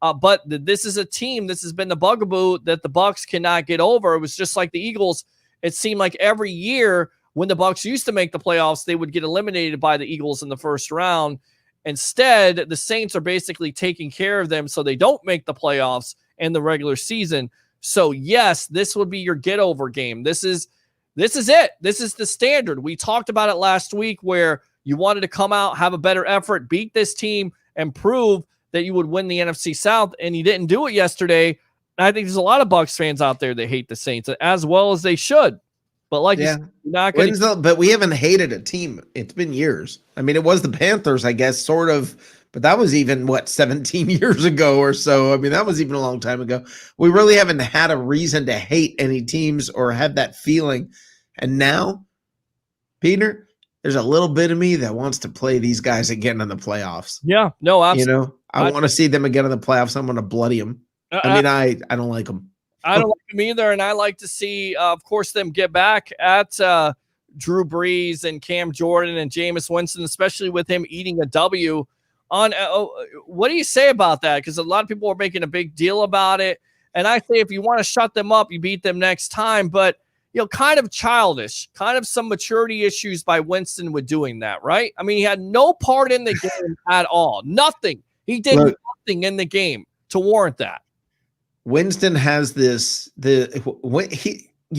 C: But this is a team, this has been the bugaboo that the Bucs cannot get over. It was just like the Eagles. It seemed like every year when the Bucs used to make the playoffs, they would get eliminated by the Eagles in the first round. Instead, the Saints are basically taking care of them so they don't make the playoffs in the regular season. So, yes, this would be your get-over game. This is it. This is the standard. We talked about it last week where you wanted to come out, have a better effort, beat this team, and prove that you would win the NFC South, and you didn't do it yesterday. And I think there's a lot of Bucs fans out there that hate the Saints, as well as they should. But like you
I: Yeah.
C: said, you're not going to.
I: But we haven't hated a team. It's been years. I mean, it was the Panthers, I guess, sort of, but that was even 17 years ago or so. I mean, that was even a long time ago. We really haven't had a reason to hate any teams or have that feeling. And now, Peter, there's a little bit of me that wants to play these guys again in the playoffs.
C: Yeah, no, absolutely.
I: You know, I want to see them again in the playoffs. I'm going to bloody them. I mean, I don't like them.
C: I don't like them either, and I like to see, of course, them get back at Drew Brees and Cam Jordan and Jameis Winston, especially with him eating a W. On what do you say about that? Because a lot of people are making a big deal about it, and I say if you want to shut them up, you beat them next time. But kind of childish, kind of some maturity issues by Winston with doing that, right? I mean, he had no part in the game at all, nothing. He did nothing in the game to warrant that.
I: Winston has you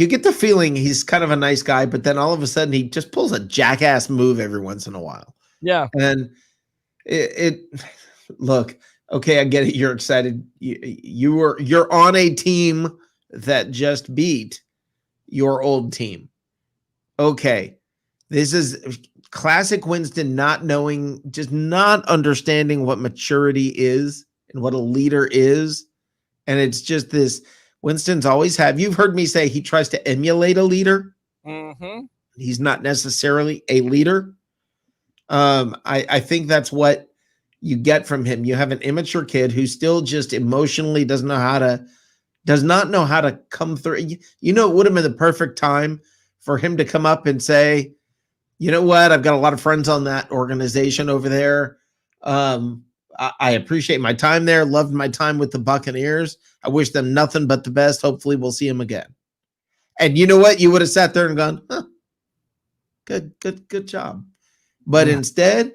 I: get the feeling he's kind of a nice guy, but then all of a sudden he just pulls a jackass move every once in a while.
C: Yeah.
I: And look, okay, I get it. You're excited. You're on a team that just beat your old team. Okay. This is classic Winston not understanding what maturity is and what a leader is. And it's just this, Winston's always have, you've heard me say he tries to emulate a leader.
C: Mm-hmm.
I: He's not necessarily a leader. I think that's what you get from him. You have an immature kid who still just emotionally does not know how to come through. It would have been the perfect time for him to come up and say, you know what? I've got a lot of friends on that organization over there. I appreciate my time there. Loved my time with the Buccaneers. I wish them nothing but the best. Hopefully we'll see them again. And you know what? You would have sat there and gone, huh, good job. But instead,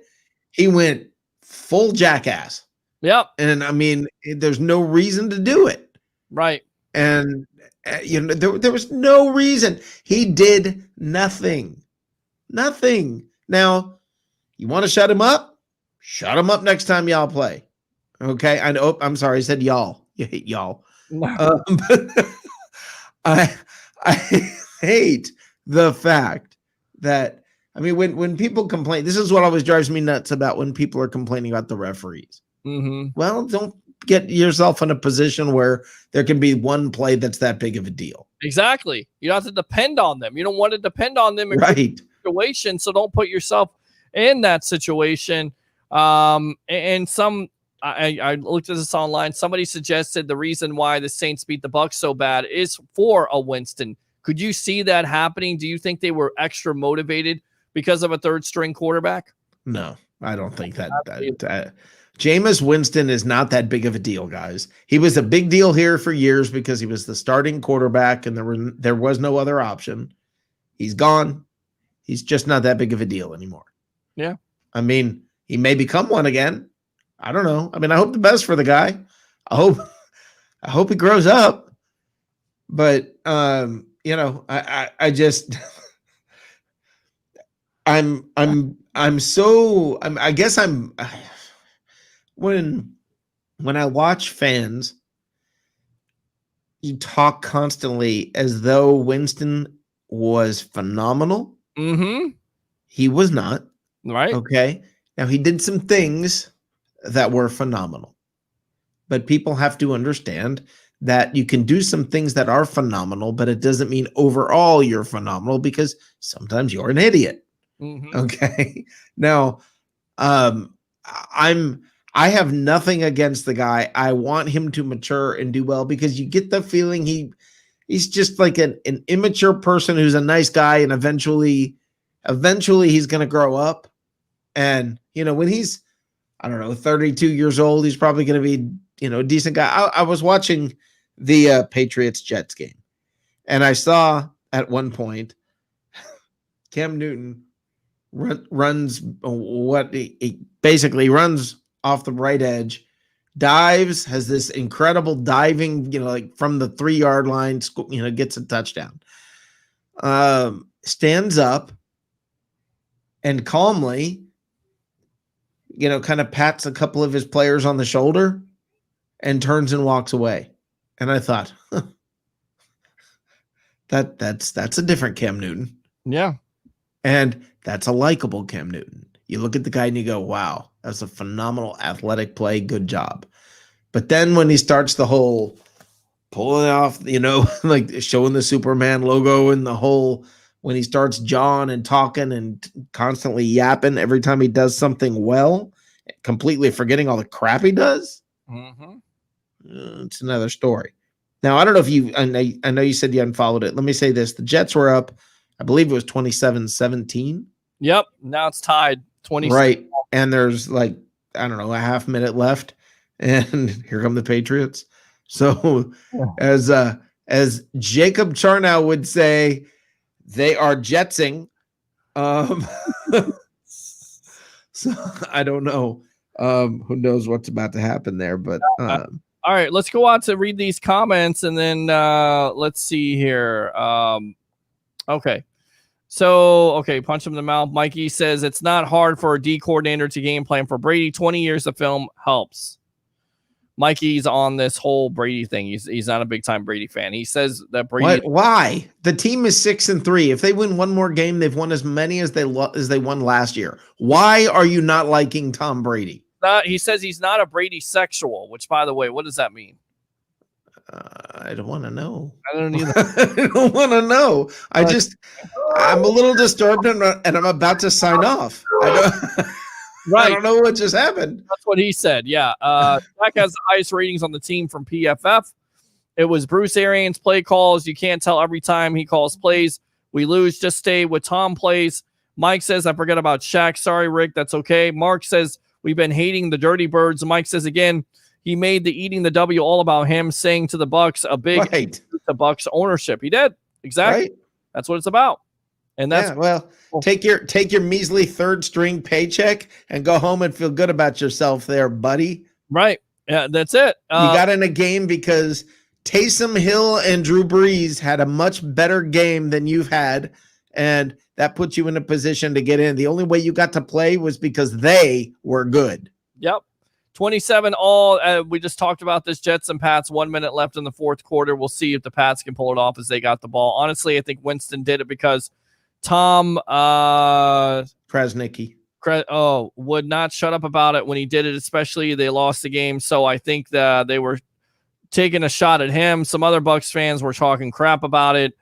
I: he went full jackass.
C: Yep.
I: And I mean, there's no reason to do it.
C: Right.
I: And there was no reason. He did nothing. Nothing. Now, you want to shut him up? Shut him up next time y'all play. Okay. I know. I'm sorry. I said y'all. You hate y'all. But I hate the fact that, I mean, when people complain, this is what always drives me nuts about when people are complaining about the referees.
C: Mm-hmm.
I: Well, don't get yourself in a position where there can be one play that's that big of a deal.
C: Exactly. You don't have to depend on them. You don't want to depend on them in
I: right.
C: situation, so don't put yourself in that situation. And I looked at this online. Somebody suggested the reason why the Saints beat the Bucs so bad is for a Winston. Could you see that happening? Do you think they were extra motivated because of a third string quarterback?
I: No, I don't think that Jameis Winston is not that big of a deal, guys. He was a big deal here for years because he was the starting quarterback and there was no other option. He's gone. He's just not that big of a deal anymore.
C: Yeah.
I: I mean, he may become one again. I don't know. I mean, I hope the best for the guy. I hope he grows up. But I just when I watch fans, you talk constantly as though Winston was phenomenal.
C: Mm-hmm.
I: He was not.
C: Right.
I: Okay. Now, he did some things that were phenomenal, but people have to understand that you can do some things that are phenomenal, but it doesn't mean overall you're phenomenal because sometimes you're an idiot.
C: Mm-hmm.
I: Okay. Now, I have nothing against the guy. I want him to mature and do well because you get the feeling he's just like an immature person who's a nice guy, and eventually he's going to grow up. And, when he's, 32 years old, he's probably going to be, a decent guy. I was watching the Patriots-Jets game, and I saw at one point Cam Newton runs he basically runs off the right edge, dives, has this incredible diving, like from the 3-yard line, gets a touchdown. Stands up and calmly, kind of pats a couple of his players on the shoulder and turns and walks away. And I thought, That's a different Cam Newton.
C: Yeah.
I: And that's a likable Cam Newton. You look at the guy and you go, wow, that's a phenomenal athletic play. Good job. But then when he starts the whole pulling off, like showing the Superman logo and the whole, when he starts jawing and talking and constantly yapping every time he does something well, completely forgetting all the crap he does, it's another story. Now, I don't know if I know you said you unfollowed it. Let me say this. The Jets were up, I believe it was 27-17.
C: Yep. Now it's tied 20.
I: Right. And there's like, I don't know, a half minute left. And here come the Patriots. So as Jacob Charnow would say, they are jetsing. So I don't know. Who knows what's about to happen there, but
C: all right, let's go on to read these comments and then let's see here. Okay. So, punch him in the mouth. Mikey says it's not hard for a D coordinator to game plan for Brady. 20 years of film helps. Mikey's on this whole Brady thing. He's not a big time Brady fan. He says that Brady.
I: Why? The team is 6-3. If they win one more game, they've won as many as they won last year. Why are you not liking Tom Brady?
C: He says he's not a Brady sexual, which, by the way, what does that mean?
I: I don't want to know.
C: I don't either.
I: I don't want to know. I'm a little disturbed and I'm about to sign off. I don't know what just happened.
C: That's what he said. Yeah. Dak has the highest ratings on the team from PFF. It was Bruce Arians' play calls. You can't tell every time he calls plays. We lose. Just stay with Tom plays. Mike says, I forgot about Shaq. Sorry, Rick. That's okay. Mark says, we've been hating the Dirty Birds. Mike says again, he made the eating the W all about him, saying to the Bucs a big the Bucs ownership. He did. Exactly. Right. That's what it's about. And that's
I: take your measly third string paycheck and go home and feel good about yourself there, buddy.
C: Right. Yeah, that's it.
I: You got in a game because Taysom Hill and Drew Brees had a much better game than you've had, and that puts you in a position to get in. The only way you got to play was because they were good.
C: Yep. 27 all. We just talked about this. Jets and Pats. 1 minute left in the fourth quarter. We'll see if the Pats can pull it off as they got the ball. Honestly, I think Winston did it because Tom
I: Krasnicki
C: would not shut up about it when he did it, especially they lost the game. So I think that they were taking a shot at him. Some other Bucs fans were talking crap about it.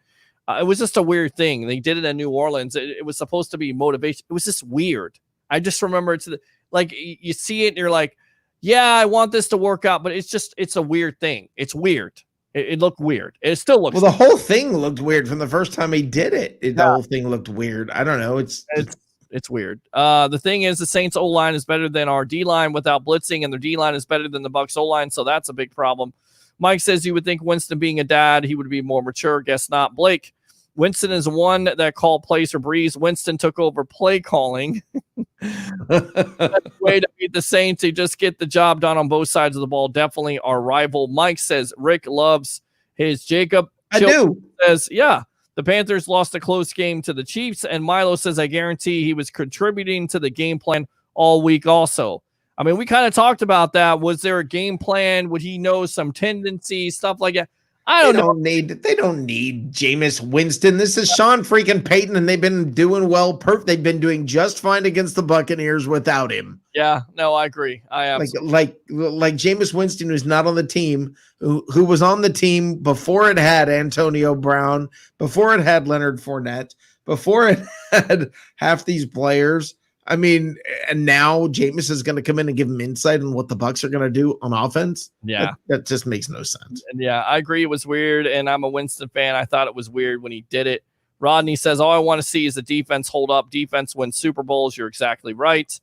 C: It was just a weird thing. They did it in New Orleans. It was supposed to be motivation. It was just weird. I just remember it's like you see it and you're like, yeah, I want this to work out, but it's a weird thing. It's weird. It looked weird. It still looks.
I: Well, the whole thing looked weird from the first time he did it. The whole thing looked weird. I don't know. It's
C: weird. The thing is, the Saints O-line is better than our D-line without blitzing, and their D-line is better than the Bucs O-line, so that's a big problem. Mike says you would think Winston being a dad, he would be more mature. Guess not. Blake, Winston is one that called plays for Breeze. Winston took over play calling. That's the way to beat the Saints. They just get the job done on both sides of the ball. Definitely our rival. Mike says Rick loves his Jacob.
I: I do.
C: Says, yeah, the Panthers lost a close game to the Chiefs. And Milo says, I guarantee he was contributing to the game plan all week also. I mean, we kind of talked about that. Was there a game plan? Would he know some tendencies, stuff like that? I don't know.
I: They don't need Jameis Winston. This is Sean freaking Payton, and they've been doing well. They've been doing just fine against the Buccaneers without him.
C: Yeah, no, I agree. I absolutely
I: like Jameis Winston, who's not on the team, who was on the team before it had Antonio Brown, before it had Leonard Fournette, before it had half these players. I mean, and now Jameis is going to come in and give him insight on what the Bucs are going to do on offense.
C: Yeah.
I: That just makes no sense.
C: And yeah, I agree. It was weird. And I'm a Winston fan. I thought it was weird when he did it. Rodney says, all I want to see is the defense hold up. Defense wins Super Bowls. You're exactly right.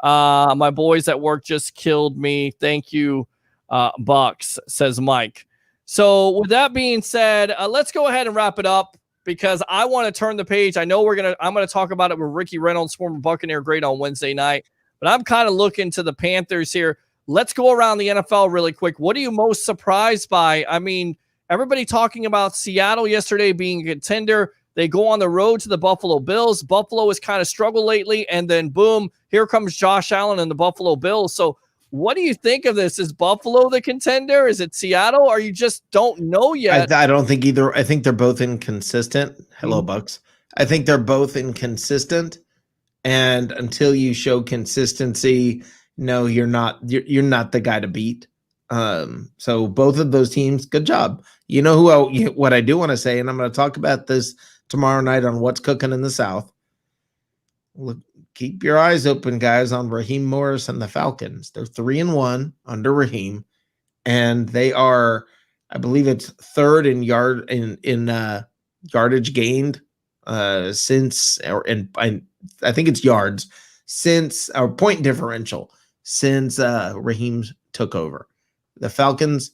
C: My boys at work just killed me. Thank you, Bucs, says Mike. So with that being said, let's go ahead and wrap it up, because I want to turn the page. I know I'm going to talk about it with Ricky Reynolds, former Buccaneer great, on Wednesday night, but I'm kind of looking to the Panthers here. Let's go around the NFL really quick. What are you most surprised by? I mean, everybody talking about Seattle yesterday being a contender. They go on the road to the Buffalo Bills. Buffalo has kind of struggled lately, and then boom, here comes Josh Allen and the Buffalo Bills. So What do you think of this? Is Buffalo the contender? Is it Seattle? Or you just don't know yet?
I: I don't think either. I think they're both inconsistent. Hello,
C: Mhm.
I: Bucks. I think they're both inconsistent, and until you show consistency, no, you're not. You're not the guy to beat. So both of those teams, good job. You know what I do want to say, and I'm going to talk about this tomorrow night on What's Cooking in the South. Look, keep your eyes open, guys, on Raheem Morris and the Falcons. They're 3-1 under Raheem, and they are, I believe it's third in yardage gained since, I think it's yards since, or point differential since Raheem's took over. The Falcons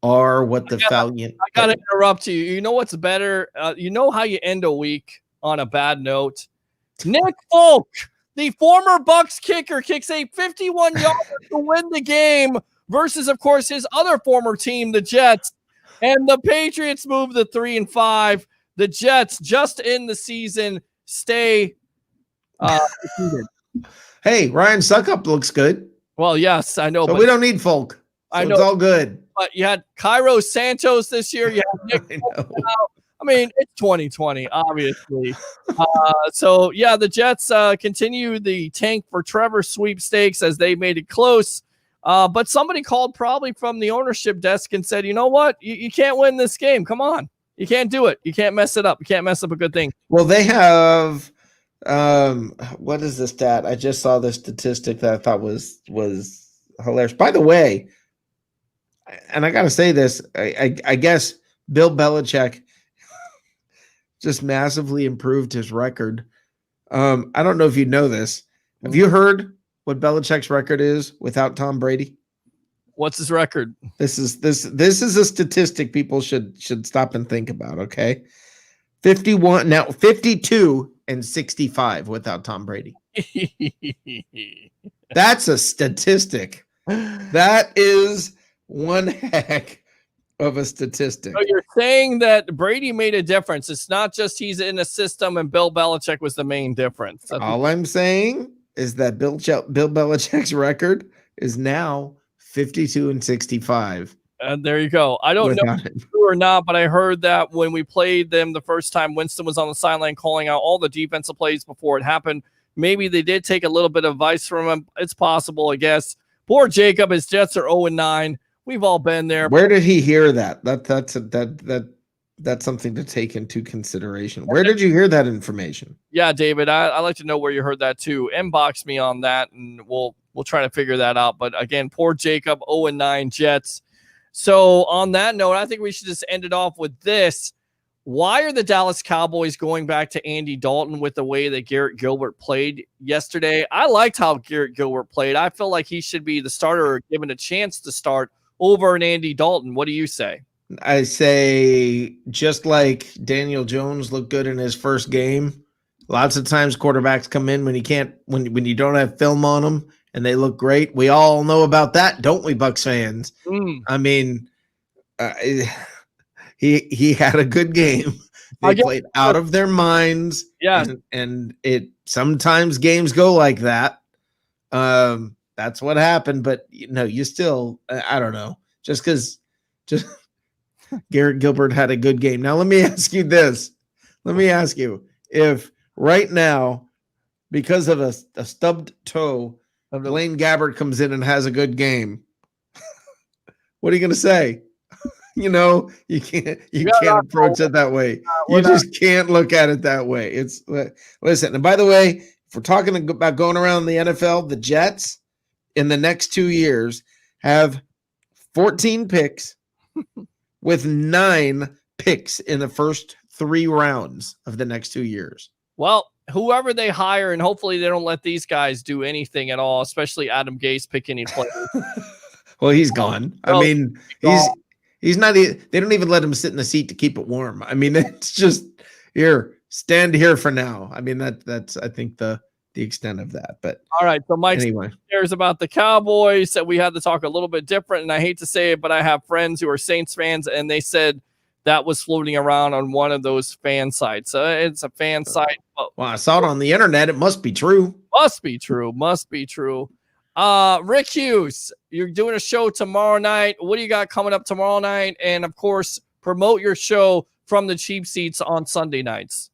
I: are what the Falcons.
C: I gotta interrupt you. You know what's better? You know how you end a week on a bad note? Nick Folk, the former Bucs kicker, kicks a 51-yarder to win the game versus, of course, his other former team, the Jets. And the Patriots move to 3-5. The Jets, just in the season, stay defeated.
I: Hey, Ryan Suckup looks good.
C: Well, yes, I know.
I: So
C: but
I: we don't need Folk. So
C: I know.
I: It's all good.
C: But you had Cairo Santos this year. You had Nick Folk now. I mean, it's 2020, obviously. So, yeah, the Jets continue the tank for Trevor sweepstakes as they made it close. But somebody called probably from the ownership desk and said, you know what? You can't win this game. Come on. You can't do it. You can't mess it up. You can't mess up a good thing.
I: Well, they have what is the stat? I just saw the statistic that I thought was hilarious. By the way, and I got to say this, I guess Bill Belichick just massively improved his record. I don't know if you know this. Have you heard what Belichick's record is without Tom Brady?
C: What's his record?
I: This is a statistic people should stop and think about, okay? 52-65 without Tom Brady. That's a statistic. That is one heck of a statistic.
C: So you're saying that Brady made a difference. It's not just he's in a system and Bill Belichick was the main difference. That's
I: all I'm saying is that Bill Belichick's record is now 52-65.
C: And there you go. I don't know if it's true or not, but I heard that when we played them the first time, Winston was on the sideline calling out all the defensive plays before it happened. Maybe they did take a little bit of advice from him. It's possible, I guess. Poor Jacob. His Jets are 0-9. We've all been there.
I: Where did he hear that? That's something to take into consideration. Where did you hear that information?
C: Yeah, David, I'd like to know where you heard that too. Inbox me on that, and we'll try to figure that out. But again, poor Jacob, 0-9 Jets. So on that note, I think we should just end it off with this. Why are the Dallas Cowboys going back to Andy Dalton with the way that Garrett Gilbert played yesterday? I liked how Garrett Gilbert played. I feel like he should be the starter or given a chance to start over an Andy Dalton. What do you say?
I: I say just like Daniel Jones looked good in his first game. Lots of times quarterbacks come in when you don't have film on them and they look great. We all know about that, don't we, Bucs fans? I mean, he had a good game. They played out of their minds.
C: Yeah,
I: and it sometimes games go like that. That's what happened. But you still, I don't know, just Garrett Gilbert had a good game. Now let me ask you this. Let me ask you if right now, because of a stubbed toe, Blaine Gabbert comes in and has a good game. What are you going to say? You can't approach it that way. You just can't look at it that way. Listen, and by the way, if we're talking about going around the NFL, the Jets in the next 2 years have 14 picks with 9 picks in the first 3 rounds of the next 2 years.
C: Well, whoever they hire, and hopefully they don't let these guys do anything at all, especially Adam Gase pick any players.
I: Well, he's gone. I mean, he's not. They don't even let him sit in the seat to keep it warm. I mean, it's just here, stand here for now. I mean, that's I think the extent of that. But
C: all right, so Mike
I: anyway,
C: cares about the Cowboys. That we had to talk a little bit different, and I hate to say it, but I have friends who are Saints fans, and they said that was floating around on one of those fan sites. It's a fan site.
I: Well, I saw it on the internet. It must be true.
C: Must be true. Rick Hughes, you're doing a show tomorrow night. What do you got coming up tomorrow night? And of course, promote your show from the cheap seats on Sunday nights.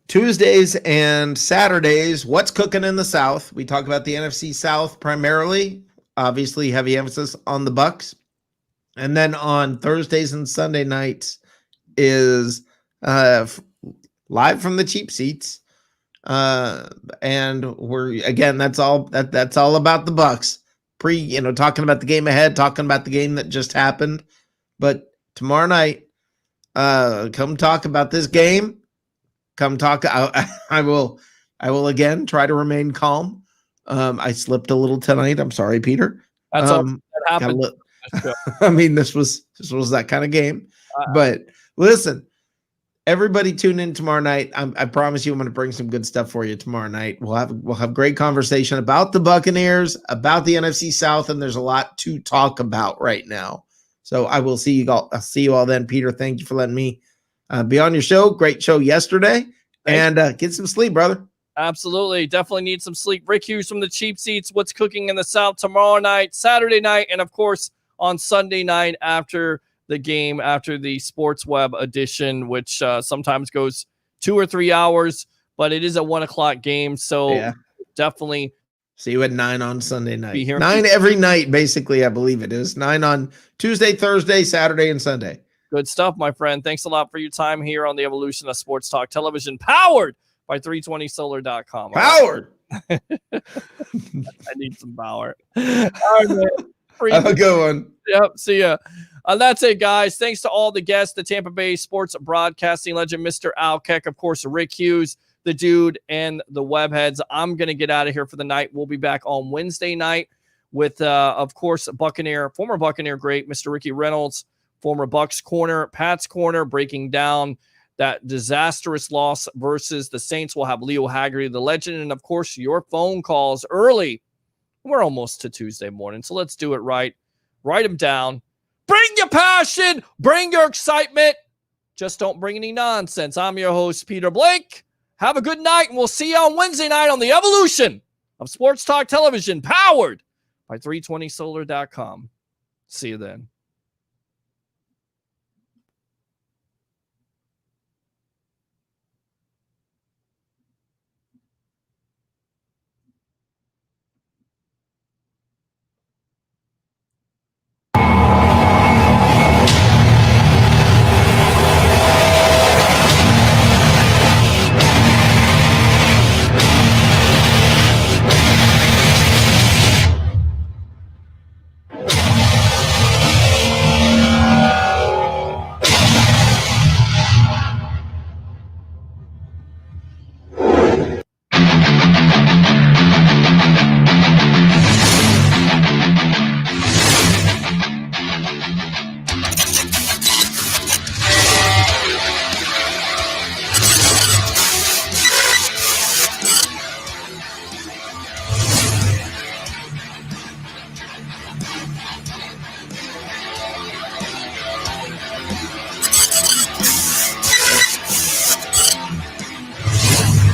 I: Tuesdays and Saturdays, what's cooking in the South? We talk about the NFC South primarily, obviously heavy emphasis on the Bucs. And then on Thursdays and Sunday nights is live from the cheap seats. And we're again, that's all about the Bucs. Talking about the game ahead, talking about the game that just happened. But tomorrow night, come talk about this game. Come talk. I will again try to remain calm. I slipped a little tonight. I'm sorry, Peter.
C: That's all that happened.
I: I mean, this was that kind of game. But listen, everybody tune in tomorrow night. I promise you, I'm going to bring some good stuff for you tomorrow night. We'll have great conversation about the Buccaneers, about the NFC South, and there's a lot to talk about right now. So I will see you all. I'll see you all then. Peter, thank you for letting me be on your show. Great show yesterday. And get some sleep, brother.
C: Absolutely. Definitely need some sleep. Rick Hughes from the cheap seats. What's cooking in the South tomorrow night, Saturday night, and of course on Sunday night after the game, after the Sports Web edition, which sometimes goes 2 or 3 hours, but it is a 1 o'clock game. So definitely
I: see you at 9 on Sunday night.
C: Be here.
I: 9 every night, basically, I believe it is. 9 on Tuesday, Thursday, Saturday, and Sunday.
C: Good stuff, my friend. Thanks a lot for your time here on the Evolution of Sports Talk Television, powered by 320solar.com.
I: Powered.
C: I need some power. All right, man.
I: Have a good one.
C: Yep. See ya. That's it, guys. Thanks to all the guests, the Tampa Bay sports broadcasting legend, Mr. Al Keck, of course, Rick Hughes, the dude, and the webheads. I'm going to get out of here for the night. We'll be back on Wednesday night with, of course, former Buccaneer great, Mr. Ricky Reynolds, former Bucs corner, Pat's corner, breaking down that disastrous loss versus the Saints. We'll have Leo Haggerty, the legend, and, of course, your phone calls early. We're almost to Tuesday morning, so let's do it right. Write them down. Bring your passion. Bring your excitement. Just don't bring any nonsense. I'm your host, Peter Blake. Have a good night, and we'll see you on Wednesday night on the Evolution of Sports Talk Television, powered by 320solar.com. See you then.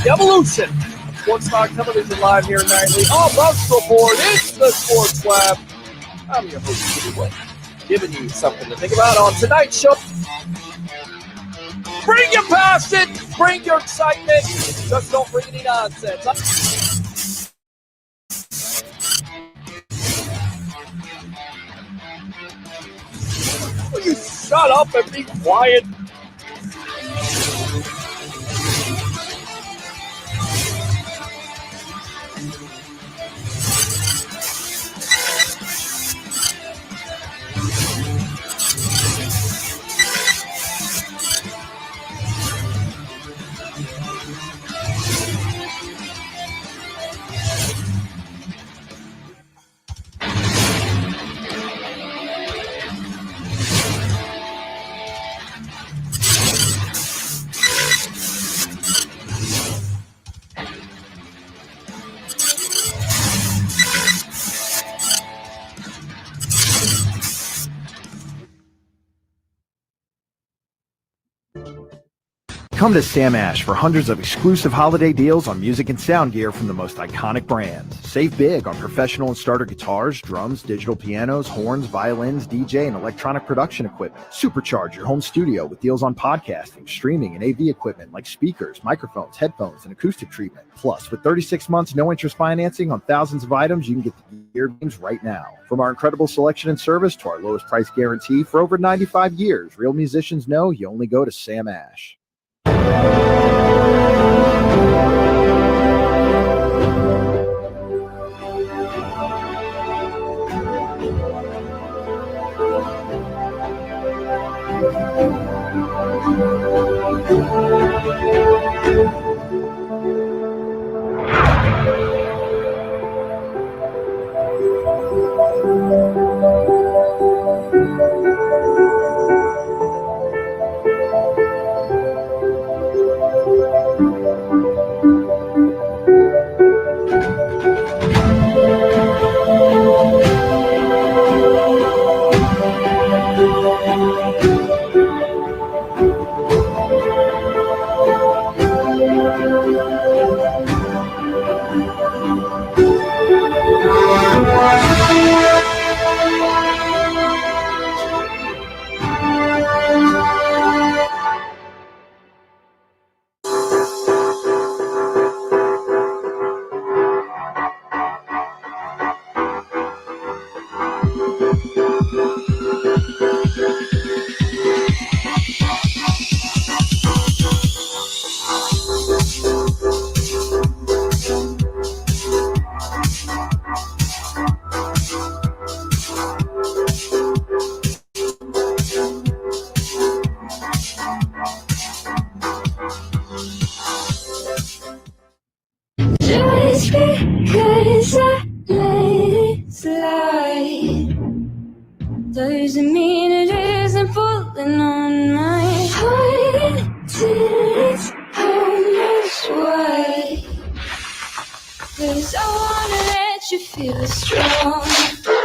C: The Evolution of Sports Talk Television live here nightly. All Bucs Report. It's the Sports Web. I'm your host, Peter Blake, giving you something to think about on tonight's show. Bring your passion. Bring your excitement. Just don't bring any nonsense. Will you shut up and be quiet?
J: Come to Sam Ash for hundreds of exclusive holiday deals on music and sound gear from the most iconic brands. Save big on professional and starter guitars, drums, digital pianos, horns, violins, DJ, and electronic production equipment. Supercharge your home studio with deals on podcasting, streaming, and AV equipment like speakers, microphones, headphones, and acoustic treatment. Plus, with 36 months no interest financing on thousands of items, you can get the gear games right now. From our incredible selection and service to our lowest price guarantee for over 95 years, real musicians know you only go to Sam Ash.
B: Just because I let it slide doesn't mean it isn't pulling on my heart till it's almost white. 'Cause I wanna let you feel strong.